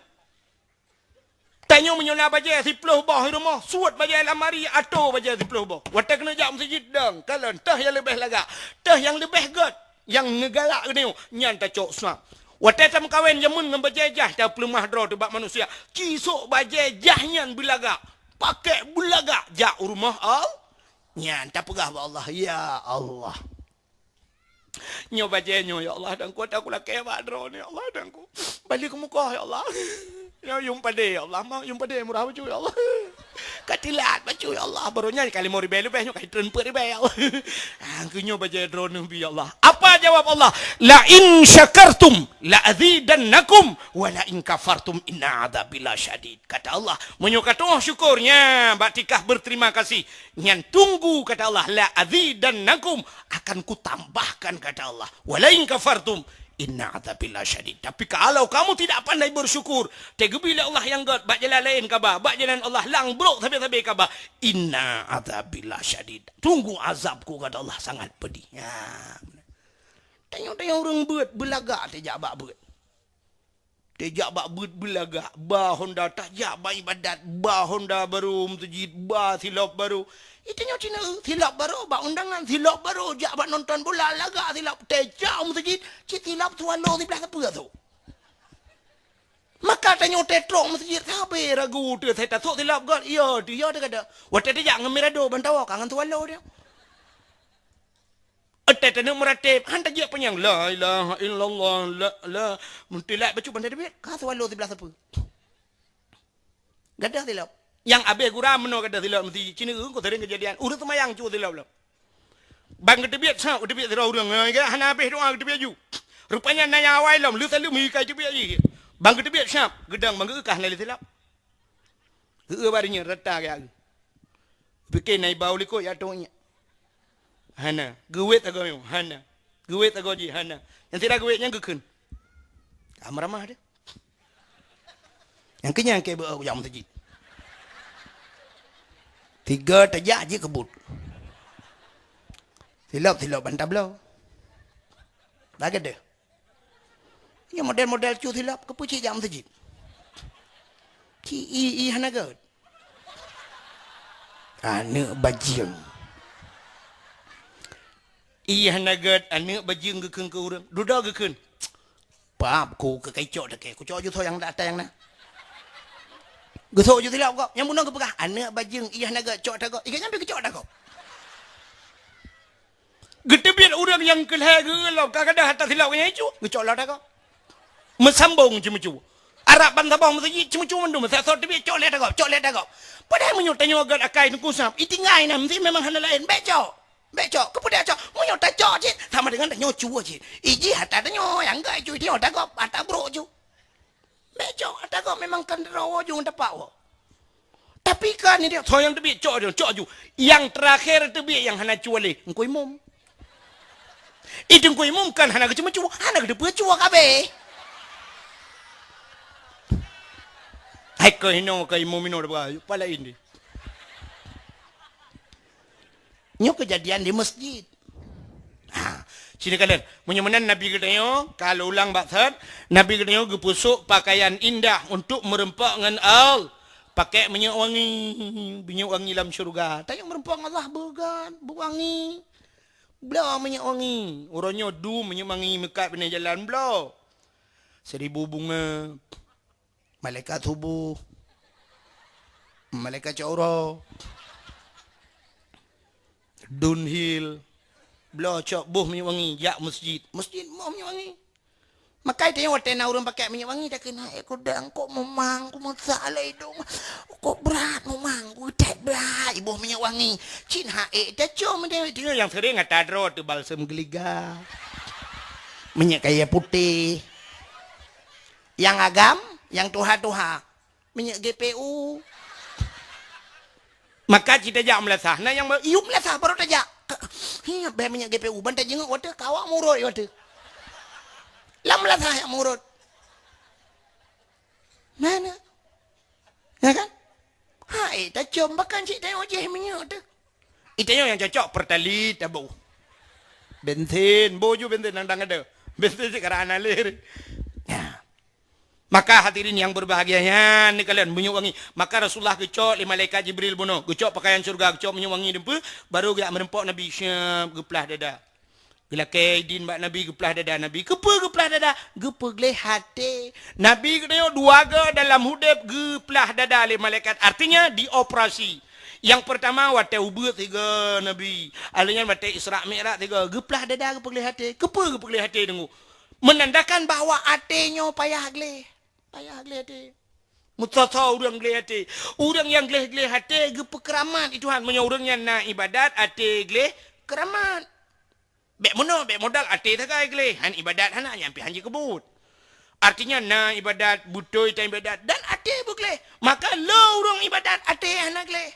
Tanya menyona baja 10 bah rumah suat baja lamari atau baja 10 bah. Watak kena jak masjid dang. Kalau tah yang lebih laga. Tah yang lebih god. Yang negalak ni nyan ta cok snap. Watak tam kawin jamun dengan bajajah ta pelemah draw tebak manusia. Kisok bajajah nyan belaga. Pakai belaga jak rumah al. Nyan ta pegah ba Allah ya Allah. Nyo bajenyo ya Allah dan ku aku laki ba draw ni Allah dan ku. Balik ke muka ya Allah. Ya yung pade ya Allah mak yung pade murah baju ya Allah. Katilat baju ya Allah barunya kali mau ribel nyo kay transfer ribel ya Allah. Angkunyo baje drone nabi ya Allah. Apa jawab Allah? La in syakartum la azidannakum wa la in kafartum inna adzabil syadid. Kata Allah, menyokatoh syukurnya batikah berterima kasih. Nyan tunggu kata Allah la azidannakum akan kutambahkan kata Allah. Wa la in kafartum inna adzabillah syadid. Tapi kalau kamu tidak pandai bersyukur, tegubila Allah yang god, bak jalan lain kaba, bak jalan Allah lang brok tabi-tabi kaba, inna adzabillah syadid. Tunggu azabku kata Allah sangat pedih. Ya. Tengok-tengok orang buat belaga tejak bak buat. Tejak bak buat belaga, ba Honda tajak ba ibadat, ba Honda baru mutujid, ba silap baru. Itunya Cina silap baru, bak undangan silap baru, jak bak nonton bola laga silap tejak mutujid, silap tualo di belah apa tu. Maka tanya tetrok masjid sabar ragu tu saya tak silap god. Ya dia kata, waktu tejak ngemirado bantawa kangen tualo dia. Atet nak meratib, hanta je penyang la ilaha illallah la muntilat baca bandar duit. Ka tualo di belah apa? Gadah silap. Yang abe guram meno gadah silap mesti Cina ko sering kejadian. Urut semayang cu silap lah. Bang kedebit sa, kedebit tera urang ga hana abe doa kedebit ju. Rupanya naya awai lam, lu selalu mi kai kedebit ji. Bang kedebit syap, gedang bang kah nali silap. Ge barinya rata ga. Bikin nai bau liko ya tonya. Hana, gewet ago yo, hana. Gewet ago ji hana. Yang tidak gewetnya gekun. Ramah dia. Yang kenyang ke bau jam masjid. 3 tajak je kebut. Silap bantab belau. Lagi deh. Ini model-model cu silap ke pucik jam masjid. Ki hana god. Anak bajing. Hana god anak bajing gekun ke urang. Duda gekun. Pap ku ke kecok dak ke. Ku cok ju tho yang dak yang na. Gesok je silap kau. Yang munang ke pegah anak bajing hana god cok dak kau. Ikan nyampe ke cok dak kau. Getebit orang yang kelih gelau kadang hatta silap nya itu. Ngecok lah dah kau. Mesambung cemu-cemu. Arab ban Sabah masjid cemu-cemu mandu masa sort tebit cok leh dah kau, cok leh dah kau. Padahal menyo tanya agak akai nu kusap. Itingai nam si memang hana lain becok. Becok kepada cok menyo ta cok je sama dengan tanyo cu je. Iji hatta tanyo yang gai cu dia dah kau hatta bro cu. Becok hatta kau memang kan rawo ju dapat wo. Tapi kan ni dia soyang tebit cok dia cok ju. Yang terakhir tebit yang hana cu le. Engkoi mum. Itu engkoi mum kan hana cuma-cuma hana gede cu kabe. Hai kau hino kau mumino dah pala ini. Nyo kejadian di masjid. Sini kalian, menyemenan Nabi katanya, kalau ulang baksat, Nabi katanya gepusuk pakaian indah untuk merempak dengan al. Pakai minyak wangi dalam syurga. Tak yang merempak dengan Allah bergan, berwangi. Belah minyak wangi. Orangnya minyak wangi mekat pada jalan belah. 1000 bunga. Malaikat subuh. Malaikat caura. Dunhill. Belah cok buh minyak wangi. Jak masjid. Masjid mau minyak wangi. Makai tanya waktu nak orang pakai minyak wangi. Tak kena. Aku dah kok memang. Aku masalah hidung. Kok berat memang. Aku tak berat. Ibu minyak wangi. Cin haik. Tak cok. Dia yang sering kata adro tu balsam geliga. Minyak kaya putih. Yang agam. Yang tuha-tuha. Minyak GPU. Maka kita jak melasah. Nah yang iup melasah baru tak jak. Hiya bah minyak GPU bantai jenguk water kawak murut water. Lam melasah yang murut. Mana? Ya kan? Hai, tak jom bahkan cik tengok je minyak tu. Itu yang cocok pertali tabu. Bensin, boju bensin nandang ada. Bensin sekarang analir. Maka hadirin yang berbahagianya ni kalian minyak wangi. Maka Rasulullah kecok li malaikat Jibril bunuh. Kecok pakaian syurga, kecok minyak wangi dempa, baru dia merempok Nabi syab geplah dada. Bila kaidin bak Nabi geplah dada Nabi. Kepa geplah dada? Gepa gleh hati. Nabi kena dua ga dalam hudib geplah dada li malaikat. Artinya dioperasi. Yang pertama wate ubud 3 Nabi. Alanya wate Isra Mi'raj 3. Geplah dada gepa gleh hati. Kepa gepa gleh hati dengu. Menandakan bahawa hatinya payah gleh. Payah gleh hati. Mutasa orang gleh hati. Orang yang gleh hati gepa keramat. Itu hal orang yang nak ibadat hati gleh keramat. Bek modal hati tak kaya gleh. Han ibadat hana nyampe hanji kebut. Artinya nak ibadat butoi tak ibadat dan hati bukleh. Maka lo orang ibadat hati hana gleh.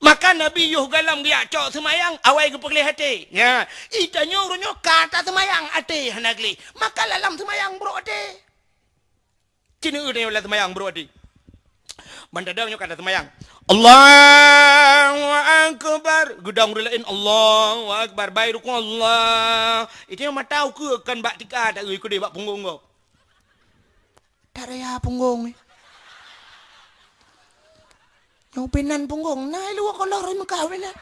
Maka Nabi yuh galam dia cok semayang awai gepa gleh hati. Ya, itanya orangnya kata semayang hati hana gleh. Maka lalam semayang bro hati. Cina dia lah semayang bro hati. Bandadangnya kata semayang. Allahu Akbar. Gedang relain Allahu Akbar. Baik rukun Allah. Itu yang matau ke kan bak tika tak ikut dia bak punggung kau. Tak ada punggung ni. Yang penan punggung. Nah, luar kolor ni kau penan.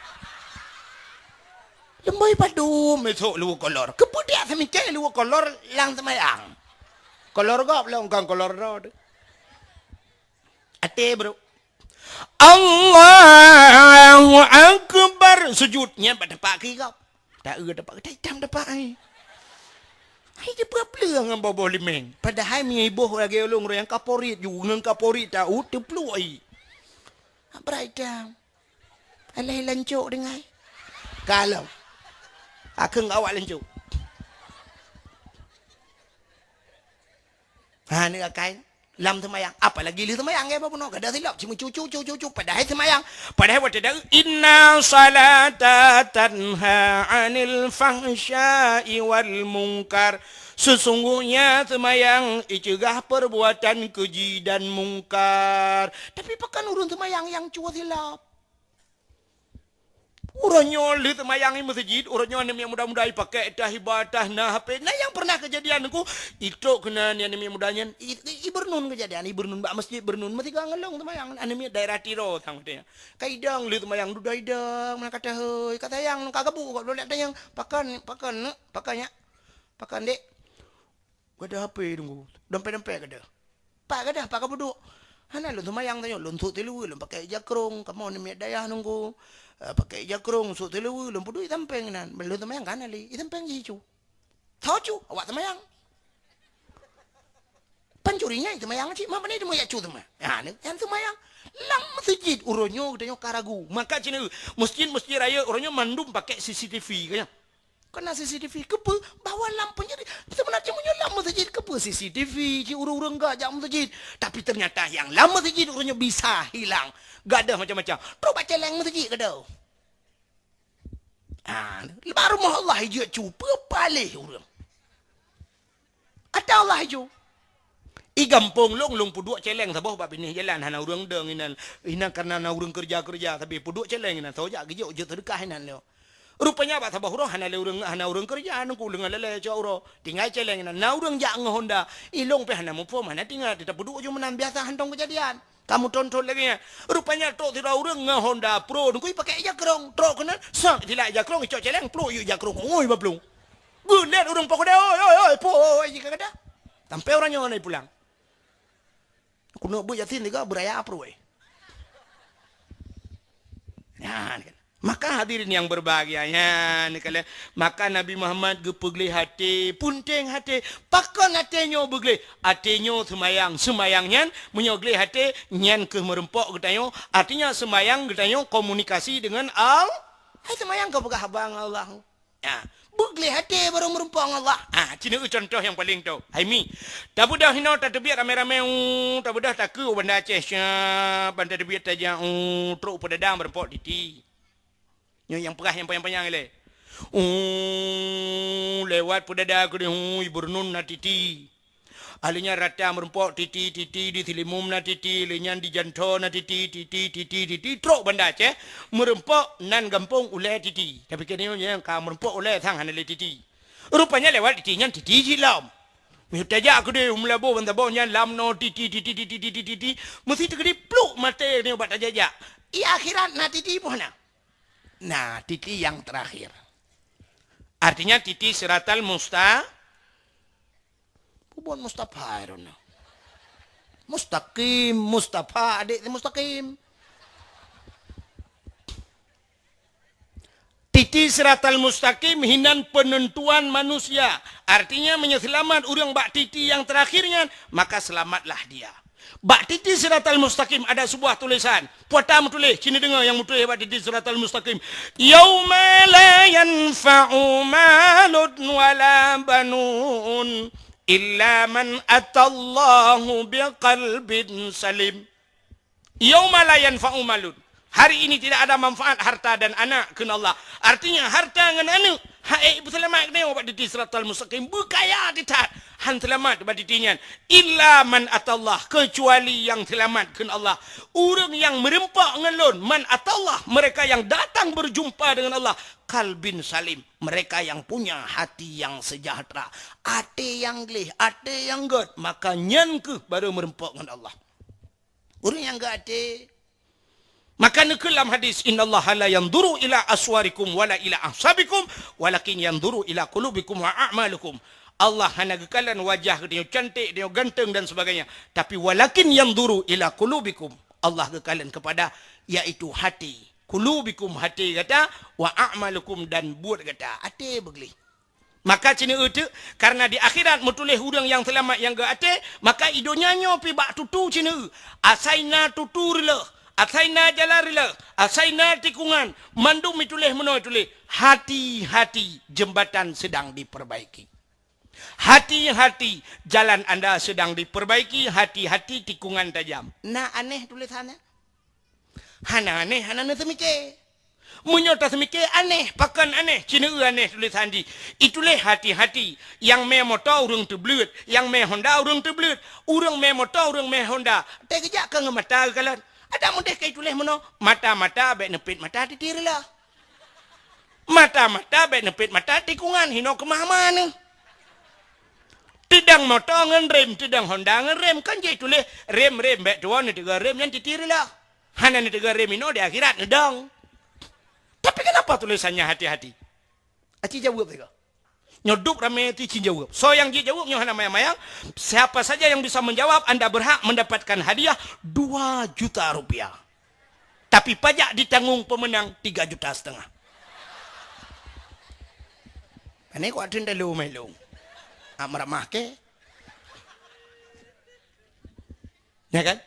Lembai padu mesok luar kolor. Kemudian semicai luar kolor lang semayang. Kolor kau belum kan kolor road. Ate bro. Allahu Akbar. Sujudnya pada pagi kau. Tak dapat kita hitam dapat ai. Hai dia berapa dengan bawa limeng. Padahal mi ibu lagi ulung yang kaporit ju ngan kaporit tahu teplu ai. Berita. Alai lancuk dengai. Kalau aku awak lancuk. Ha ni kain lam semayang. Apalagi li semayang ke apa pun kada silap cuma cucu padahal semayang. Padahal waktu dah inna salata tanha 'anil fahsya'i wal munkar. Sesungguhnya semayang icegah perbuatan keji dan mungkar. Tapi pakan urun semayang yang cua silap. Orangnya li semayang di masjid, orangnya ni yang muda-muda pakai dah ibadah nah HP. Nah yang pernah kejadian aku itu kena ni yang mudanya ibernun kejadian ibernun bak masjid bernun mesti ngelong semayang anime daerah Tiro tang dia. Kaidang li semayang du daidang mana kata heuy kata yang kagabu kok lihat yang pakannya. Pakan dek. Gada HP tunggu. Dompet kada. Pak kada, pak kabuduk. Hana lun tumayang tayo, lun tu tilu, lun pakai jakrong, kamu ni miat daya nunggu, pakai jakrong, su tilu, lun pudu itampeng nan, lun tumayang kan ali, itampeng hijau. Tahu cu, awak tumayang. Pancurinya itu mayang cik, mana dia mau ya cu tumayang. Ya, yang tumayang, lam masjid uronyo, katanya karagu. Maka cina masjid raya uronyo mandum pakai CCTV kayaknya. Kena CCTV kepe bawa lampunya sebenarnya punya lama masjid kepe CCTV ci urang-urang enggak jam masjid tapi ternyata yang lama masjid urangnya bisa hilang enggak ada macam-macam terus baca leng masjid ke dah baru mah Allah hijau cuba palih urang ada Allah hijau I gampung long puduk celeng sabah bab ini jalan hana urang deng ina karena na urang kerja tapi puduk celeng ina soja gejok je terdekat hinan lo rupanya apa sabah urang hana urang kerja anu ku lengan lele cawro tinggal celeng na urang jak ngehonda ilong pe hana mupo mana tinggal tidak puduk je menan biasa hantong kejadian kamu tonton lagi ya rupanya tok tidak urang ngehonda pro nunggu pakai jakrong trok kena sak dilak jakrong cok celeng pro yu jakrong oi bablung bulet urang pokok dah oi po jika kada sampai orangnya ngai pulang aku nak buat yatin juga beraya pro ya maka hadirin yang berbahagia ya maka Nabi Muhammad gepegli hati punteng hati pakon hatinya begli hatinya semayangnya menyogli hati nyan ke merempok getanyo artinya semayang getanyo komunikasi dengan Allah hai semayang kau pegah abang Allah ya begli hati baru merempok Allah cina contoh yang paling tu hai mi tak budah hino tak terbiak rame-rame tak budah tak ke benda Aceh benda terbiak tajam truk pedadang merempok titi yang perah yang panjang-panjang le. Lewat pedada ke dia bernun na titi. Alinya rata merempok titi di tilimum na titi, lenyan di janto na titi trok benda Aceh merempok nan gampung ulai titi. Tapi kena yang ka merempok ulai thang hanale titi. Rupanya lewat titinya titi jilam. Tajak ke dia melabo benda bawnya lam no titi mesti terkedi pluk mata ni obat tajak. I akhirat na titi pun na. Nah, titi yang terakhir. Artinya titi siratal bukan Mustafa, Mustaqim, Mustafa, adik Mustaqim. Titi siratal mustaqim hinan penentuan manusia. Artinya menyelamat orang bak titi yang terakhirnya, maka selamatlah dia. Bak titi siratal mustaqim ada sebuah tulisan. Puatam tulis, sini dengar yang mutulis bak titi siratal mustaqim. Yauma la yanfa'u malun wala banun illa man atallahu biqalbin salim. Yauma la yanfa'u malun. Hari ini tidak ada manfaat harta dan anak kena Allah. Artinya harta dengan anak hai selamat kena obat titi siratal mustaqim berkaya ditat han selamat obat titinya illa man atallah kecuali yang selamat kena Allah. Orang yang merempak ngelon man atallah mereka yang datang berjumpa dengan Allah kalbin salim mereka yang punya hati yang sejahtera hati yang gelih hati yang god maka nyanke baru merempak dengan Allah. Orang yang enggak hati maka dalam hadis innallaha la yanzuru ila aswarikum wala ila ahsabikum walakin yanzuru ila qulubikum wa a'malikum. Allah hanya gekalan wajah dia cantik, dia ganteng dan sebagainya, tapi walakin yanzuru ila qulubikum. Allah gekalan kepada yaitu hati. Qulubikum hati kata wa a'malukum dan buat kata hati begli. Maka cina itu karena di akhirat mutulih hudang yang selamat yang ke hati, maka idonya nyo pi bak tutu cina asaina tuturlah asaina jalarila, asaina tikungan, mandum ituleh meno ituleh. Hati-hati jembatan sedang diperbaiki. Hati-hati jalan anda sedang diperbaiki, hati-hati tikungan tajam. Nah aneh tulisannya. Hana aneh, hana semike. Menyota semike aneh, pakan aneh, cina aneh tulisan di. Itulah hati-hati yang me motor urang terbelut, yang me Honda urang terbelut, urang me motor urang me Honda. Tak kejak ke mata kalan. Ada mudah kayak tulis mana mata-mata baik nepit mata ditirilah. Mata-mata baik nepit mata tikungan hino kemah mana. Tidang motor ngan rem, tidang Honda ngan rem kan jadi tulis rem baik tuan ni tiga rem yang ditirilah. Hana ni tiga rem hino di akhirat nedang. Tapi kenapa tulisannya hati-hati? Aci jawab tiga. Nyoduk ramai itu cin jawab. So yang dia jawab nyoh mayang-mayang, siapa saja yang bisa menjawab Anda berhak mendapatkan hadiah 2 juta rupiah. Tapi pajak ditanggung pemenang 3,5 juta. Ini kau ada dalam melong. Amramah ke? Ya kan?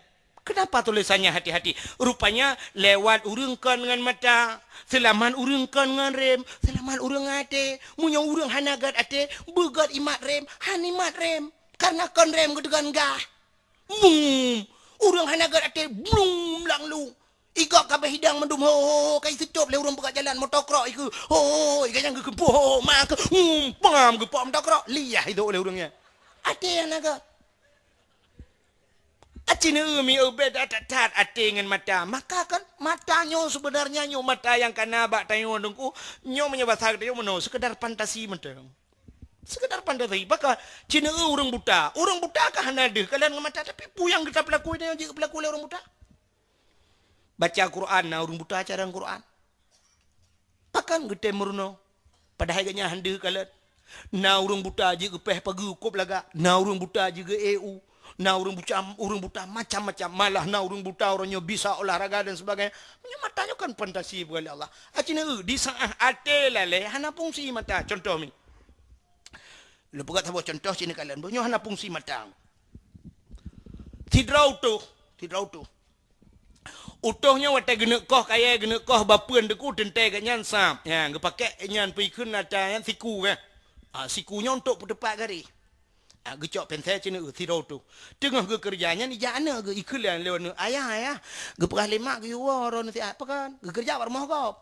Kenapa tulisannya hati-hati? Rupanya lewat urungkan dengan mata, selaman urungkan dengan rem, selaman urung ate, munyong urung hanagat ate, begat imat rem, hanimat rem. Karena kon rem gedegan gah. Urung hanagat ate, blum langlu. Igak kabeh hidang mendum ho kai secup le urung begat jalan motokrok iku. Ho ikan yang gekempuh ho mak pam gepom motokrok. Liyah itu oleh urungnya. Ate yang naga. Acina umi ubed atat ate dengan mata. Maka kan matanya sebenarnya nyo mata yang kana bak tayo dengku nyo menyebasar dia meno sekedar fantasi mentang. Sekedar fantasi. Maka cina urang buta. Urang buta kah ada kalian mata tapi puyang kita pelaku ini yang pelaku oleh orang buta. Baca Quran na urang buta cara Quran. Pakan gede meruno. Padahal ganya hande kalian. Na urang buta je peh pagi kop laga. Na urang buta juga EU. Na urang buta macam-macam malah na urang buta orangnya bisa olahraga dan sebagainya. Matanya kan fantasi oleh Allah. Acina di saat ate lale hana fungsi mata contoh ni. Lu buat sebuah contoh sini kalian. Bunyo hana fungsi mata. Tidrau tu. Utuhnya wate gena koh kaya gena koh bapeun deku tentai kat nyan sap. Ya, gepakai nyan pi keun ada yang siku kan. Sikunya untuk pedepat gari. Gecok pensai cina tidrau tu. Tengah ke kerjanya ni jana ke ikulan lewan ayah. Ge perah lemak ge waro nanti apa kan? Ge kerja bar moh kau.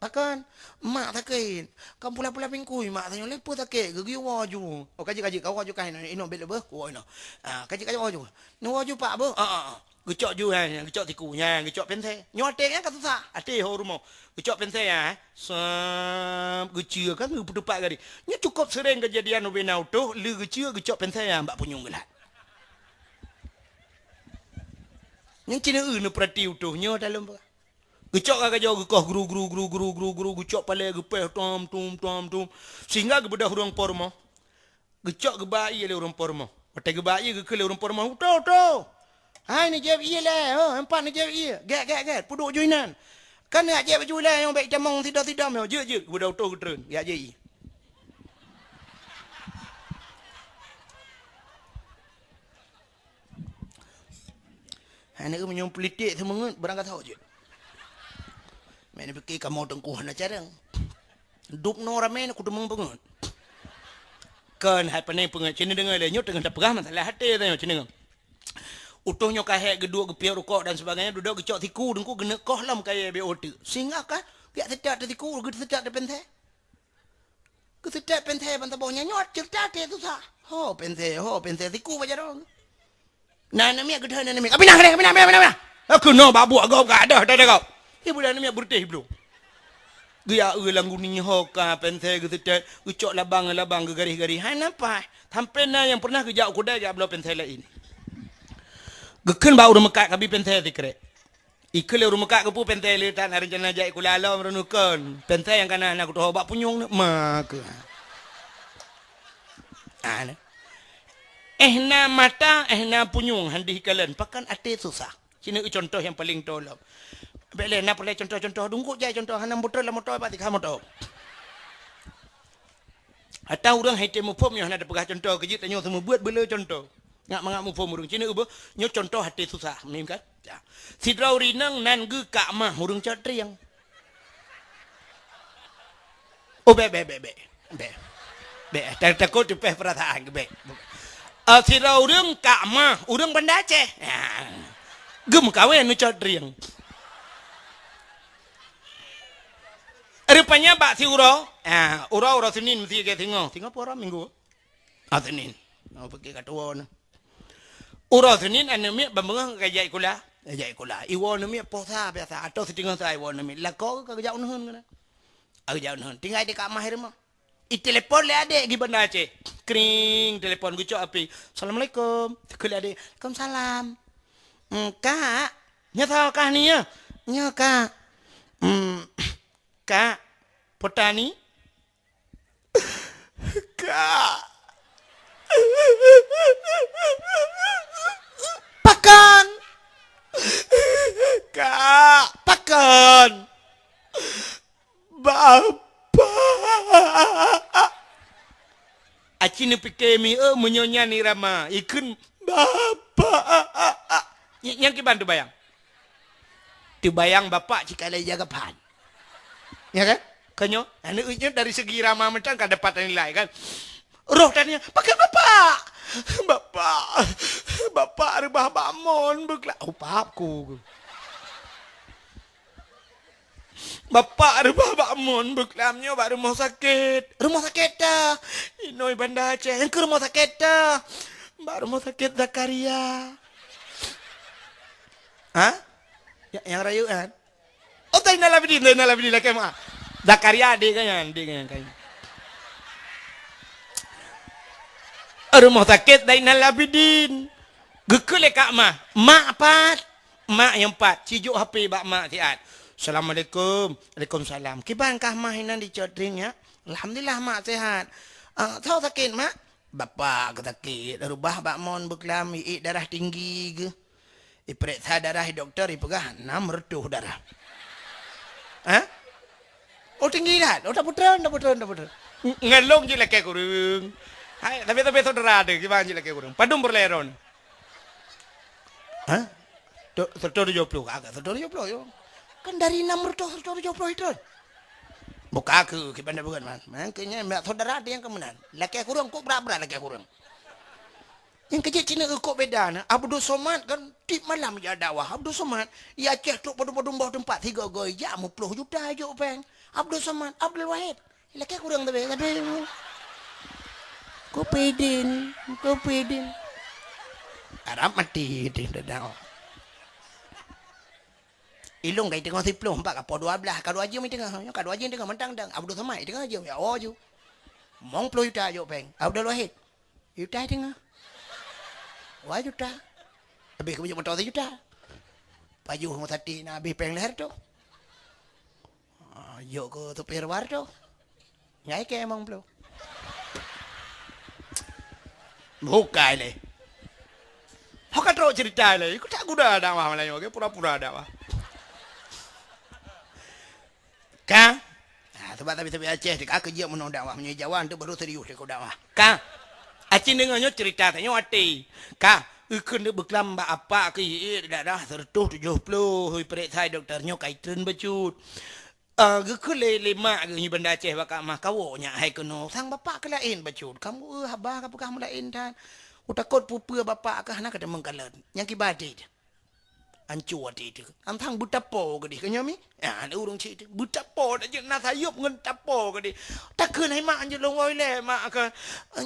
Pakan mak takin. Kam pula-pula pingkui mak tanya lepo takin ge waju. Oh kaji kau waju kain ino bel beh ko ino. Kaji waju. No waju pak beh. Gecok ju han, gecok tikunya, gecok pensai. Nyotek kan susah. Ate ho rumah. Gecok pensai ya. Sam gecia kan pedepat gari. Nya cukup sering kejadian benau tu, le gecia gecok pensai ya mbak punyung gelat. Yang cina nu perhati utuh nyo dalam apa? Gecok kagak jauh gekoh guru gecok pale gepeh tom. Sehingga gebedah urang pormo. Gecok gebai le urang pormo. Pate gebai ge le urang pormo. Utuh. Hai ni jawab iya lah. Empat ni jawab iya. Gak. Puduk joinan. Kan nak jawab baju lah yang baik jamong tidak. Je. Budak utuh keteren. Gak je. Anak menyong politik semua berangkat tahu je. Mana fikir kamu tengkuh nak carang. Duk no ramai nak kudu mengpengut. Kan hai panai pengat cina dengar le nyot tengah tak perah masalah hati tanya cina. Utuhnya kahek gedua gepiak rokok dan sebagainya duduk gecok tiku dengku gena koh lam kaya BOT. Sehingga kan pihak sedak tiku gede sedak de pentai. Ke sedak pentai bantah bawahnya nyot cerita te tu sah. Ho pentai tiku baca dong. Nah namanya gede namanya. Apa nak? Aku no babu agak gak ada kau. Ibu dah namanya berteh belum. Gaya langgu ni ho ka pentai ke sedak gecok labang ke garis-garis. Hai nampak. Tampena yang pernah kejak kuda jak belum pentai lain. Gekun bau rumah kak kabi pentai tikre. Ikut le rumah kak kepu pentai le tak nak rencana jai kula alam renukun. Pentai yang kanan aku tahu bak punyung mak. Na mata na punyung handi kalian pakan ate susah. Sini contoh yang paling tolong. Bele na boleh contoh dungku jai contoh hanam motor la motor batik motor. Atau orang haitem pom yang ada pegah contoh kejut tanya semua buat bela contoh. Ngak mangak mu urung cina ubo nyo contoh hati susah mem kan ya sidrau rinang nan ge kak mah urung catriang oh be takut tu peh perasaan be sidrau urung kak mah urung banda Aceh gem kawen nu catriang rupanya bak si uro Senin mesti ke tengok pora minggu Senin mau pergi kat tuan Ura Senin anami bambang kajai kula. Iwan nami posa biasa atau setinggal saya iwan nami. Lakau ke jauh nuhun kana. Jauh nuhun. Tinggal di kamar rumah. Telepon le adik di Banda Aceh. Kring telepon gucok api. Assalamualaikum. Kula adik. Waalaikumsalam. Kak, nya tahu kah ni ya? Nya kak. Kak, potani. Kak. Pakan. Kak. Pakan. Bapak. Aci ni fikir mi menyonya ni Rama. Ikun bapak. Yang kiban tu bayang. Tu bayang bapak jika lagi jaga pan. Ya kan? Kanyo, anu ini dari segi Rama macam kan dapat nilai kan. Roh tanya, pakai bapak. Bapak rebah bangun berkelak. Oh, papku. Bapak rebah bangun berkelamnya baru rumah sakit. Rumah sakit dah. Inoi Banda Aceh. Yang ke rumah sakit dah. Baru rumah sakit Zakaria. Hah? Yang rayu kan? Oh, tak nak labidin lah kemah. Zakaria dia kan kan. Rumah sakit Zainal Abidin. Gekele kak mah. Mak pat. Mak yang pat. Cijuk HP bak mak siat. Assalamualaikum. Waalaikumsalam. Kiban kah mah hinan dicodring ya? Alhamdulillah mak sehat. Tahu sakit mak? Bapak sakit. Rubah bak mon berkelam darah tinggi ke. Periksa darah doktor ipegah 6 reduh darah. Hah? Oh tinggi dah. Oh tak putra. Ngelong je laki kurang. Hai, tapi saudara ada gimana je laki kurang. Padum berleron. Hah? Saudara 70 agak saudara 70 yo. Kan dari 6 reduh saudara 70 itu. Buka aku ke bandar bukan man. Makanya saudara ada yang kemenan. Laki kurang kok berat laki kurang. Yang kecil Cina kok beda na. Abdul Somad kan tip malam je dakwah. Abdul Somad ia Aceh tok padum bawah tempat 3 goi jam 10 juta je peng. Abdul Somad, Abdul Wahid. Laki kurang tapi Kopedin. Arab mati di dakwah. Ilung gai tengah 10 4 apa 12 kadu aja mi tengah. Kadu aja tengah mentang dang. Abdul Somad tengah aja ya oh ju. Mong 10 juta je peng. Abdul Wahid. Juta tengah. Wah juta. Habis kemudian motor 1 juta. Baju rumah tati nak habis peng leher tu. Yuk ke tepi luar tu. Nyai ke emang belum. Bukan le. Hok kan terus cerita le. Ikut tak guna dakwah Melayu ke pura-pura dakwah. Kang. Sebab tapi Aceh dekat kerja menong dakwah menyo Jawa tu baru serius dekat dakwah. Kang. Acing dengannya cerita tanya hati. Kak, ikut dia berkelam apa ke darah 170. Periksa doktornya kaitan becut. Gekul lima ke Banda Aceh bakak mah kawonya hai keno. Sang bapak ke lain becut. Kamu habah kapukah mu lain dan utakut pupu bapak kah nak ada mengkalan. Yang kibadi. Ancu hati itu. Antang butapo ke di kenya mi. Ya, ada urang cik butapo dah je nak sayup ngan tapo ke di. Takkan hai mak je longoi le mak ke.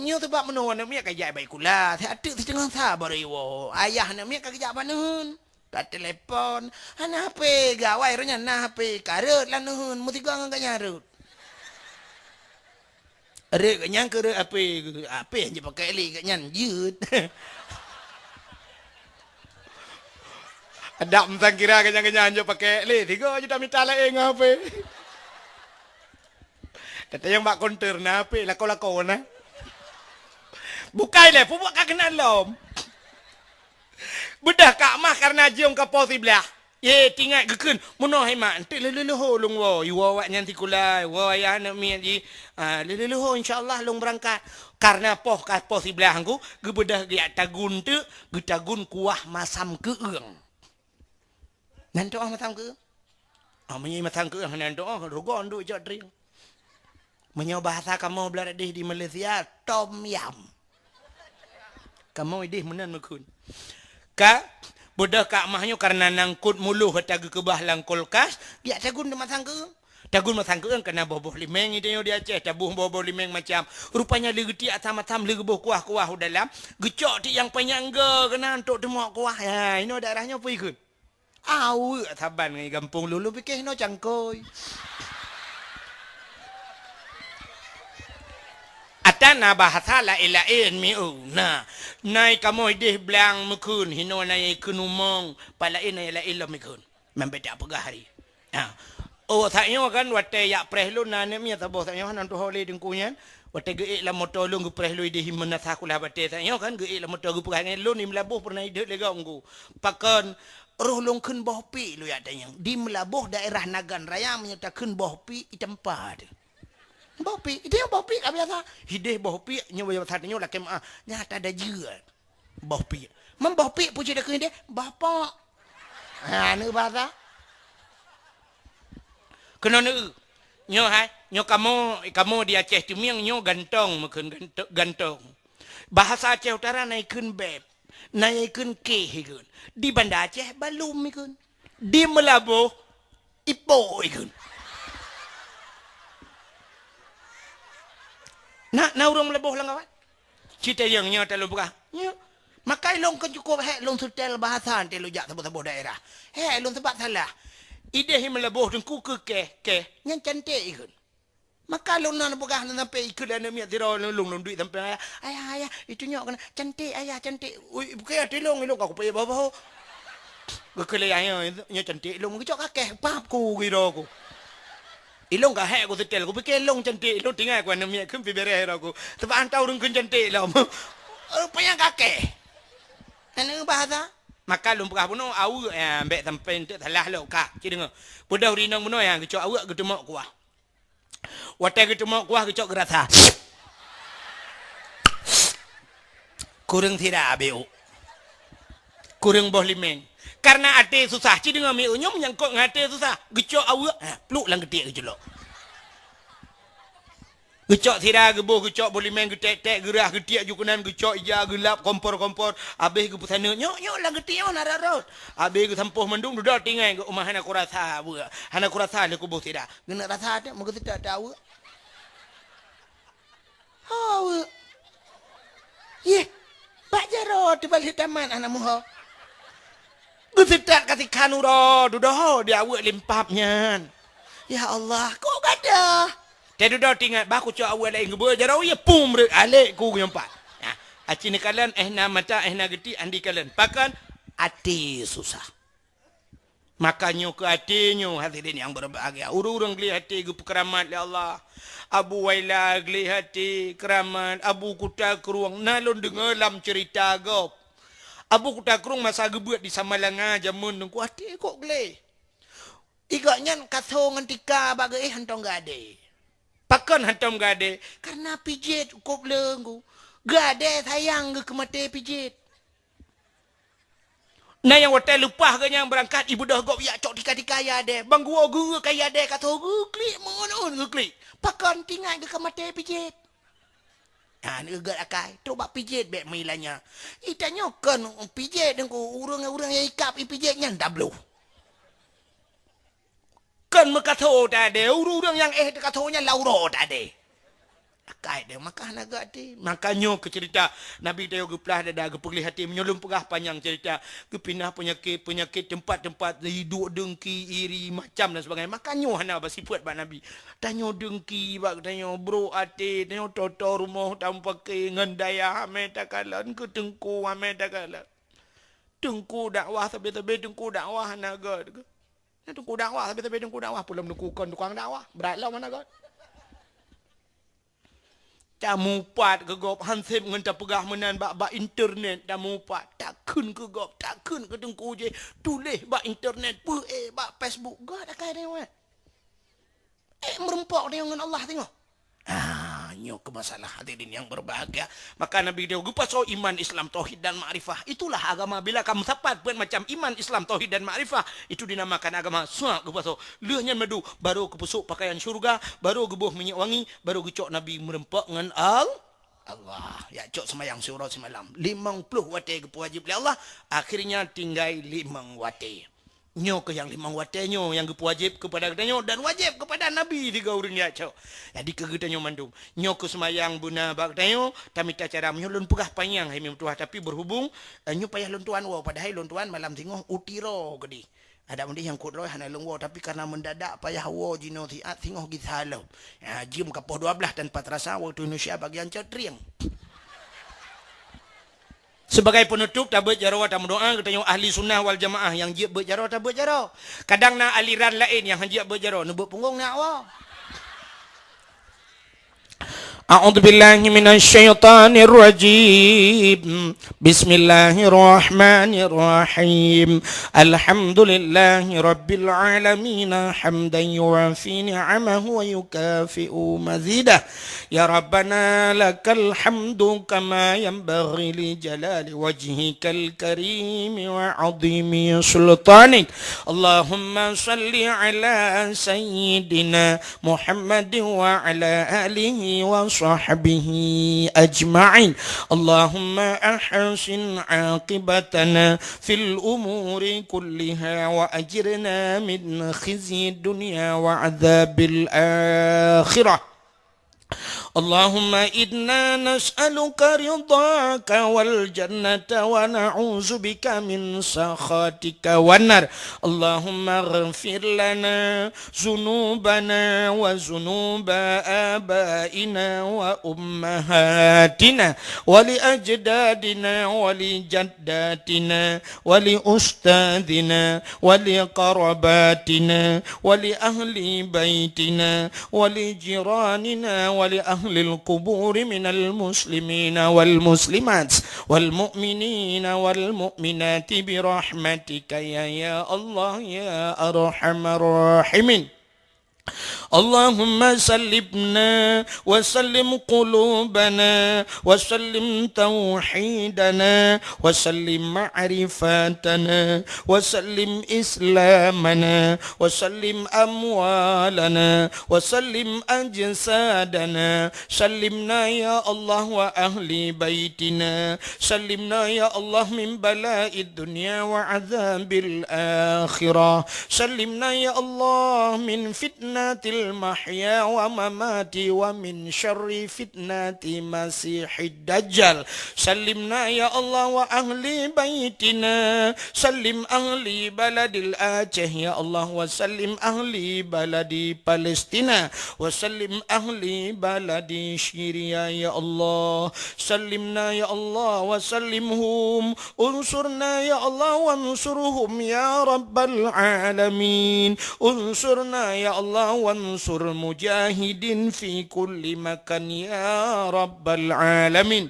Nyo sebab menon mi kajai baik kula. Saya adik setengah sabar iwo. Ayah nak mi kajak panun. Kat telefon. Ana HP gawai renya nah HP karut lah nuhun. Mu tiga ngan nyarut. Rek nyang ke HP je pakai li kat nyan jut. Ada mentang kira kenyang-kenyang je pakai le 3 juta minta lain ngah apa. Kata yang bak konter na apa lako-lako na. Bukai le pubuak ka kenal lom. Bedah kak mah karena jiong ka posi belah. Ye tinggal gekun mono hai mak entik leleho long wo iwo wak nyanti kula wo ayah nak mi ji leleho insyaallah long berangkat karena poh ka posi belah angku gebedah dia tagun tu getagun kuah masam keung. Nan doa matang ke? Menyi matang ke nan doa rogon du jot ring. Menyo bahasa kamu belar di Malaysia tom yam. Kamu idih menan mekun. Ka bodoh kak mahnya karena nangkut muluh hataga kebah lang kulkas, dia tagun de matang ke. Tagun matang ke kena boboh limeng itu dia Aceh tabuh boboh limeng macam rupanya legeti atam-atam legeboh kuah-kuah dalam gecok ti yang penyangga kena untuk demok kuah. Ya, ini daerahnya apa ikut? Awu Taban ngai kampung lulu fikir no cangkoi. Atana bahasa la ilain miuna. Nai kamu idih belang mekun hino nai kunumong palain la ilah mekun. Membeda apa hari. Oh taknya kan wate yak prehlo nane mi tabo taknya nan to hole dengkunya wate ge la moto lu ngu prehlo ide himna sa kula bate taknya kan ge la moto gu pegangan lu ni melabuh pernah ide lega ngu pakan roh long kun boh pi lu ya tanya di melabuh daerah Nagan Raya menyatakan boh pi i tempat boh pi itu yang boh pi biasa hideh boh pi nya wa tatnya la kem nyata ada juga boh pi mem boh pi puji dak ide bapak ni bahasa kena nyo hai nyo kamu di Aceh tu miang nyo gantong mungkin gantong bahasa Aceh Utara naikun beb naikun ke ikun di Banda Aceh balum ikun di Melabuh ipo ikun na urang Melabuh lang awat cita yang nyo telu buka nyo makai long kan cukup he long sutel bahasa telu jak sebut-sebut daerah he long sebab salah ide him Melabuh dengku ke yang cantik ikun maka lu nan bukan sampai ikut dan miat tiro long duit sampai ayah itu nyok kena cantik ayah cantik ui bukan ada long aku payah bawa gekele ayah nya cantik long kecok kakek papku gitu aku ilong gak hek aku setel aku pikir long cantik long tinggal aku nan miat kempi beres aku sebab antau deng cantik lah rupanya kakek ane bahasa maka lu bukan puno au ambek sampai entek salah lo kak ci dengar budak rinang puno yang kecok awak gedemak kuah watai gedemak kuah kecok gerasa kurang tidak abu kurang boh limeng karena ate susah ci dengar mi nyom nyangkok ngate susah kecok awak peluk lang gede kecok gecok sira geboh gecok boleh main getek-tek gerah getiak jukunan gecok ija gelap kompor-kompor habis ke pusana nyok lah getiak nararot habis ke sampuh mendung duduk tinggal ke rumah hana kurasa buat hana kurasa le kubuh sira gena rasa ada moga tidak tahu hawa ye pak jaro di balik taman anak muha gesetak kasih kanuro duduk dia awak limpapnya ya Allah kok gadah dia duduk tinggal baku cak awal lain ke berjarau ya pum alik ku yang empat. Aci ni kalian na mata na geti andi kalian. Pakan hati susah. Makanya ke hatinya hadirin yang berbahagia. Urang geli hati ke keramat ya Allah. Abu Waila geli hati keramat. Abu Kuta Keruang nalon dengar dalam cerita gop. Abu Kuta Keruang masa gebuat di Samalanga jamun nungku hati kok geli. Igaknya kasong ngantika bagai hantong gade. Pakan hantam gade karena pijit kop lenggu gade sayang ke mati pijit nah yang hotel lupa ke yang berangkat ibu dah gop ya cok tika ya de bang gua guru kaya de kata klik mon klik pakan tinggal ke mati pijit ni gegat akai coba pijit bek milanya itanya kan pijit dengku urang-urang yang ikap pijitnya dablu kan mekato tadi urang yang katonya lauro tadi akai dia makan agak tadi makanya ke cerita Nabi dia geplah ada gepelih hati menyolong pegah panjang cerita kepinah penyakit tempat-tempat hidup dengki iri macam dan sebagainya makanya hana basifat bak Nabi tanya dengki bak tanya bro ate tanya toto rumah tanpa ke ngendaya ame takalan ke tengku ame takalan tengku dakwah tapi tengku dakwah naga tengku dakwah tapi tengku dakwah pula menukukkan tukang dakwah beratlah mana god tamu pat ke gop hansip ngan pegah menan bak internet tamu pat takun ke gop takun ke tengku je tulis bak internet bak Facebook god akai dia merempok dia dengan Allah tengok nyok ke masalah hadirin yang berbahagia maka Nabi dia pasal iman Islam tauhid dan makrifah itulah agama bila kamu sapat pun macam iman Islam tauhid dan makrifah itu dinamakan agama sunnah ke pasal leuhnya madu baru ke pusuk pakaian syurga baru gebuh minyak wangi baru gecok Nabi merempok dengan Allah ya cok semayang surau semalam 50 wate ke wajib oleh Allah akhirnya tinggal 5 wate nyo ke yang 5 watenyo yang wajib kepada kedanyo dan wajib kepada Nabi 3 orang ya cok. Jadi ke kedanyo mandum. Nyo ke semayang buna bak kedanyo tamita cara menyolon pegah panjang hai tuah tapi berhubung nyo payah lontuan wa padahal lontuan malam tengok utiro gedi. Ada mendih yang kudroy hana lengwo tapi karena mendadak payah wo jino tiat tengok gitu halau. Ya jim kapoh 12 dan 4 rasa waktu Indonesia bagian cetriang. Sebagai penutup tak berjara tak berdoa kita tengok ahli sunnah wal jamaah yang dia berjara tak berjara. Kadang nak aliran lain yang hanya berjara nebuk punggung nak awak. أعوذ بالله من الشيطان الرجيم بسم الله الرحمن الرحيم الحمد لله رب العالمين حمدا يوافي نعمه ويكافئ مزيده يا ربنا لك الحمد كما ينبغي لجلال وجهك الكريم وعظيم سلطانك اللهم صل على سيدنا محمد وعلى آله وصحبه أجمعين اللهم أحسن عاقبتنا في الأمور كلها وأجرنا من خزي الدنيا وعذاب الآخرة اللهم إنا نسألك رضاك والجنة ونعوذ بك من سخطك والنار اللهم اغفر لنا ذنوبنا وذنوب آبائنا وأمهاتنا ولأجدادنا ولجداتنا ولأستاذنا ولقرباتنا ولأهل بيتنا ولجيراننا ولأهل القبور من المسلمين والمسلمات والمؤمنين والمؤمنات برحمتك يا الله يا أرحم الراحمين اللهم سلمنا وسلم قلوبنا وسلم توحيدنا وسلم معرفاتنا وسلم إسلامنا وسلم أموالنا وسلم أجسادنا سلمنا يا الله وأهل بيتنا سلمنا يا الله من بلاء الدنيا وعذاب الآخرة سلمنا يا الله من فتنة المحيا وممات ومن شر فتنة مسيح الدجال سلمنا يا الله وأهل بيتنا سلم أهل بلد الآجه يا الله وسلم أهل بلد فلسطين وسلم أهل بلد سوريا يا الله سلمنا يا الله وسلمهم انصرنا يا الله وانصرهم يا رب العالمين انصرنا يا الله وانصر مجاهدين في كل مكان يا رب العالمين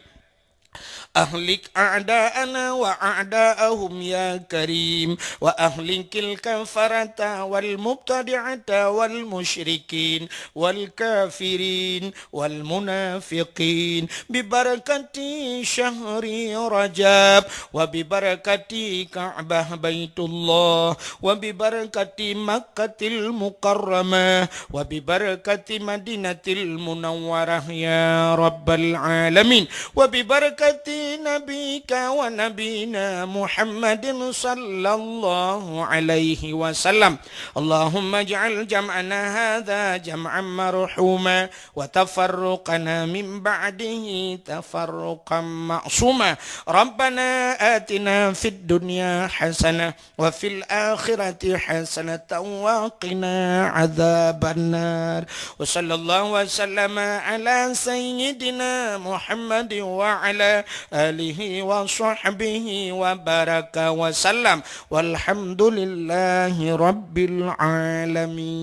أهلك أعداءنا وأعداءهم يا كريم وأهلك الكفرة والمبتدعة والمشركين والكافرين والمنافقين ببركة شهر رجب وببركة كعبة بيت الله وببركة مكة المكرمة وببركة مدينة المنورة يا رب العالمين وببركة نبيك ونبينا محمد صلى الله عليه وسلم اللهم اجعل جمعنا هذا جمعا مرحوما وتفرقنا من بعده تفرقا معصوما ربنا آتنا في الدنيا حسنة وفي الآخرة حسنة وقنا عذاب النار وصلى الله وسلم على سيدنا محمد وعلى آله وصحبه وبارك وسلم والحمد لله رب العالمين.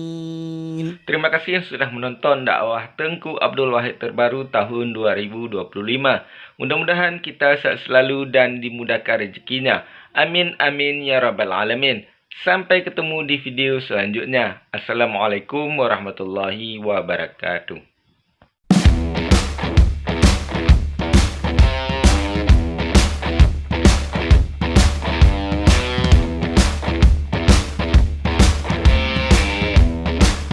Terima kasih sudah menonton dakwah Tengku Abdul Wahid terbaru tahun 2025. Mudah-mudahan kita sehat selalu dan dimudahkan rezekinya. Amin amin ya rabbal alamin. Sampai ketemu di video selanjutnya. Assalamualaikum warahmatullahi wabarakatuh.